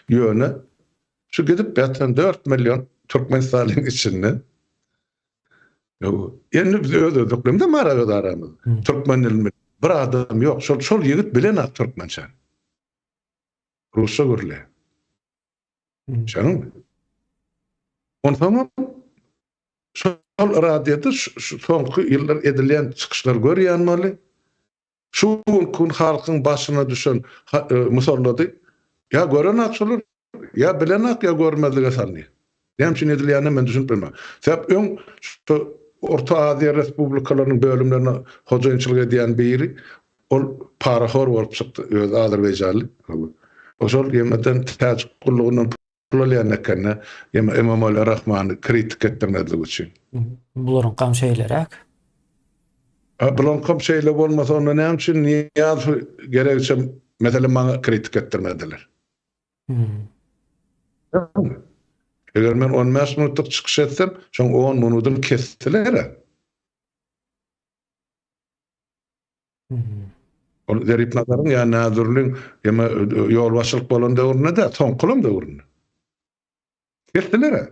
Ýöne şu gidip beten 4 milyon Türkmenistan'ın içinde. Yani biz ödödüklerimde mara ödaramız. Türkmen ilmi. Bir adam yok. Şol yigit bilen Türkmençe. Rusça görle. Şanın mı? Ondan şol radyoda soňky ýyllar edilen çykyşlar görýänmeli. Şu gün halkyň başyna düşen musollady ya görenak şolar ya bilenak ya görmezlige salny. Näçe edilýäni men düşünip bilmem. Sebäp öň şu Orta Azia Respublikalarynyň bölümlerine hojaýynçylyk edýän biri ol parahor bolup çykdy. Öz Azerbaýjanly. Oşol ýemeden täç gullugynyň pulalaýanykna Emomali Rahmany kritik etdirmezlik üçin. Bularyň kam şeýlerek. Bulan kam şeýle bolmasa onda näçe niýaz gerekçe mesela maňa kritik etdirmediler. Eger men 15 minutlyk çykyş etsem, şoň 10 minutum kestiler. Onu derip nazaryň ýa näzirliň ýa ýolbaşçylyk bolan döwründe de toňkulum döwründe. Kestiler.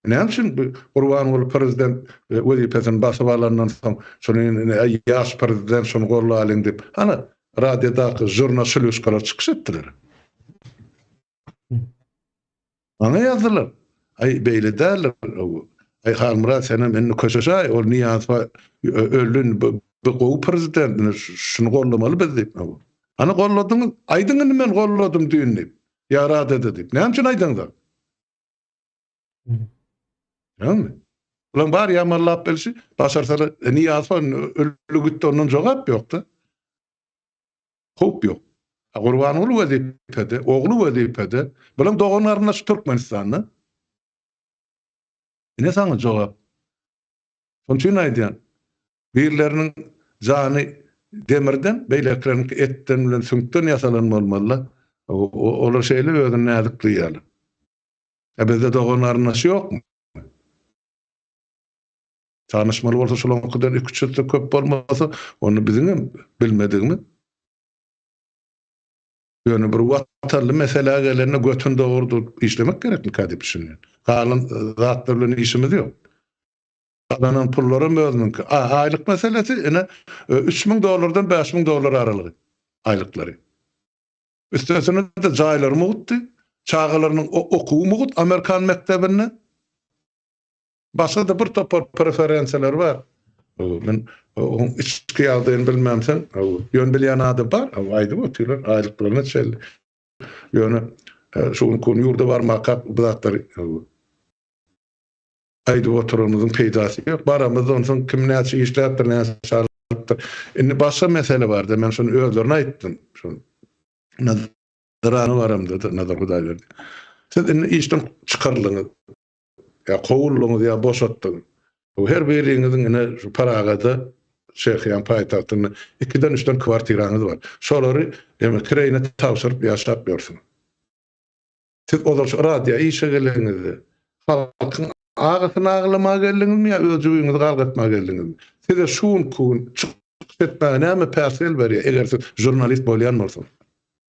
Näçin Gurbanguly prezident wezipesini basyp alandan soň şonuň ýaş prezident şonu gorla alyň dip ana radiodaky jurnalistler çykyş etdiler. Ana yazdılar. Ay beýle derler. Ay Halmurat senem enni köşeşay ol niýat öldün bu gowy prezident şunu gollamaly biz dip. Ana golladyňyz aýdyňyny men golladym diýinip. Ýa dedi dip. Näçe aýdyňlar? Ýa-ni? Ulan bar ýamallap belsi başarsalar niýat öldügitde ondan jogap ýokda. Hop ýok. Gurbanguly wezipede, ogly wezipede, bilen doganlaryna Türkmenistanyň. Ne saňa jogap? Şonçyn aýdýan. Birleriniň jany demirden, beýlekleriniň etten bilen süňkden ýasalanmaly. Olar şeýle özüni näzik duýýarlar. Bizde doganlaryna ýokmy? Tanışmaly bolsa şolaň kadar 2-3 ýylda köp bolmasa, onu bizim bilmedigmi? Ýöne bir watanly mesele gelerine götün dogurdu işlemek gerekli kadip düşünýän. Galan zatlar bilen işimiz ýok. Adanyň pullary özüniň aýlyk meselesi ene $3.000 $5.000 aralygy aýlyklary. Üstesine de jaýlar mugutdy, çağalarynyň okuwy mugut Amerikan mektebine. Başga da bir topar preferensiýalar bar. Men içki aldığını bilmemsen, yön bilýän adam bar, aýdy otylar, aýlyklarına çel. Ýöne şu konu ýurda barmak bizatlar. Aýdy oturanyň peýdasy ýok. Baramyz onsoň kim näçe işläpdir, näçe şartlar. Indi başga mesele bardy. Men şonu özlerine aýtdym. Şu nazarany baramdy, nazar Hudaý berdi. Siz indi işden çykarlyňyz, ýa gowullyňyz ýa boşatdyňyz. Her biriňiziň ene şu Paragada şeýhan paýtagtyny 2-den 3-den kwartiraňyz bar. Şolary eme kireyine tawşyryp ýaşap ýörsiň. Siz olar şu radio işe gelýäňizde halkyň agasyny aglama geldiňizmi ýa özüňizi galgatma geldiňizmi? Size şuň kun etmäge näme persel berýär eger siz jurnalist bolýan bolsaňyz.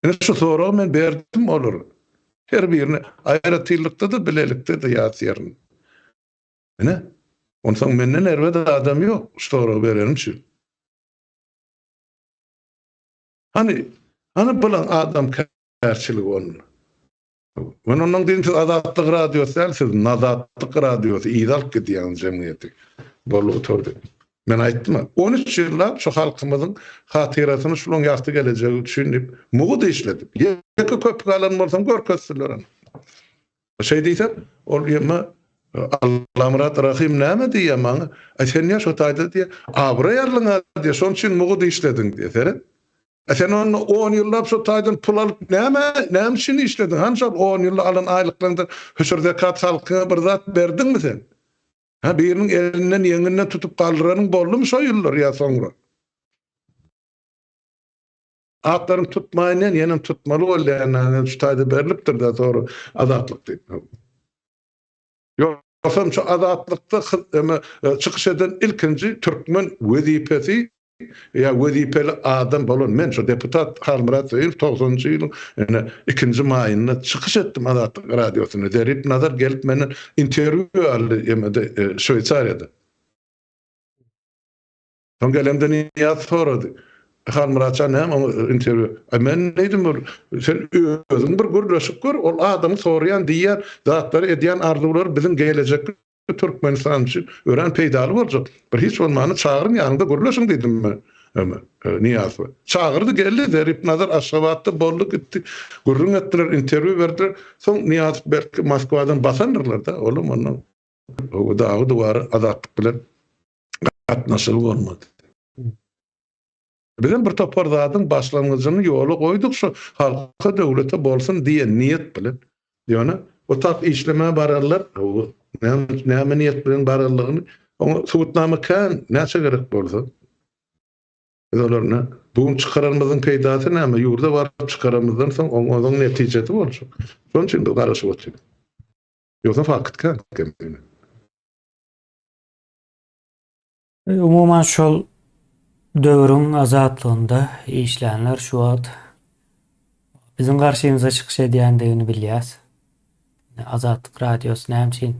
Ene şu soragy men berdim olur. Her birini aýratylykda da bilelikde de ýatyryň. Ene ondan menden erwede adam ýok, soragy berenim şu. Hani bulan adam kärçilik onun. Men ondan diýdim siz Azatlyk radiosu siz Nazatlyk radiosu ýylyk gidýän jemgyýeti. Bolup oturdy. Men aýtdym, 13 ýyllar şu halkymyzyň hatyrasyny şulaň ýaşdy gelejegi düşünip, mugu işledim. Ýeke köp galan bolsam görkezdiler. Şey diýsem, ol ýema Allah'mrat Rahim näme diýär maňa? Sen ýa şu taýda diýär, abra ýarlyňa diýär, şoň üçin mugu işledin diýär. Sen onu 10 ýyllap şu taýdan pul alyp näme üçin işledin? Hança 10 ýyl alan aýlyklaryndan höşürde kat halkyna bir zat berdiňmi sen? Ha birinin elinden ýeňinden tutup galdyranyň boldumy şo ýyllar ýa soňra. Atlaryň tutmaýyndan ýene tutmaly bolýan şutaýda berilipdir da sonra azatlyk diýip. Ýoksa şu azatlykda çykyş eden ilkinji türkmen wezipesi ýa wezipeli adam bolan men şu deputat Halmurat Zeyil 90-njy ýylyň 2-nji maýynda çykyş etdim Azatlyk radiosyna. Derip nazar gelip menden interwýu aldy ýemede Şwýçariýada. Soň gelemden ýa sorady. Halmuratçan hem interview. Men neydim bu? Sen özüň bir gürleşip gör, ol adamy sorayan diýär, zatlary edýän arzuwlar bizim gelecek Türkmenistan üçin ören peýdaly boljak. Bir hiç bolmany çağıryn ýanynda gürleşiň diýdim men. Niyaz. Çağırdı geldi, derip nazar Aşgabatda boldy gitdi. Gürrüň etdiler, interview berdiler. Soň Niyaz belki Moskwadan basandyrlar da, oğlum ondan. O da dowary Azatlyk bilen gatnaşyl bolmady. Bizim bir topar zadyň başlangyjyny ýola goýduk şu halka döwlete bolsun diýen niýet bilen. Ýöne o tap işleme bararlar, näme niýet bilen bararlygyny oňa subutnama kan näçe gerek bolsa. Olarna bugun çykaramyzyň peýdasy näme ýurda baryp çykaramyzdan soň oňaň netijesi bolşy. Şoň üçin de garaşyp otur. Ýoksa fakt kan. Umuman şol döwrüň azatlygynda işlenler şu wagt bizim garşymyza çykyş edýändigini bilýäs. Azatlyk radiosu näme üçin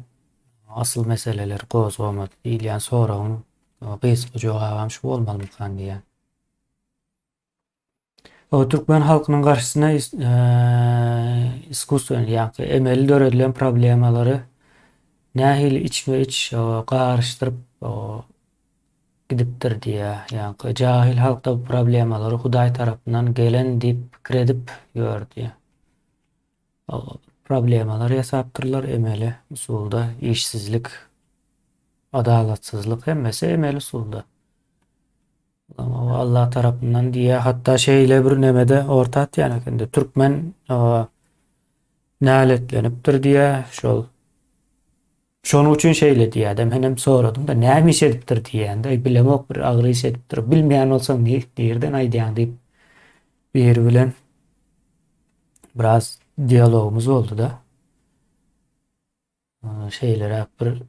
asıl meseleler gozgamad diýilýän soragyň gysga jogabam şu bolmaly kan diýär. O Türkmen halkynyň garşysyna iskusyon ýa-da emeli döredilen problemalary nähili içme-iç garşdyryp gidipdir diye. Yani cahil halkta bu problemaları Hudaý tarapyndan gelen dip kredip ýördi. O problemalar ýasapdyrlar emeli usulda işsizlik, adalatsyzlyk hemmesi emeli usulda. Ama Allah tarapyndan diye hatta şeýle bir nemede ortat ýani Türkmen näletlenipdir diye şonu üçin şeýle diýädem. Henem soradym da näme iş edipdir diýende, bilemok bir agry iş edipdir. Bilmeýän bolsaň diýerden aýdýan diýip bir bilen biraz diyalogumuz oldu da. Şeýlere bir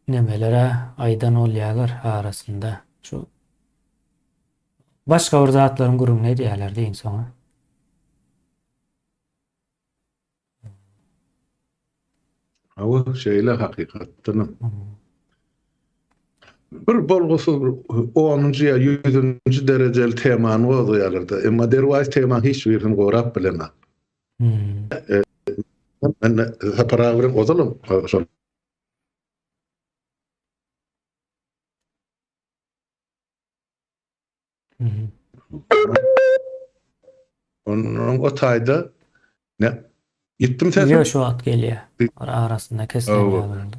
nemelere aýdan bolýarlar arasynda. Şu başga bir zatlaryň gurumy diýerler diýin soňa. Awa şeýle hakykatdan. Bir bolgusy 10-njy ýa 100-nji derejeli temany goýarlardy. Emma derwäs tema hiç birini gorap bilemä. Men paragraf ozalım. Onun o taýda ne gittim sen? Yo şu at gelýär. Arasynda kesilýär.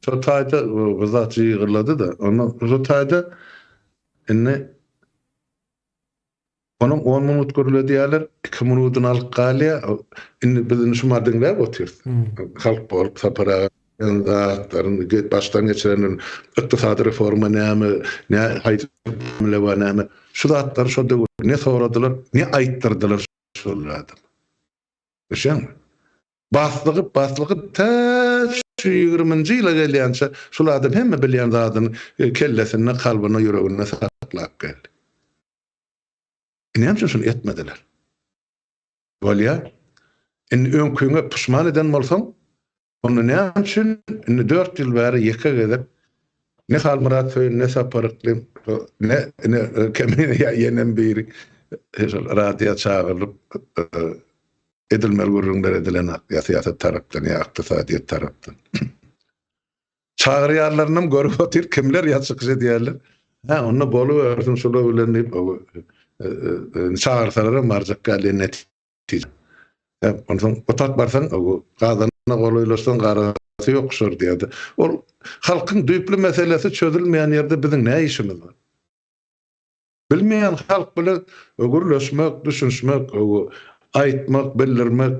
Şu taýda gızatçy ýygyrlady da, ondan şu taýda onun 10 minut görüldi ýalar, 2 minutun alyp galýa, bizni şumar diňläp otur. Halk bolup sapara ýa-da başdan geçiren ykdysady reforma näme, näme şu zatlar şu ne soradylar, ne aýtdyrdylar şollarda. Eşen baslygy ta 20-nji ýyla gelýänçe şol adam hemme bilýän zadyny kellesine, kalbyna, ýüregine saklap geldi. Näme şunu etmediler? Bolýar. Öňküňe pişman eden bolsaň, onu näme üçin 4 ýyl bäri ýeke gedip ne Halmurat Zeyil, ne Saparykly, ne kemine ýenen biri radio çağırıp edilmeli gurrunlar edilen siyaset tarapdan ya iktisadiyet tarapdan. Çağırýarlarynam görüp otyr kimler ýaçykyş edýärler. Onu bolu versin şola bilen diýip çağırsalar marjak galyn netije. Ondan otak barsan o gazana goloýlaşsan garasy ýokşur diýdi. Ol halkyň düýpli meselesi çözülmeýän ýerde biziň näme işimiz bar? Bilmeýän halk bilen ögürleşmek, düşünmek, aýtmak, bildirmek,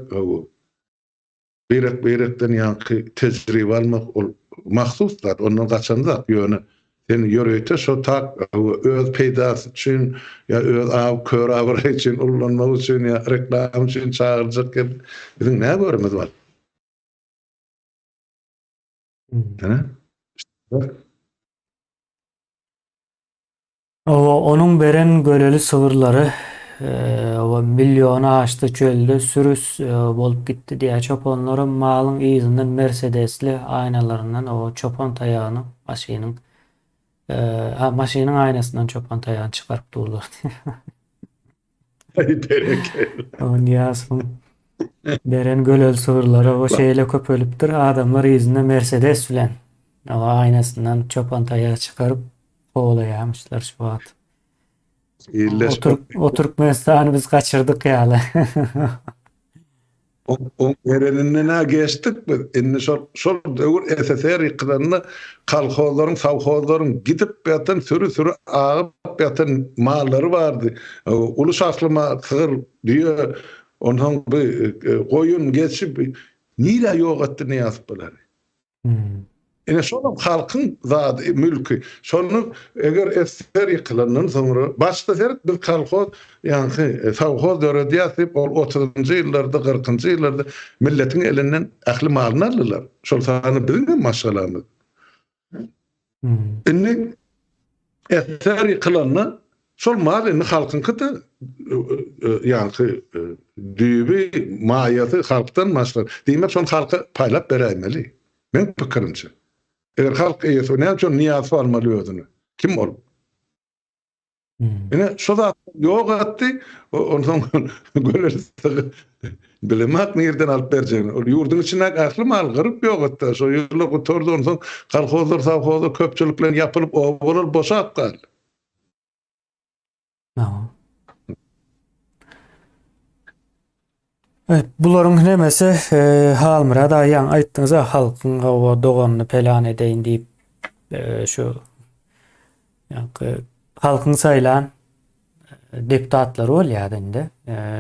berekden ýa-da tejribe almak, mahsus zat, ondan kaçan zat ýöne. Seni ýöreýte şo tak öz peýdasy üçin ýa öz kör awry üçin ullanmak üçin ýa reklam üçin çağırjak gelip bizim näme görmez bar? Hene? Onun beren göleli sıvırları o milyonu aştı çölde sürüs bolup gitti diýe çoponlaryň malyň izinden Mercedesli aynalarından o çopon tayağını maşynyň aynasından çopon tayağını çıkarıp durdular. Bereke. O Niyaz'ın beren göleli sıvırları o şeyle köpölüpdir. Adamlar izinde Mercedes bilen o aynasından çopon tayağı çıkarıp kovalayamışlar şu at. Oturkmenistan'ı biz kaçırdık yani. O erenine geçtik mi? Inni şol döwür SSR ýykylanna kalkozlaryň, savkozlaryň gidip ýatan sürü agyp ýatan mallary bardy. Ulus aslama sığır diýe ondan bir goýun geçip nira ýok etdi ne ýazyp bolary. Ene şonu halkyň zady mülki. Şonu eger SSR ýykylandan soňra başda sert bir kalkoz ýa-ni savkoz döredýär ol 30-njy ýyllarda 40-njy ýyllarda milletiň elinden ähli malyny aldylar. Şol sany biziň maşgalamyz. Indi SSR ýykylanna şol malyny halkynkyda ýa-ni düýbi maýaty halkdan maşgal. Diýmek şol halka paýlap berämeli. Men pikirimçe. Eger halk eýse näme üçin niýat almaly özüni? Kim ol? Ene şo zat ýok etdi, ondan gölerdi. Bilemek nerden alyp berjegini. Ol ýurdun içinden ähli mal gyryp ýok etdi. Şo ýerler gotordy, ondan kalkozlar, savkozlar köpçülik bilen ýapylyp owalar boşap galdy. Evet, buların nemesi Halmyrad aýan aýtdyňyz halkyň o doganyny pelan edeýin diýip şu halkyň saýlan deputatlary bolýar indi.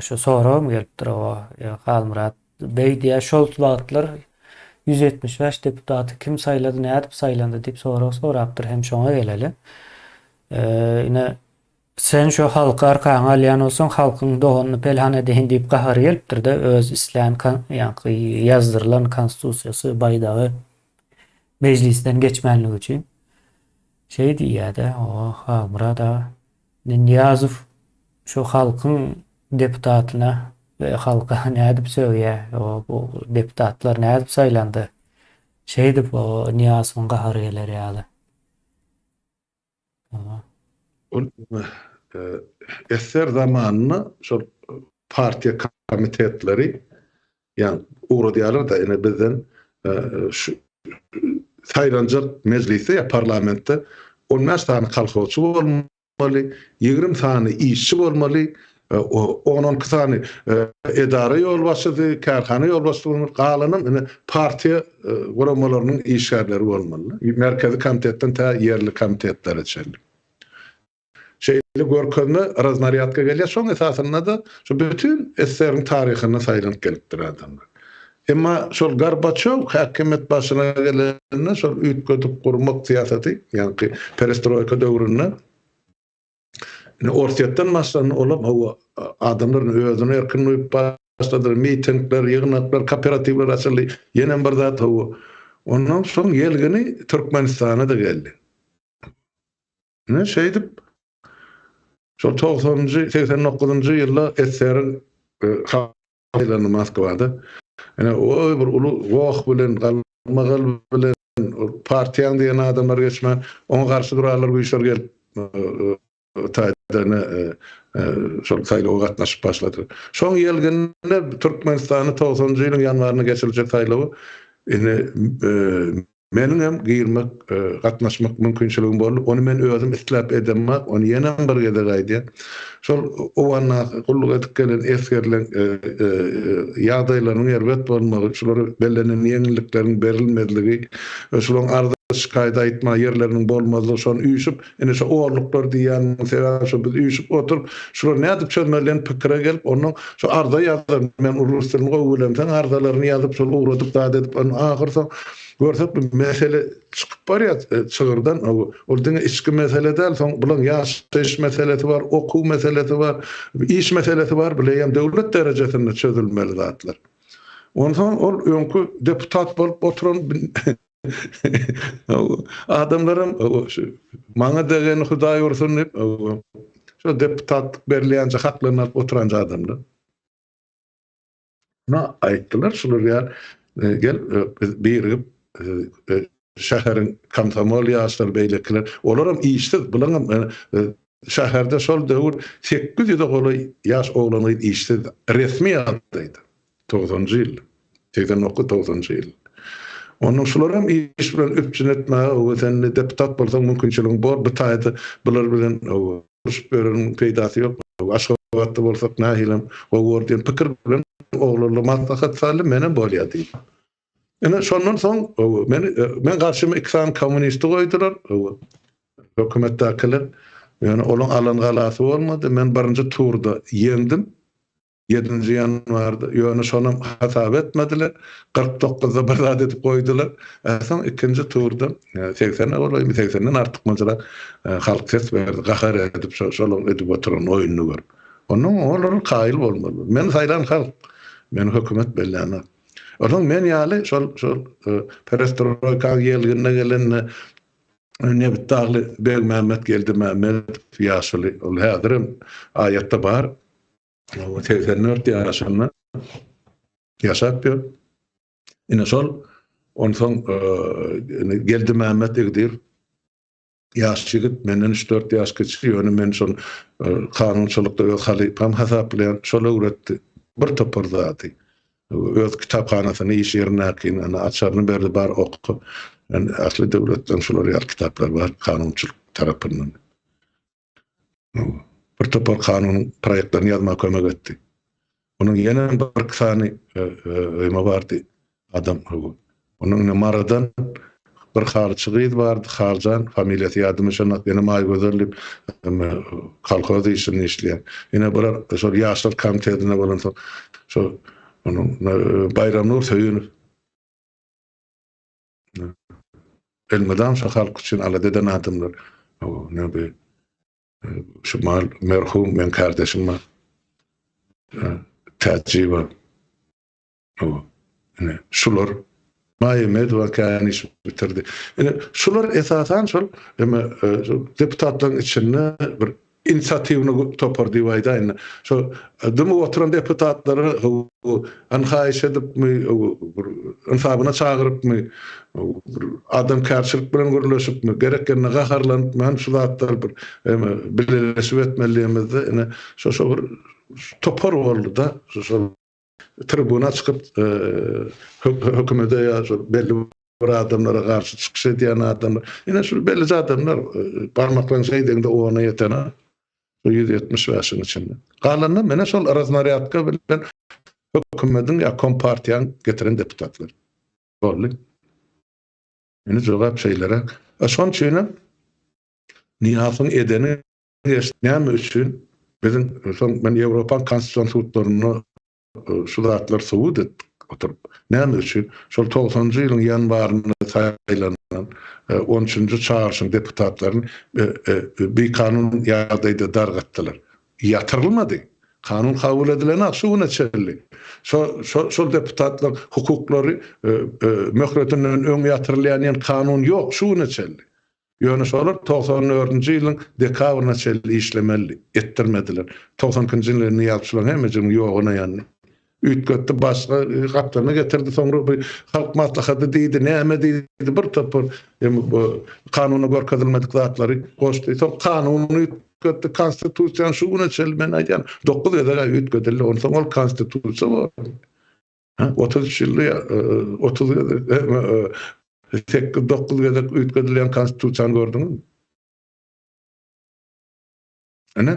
Şu soram gelipdir o Halmyrad bey diýe şol wagtlar 175 deputaty kim saýlady, nädip saýlandy diýip sorapdyr hem şoňa geleli. Ine sen şu halka arkaňa alýan bolsaň halkyň doganyny pelhan edeýin diýip gahary gelipdir-de öz isläň ýazdyrylan konstitusiýasy baýdagy mejlisden geçmenligi üçin. Şey diýýär-de o Halmyrad Niyazow şu halkyň deputatyna we halka nädip söýýär, bu deputatlar nädip saýlandy. Şey diýip o Niyazowyň gahary geler ýaly. Eser zamanına şol partiýa komitetleri ýa uğradylar da ene bizden şu saýlanjak mejlisi ýa parlamentde 15 tane kalkozçy bolmaly, 20 tane işçi bolmaly, 10 tane edara ýolbaşçy, karhana ýolbaşçy bolmaly, galanyň ene partiýa guramalarynyň işgärleri bolmaly. Merkezi komitetden ta ýerli komitetlere çeldi. Görkezne raznaryadka gelýär. Şoň esasynda da şu bütün SSR-iň taryhyna saýlanyp gelipdir adamlar. Emma şol Gorbaçow häkimet başyna gelende şol üýtgedip gurmak siýasaty, ýani perestroika döwründe orsiýetden başlany olup o adamlaryň özüne erkin uýup başladylar, mitingler, ýygnaklar, kooperativler açyldy. Ýene bir zat o. Ondan soň gelgeni Türkmenistana da geldi. Ne şeýdip şol 90-njy 89-njy ýylda SSR haýlany Moskwada. Ene o bir ulu wagt bilen galmagal bilen partiýaň diýen adamlar geçmän, oňa garşy durarlar güýçler gelip taýdany şol saýlawa gatnaşyp başlady. Şoň ýelgende Türkmenistany 90-njy ýylyň ýanwaryna geçirijek saýlawy ene meniň hem girmek, gatnaşmak mümkinçiligim bolup, onu men özüm isläp edemek, onu ýene bir gede gaýdy. Şol owanna gulluk edip gelen eskerlen ýagdaýlaryň elbet bolmagy, şolary bellenen ýeňilikleriň berilmediligi, şolaryň ardaş gaýda aýtma ýerleriniň bolmazygy, şonu üýşüp, ene şu oğurluklar diýen sebäp şu biz üýşüp oturup, şolary nädip çözmelen pikire gelip, onuň şu arda ýazar, men rus dilini gowy bilemseň ardalaryny ýazyp, şol uğradyp, daýat edip, onu ahyrsa görsek bir mesele çıkıp bar ya çığırdan o diňe içki mesele däl, soň bulan ýaşaş meselesi var, okuw meselesi var, iş meselesi var, bileýem döwlet derejesinde çözülmeli zatlar. Ondan ol öňkü deputat bolup oturan adamlarym maňa degen Hudaý ursun diýip şu deputat berilýänçe haklaryny alyp oturanja adamlar. Na aýtdylar şular ýa gel birigip şäheriň komsomol ýaşlar beýlekler olaram işsiz bulanam şäherde şol döwür 800 goly ýaş oglany işsiz resmi ýaşaýdy 90-njy ýyl 89-90-njy ýyl. Onun şularam iş bilen öpçün etme, o sen deputat bolsaň mümkinçiligiň bor, bu taýda bular bilen öýreniň peýdasy ýok. Aşgabatda bolsak nähilem o wordien pikir bilen oglary maslahat saly mene bolýardy. Ene şondan soň men garşyma iksan kommunisti goýdular. Hökümetdekiler ýani olaň alan galasy bolmady. Men birinji turda ýendim. 7-nji ýanwarda ýöne şonam hasap etmediler. 49-da berzat edip goýdular. Soň ikinji turda 80 olaýmy 80-den artyk majra halk ses berdi. Gahar edip şolum edip oturan oýuny gör. Onuň olar kaýyl bolmaly. Men saýlan halk, men hökümet belläne. Onuň men ýaly şol perestroika gelgende gelen ne bitagly Beg Mehmet geldi Mehmet ýaşly ol häzirim aýatda bar. O 84 ýaşynda ýaşap ýör. Ine şol onsoň geldi Mehmet egdir. Ýaş jigit menden 3-4 ýaş geçik ýöne men şol kanunçylykda öz halypam hasap bilen şol öwretdi. Bir topar zaty. Öz kitapxanasyny iş ýerine kin ana açarny berdi bar oku. Yani asli devletden şolary ýar kitaplar var kanunçylyk tarapyndan. Bir topar kanun proyektlerini yazma kömek etdi. Onun ýene bir sany öýme bardy adam. Onun numaradan bir harçygy bardy, harjan familiýasy ýadyma şonat ýene maý gözerlip kolhoz işini işleýän. Ýene bular şol ýaşlar komitetine bolan şo onun Bayramnur söýünür. Elmeden şu halk için aladeden adamlar. O ne be şu mal merhum men kardeşim var. Tecrübe. O ne şular Mayemed ve kaniş bitirdi. Yani şular esasen şol deputatların içinde bir inisiativini topardı wayda. Şu dümü oturan deputatları anhaýyş edip mi insabına çağırıp mi adam karşılık bilen görleşip mi gerekene gaharlanıp men şu zatlar bir birleşip etmeliýimizde ene şu bir topar boldy da şu tribuna çıkıp hökümete ya belli bir adamlara karşı çıkış ediyen adamlar yine şu belli adamlar parmaklarını şeyden o ona yetene 170 yaşın içinde. Kalanına mene şol arazmariyatka bilen hökümetin ya kompartiyan getiren deputatlar. Bolly. Yine jogap şeylere. Şon çyna nihasın edeni näme üçin bizim ben Ýewropa konstitusiýon sudlaryny şu zatlar suwud etdik oturup. Näme üçin şol 90-njy ýylyň ýanwaryny saýlanan 13-nji çağrışyň deputatlaryny bir kanun ýagdaýda dargatdylar. Ýatyrylmady. Kanun kabul edilen akşuuna çelli. Şol deputatlar hukuklary möhretinden öň ýatyrylýan kanun ýok, şuuna çelli. Ýöne şolar 94-nji ýylyň dekabryna çelli işlemeli, etdirmediler. 90-njy ýylyň ýalçylaryň hemejiniň ýoguna ýany. Ütgötdi başga gaplarına getirdi soňra bir halk maslahaty diýdi, näme diýdi bir topar kanuny görkezilmedik zatlary goşdy. Soň kanuny ütgötdi, konstitusiýa şuuna çelmen aýdan 9 ýyla ütgödildi, onsoň ol konstitusiýa bar. 30 ýyl 30 9 ýyla ütgödilýän konstitusiýany gördüňmi? Ene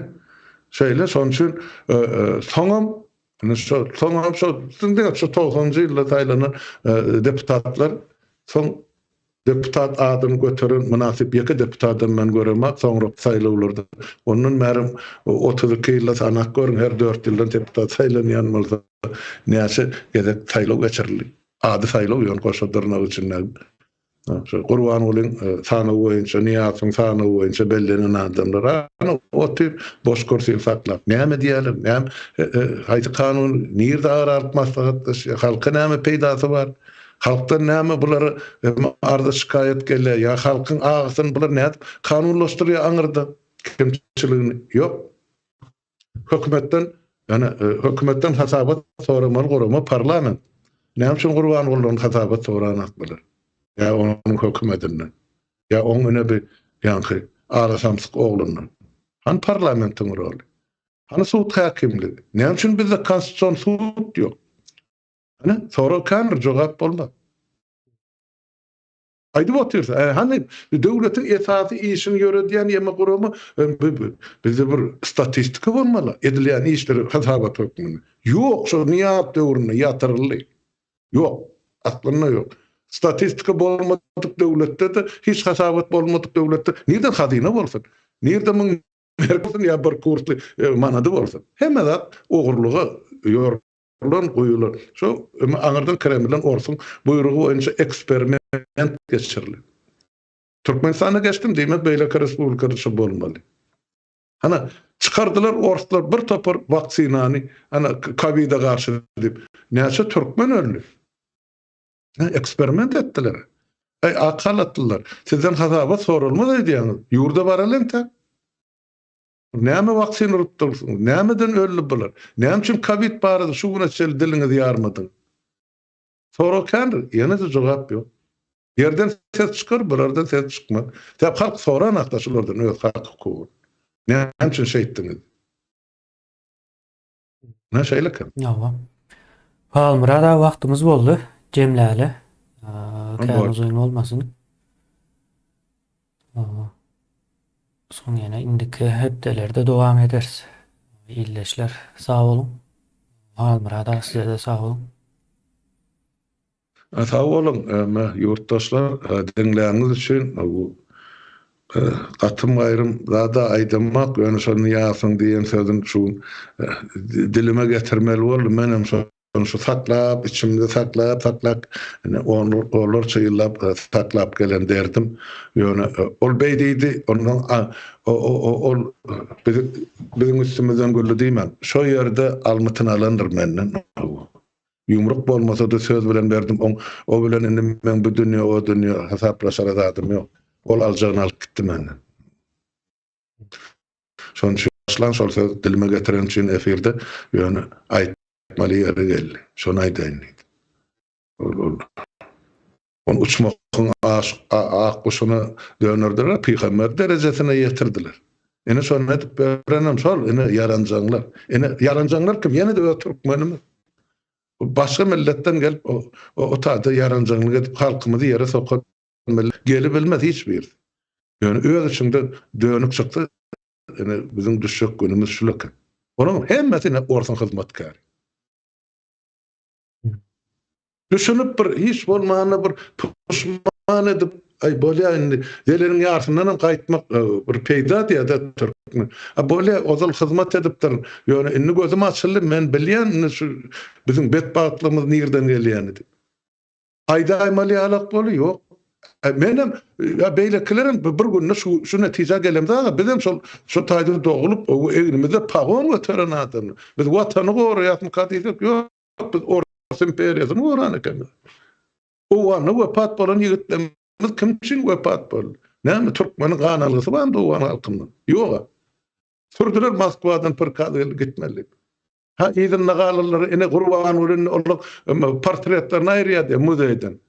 şeýle şoň üçin soňam Sonra şu 90-njy ýylda taýlanan deputatlar soň deputat adyny götüren münasip ýeki deputatdan men göremok soňra saýlawlarda. Onun märim 32 ýylda sanak görün her 4 ýyldan deputat saýlanýan bolsa näçe gezek saýlaw geçirildi. ady saýlaw ýöne goşadyrnak üçin şu Gurban bolyň sany boýunça niýatyň sany boýunça bellenen adamlar o tip boş kursyl saklap näme diýelim näme haýsy kanun nirde aralyk maslahatdaş halka näme peýdasy bar halkdan näme bulary arda şikayet gelle ýa halkyň agysyn bular näme kanunlaşdyrýar aňyrda kimçiligini ýok hökümetden ýani hökümetden hasabat soramaly gorama parlament näme üçin Gurban bolyň hasabat soranak bular ya onun hökümetinden ya onun öne bir yankı arasamsık oğlundan han parlamentin rolü han suud hakimligi ne üçün bizde konstitusiyon suud yok hani sonra kanır cevap olmaz aydı otursa hani devletin esası işini görediyen yeme kurumu bizde bir statistika olmalı edilen işleri hasabat hükmünü yok şu niyat devrine yatırılı yok aklına yok statistika bolmadyk döwletde de hiç hasabat bolmadyk döwletde nirden hazine bolsun nirden merkezin ya bir kursly manady bolsun hemme zat ogurlugy ýorlan goýular şu aňyrdan Kremlden orsun buýrugy boýunça eksperiment geçirilir Türkmenistana geçtim diýmek beýle respublikada şu bolmaly ana çıkardılar oruslar bir topar vaksinany ana Covid'e karşı dip näçe türkmen öldü eksperiment ettiler. Akal attılar. Sizden hasabat sorulmaz ediyorsunuz. Yurda baralım ta. Näme vaksin urutdursun? Nämeden öldü bular? Näme üçin Covid barady? Şu güne çel dilinizi yarmadın. Sonra kandır. Ýene de jogap ýok. Yerden ses çıkar, bulardan ses çıkmaz. Täp halk soran akdaşlardan öz hakkı koyur. Näme üçin şey etdiniz? Ne şeylik? Ýa. Palmyrada wagtymyz boldy. Jemläli. Kän uzun olmasyn. Soň ýene indiki hepdelerde dowam ederiz. İlleşler. Sag bolun. Palmyrada size de sag bolun. Sag bolun. Ýurtdaşlar dinleýäňiz üçin bu gatym gaýrym zada aýdymmak ýöne şonu ýasyň diýen sözüm şu dilime getirmeli boldum. Menem şu saklap, içimde saklap, olur çayıllap, saklap gelen derdim. Yani, ol beydiydi, ondan, bizim üstümüzden güllü deyman. Şu yerde almıtın alandır menden. Yumruk bolmasa da söz bilen verdim. O bilen men bu dünya, o dünya hesaplaşar azadım yok. Ol alacağını alıp gitti menden. Şonu başlan şol söz dilime getiren için efirde, yani aytmaly ýere geldi. Şonu aýdaýyn. Onu uçmakyň ak kuşuna dönerdiler, peýgamber derejesine ýetirdiler. Ene şonu edip berenem şol, ene yaranjaňlar. Ene yaranjaňlar kim? Ýene de türkmenimiz. Başga milletten gelip o taýda yaranjaňlyk edip halkymyzy ýere sokar gelip bilmez hiçbir. Yani öz içinde dönük çykdy. Yani bizim düşük günümüz şulak. Onun hemmesine orsan hyzmatkar. Düşünüp bir hiç bolmany bir puşman edip ay bolýan delerin ýartyndan gaýtmak bir peýda diýär türkmen. Bolýa ozal hyzmat edipdir. Ýöne inni gözüm açyldy men bilýän şu bizim betbatlygymyz nirden gelýänidi. Aýdaýmaly alak boly ýok. Menem ya beýlekilerin bir günde şu netije gelemde bizim şu taýda dogulup o egnimizde pagon götüren adam. Biz watany goraýatmy kadydyk ýok biz Orus imperiýasyny goranyk. O wany wepat bolan ýigitlerimiz kim üçin wepat bol? Näme türkmeni ganalgysy bardy o wany halkymyň? Ýok. Sürdüler Moskwadan pırkadı gitmeli. Ha ýa-da nagalylar ene Gurban bolyň olluk portretlerini aýrýar muzeyden.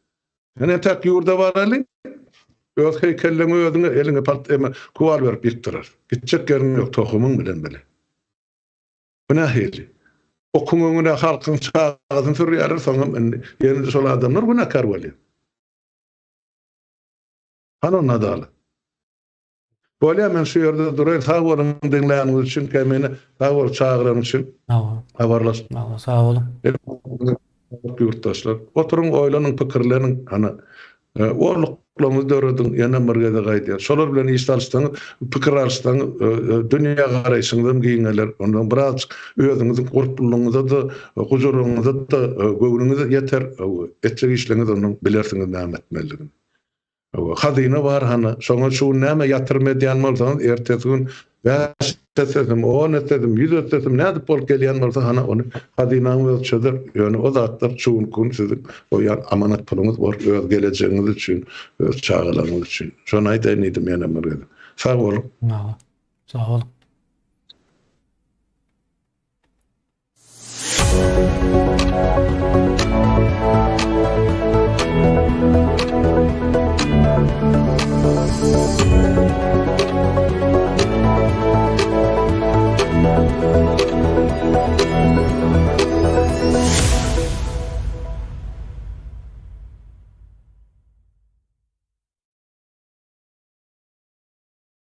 Ene tak ýurda baraly. Öz heýkellerini özüňe eliňe kuwal berip ýitdirer. Gitjek ýerin ýok tohumyň bilen bile. Bu nähili? Okumagyna halkyň çagadyny sürýär, soňra ýene şol adamlar buna karwaly. Hanan nadaly. Bolýa men şu ýerde durar, sag bolun dinleýäniz üçin, meni sag bol çagyran üçin. Habarlaş. Sag bolun. Yurttaşlar, oturun oýlanyň pikirleriniň ana orluk Kulağımız döredin, yana mırgada gaýdy. Şolar bilen iş alışsan, pikir alışsan, dünýä garaýşyňdan giňeler. Ondan biraz özüňiziň gurplulygyňyza da, hujuruňyza da, göwrüňize yeter. Etjek işleriniz ondan bilersiňiz näme etmeligini. Hazyna bar hana, şoňa şu näme ýatyrma diýen bolsaňyz, ertesi gün bäş etsedim, 10 etsedim, 100 etsedim, näde bolup gelýän bolsa hana onu hazynaňyz ölçeder. Ýöne o zatlar çoğun sizin o ýa amanat puluňyz bar, öz geleceğiniz üçin, öz çağalaryňyz üçin. Şonu aýdaýyn edim ýene mergede. Sag bolun. Sağ olun.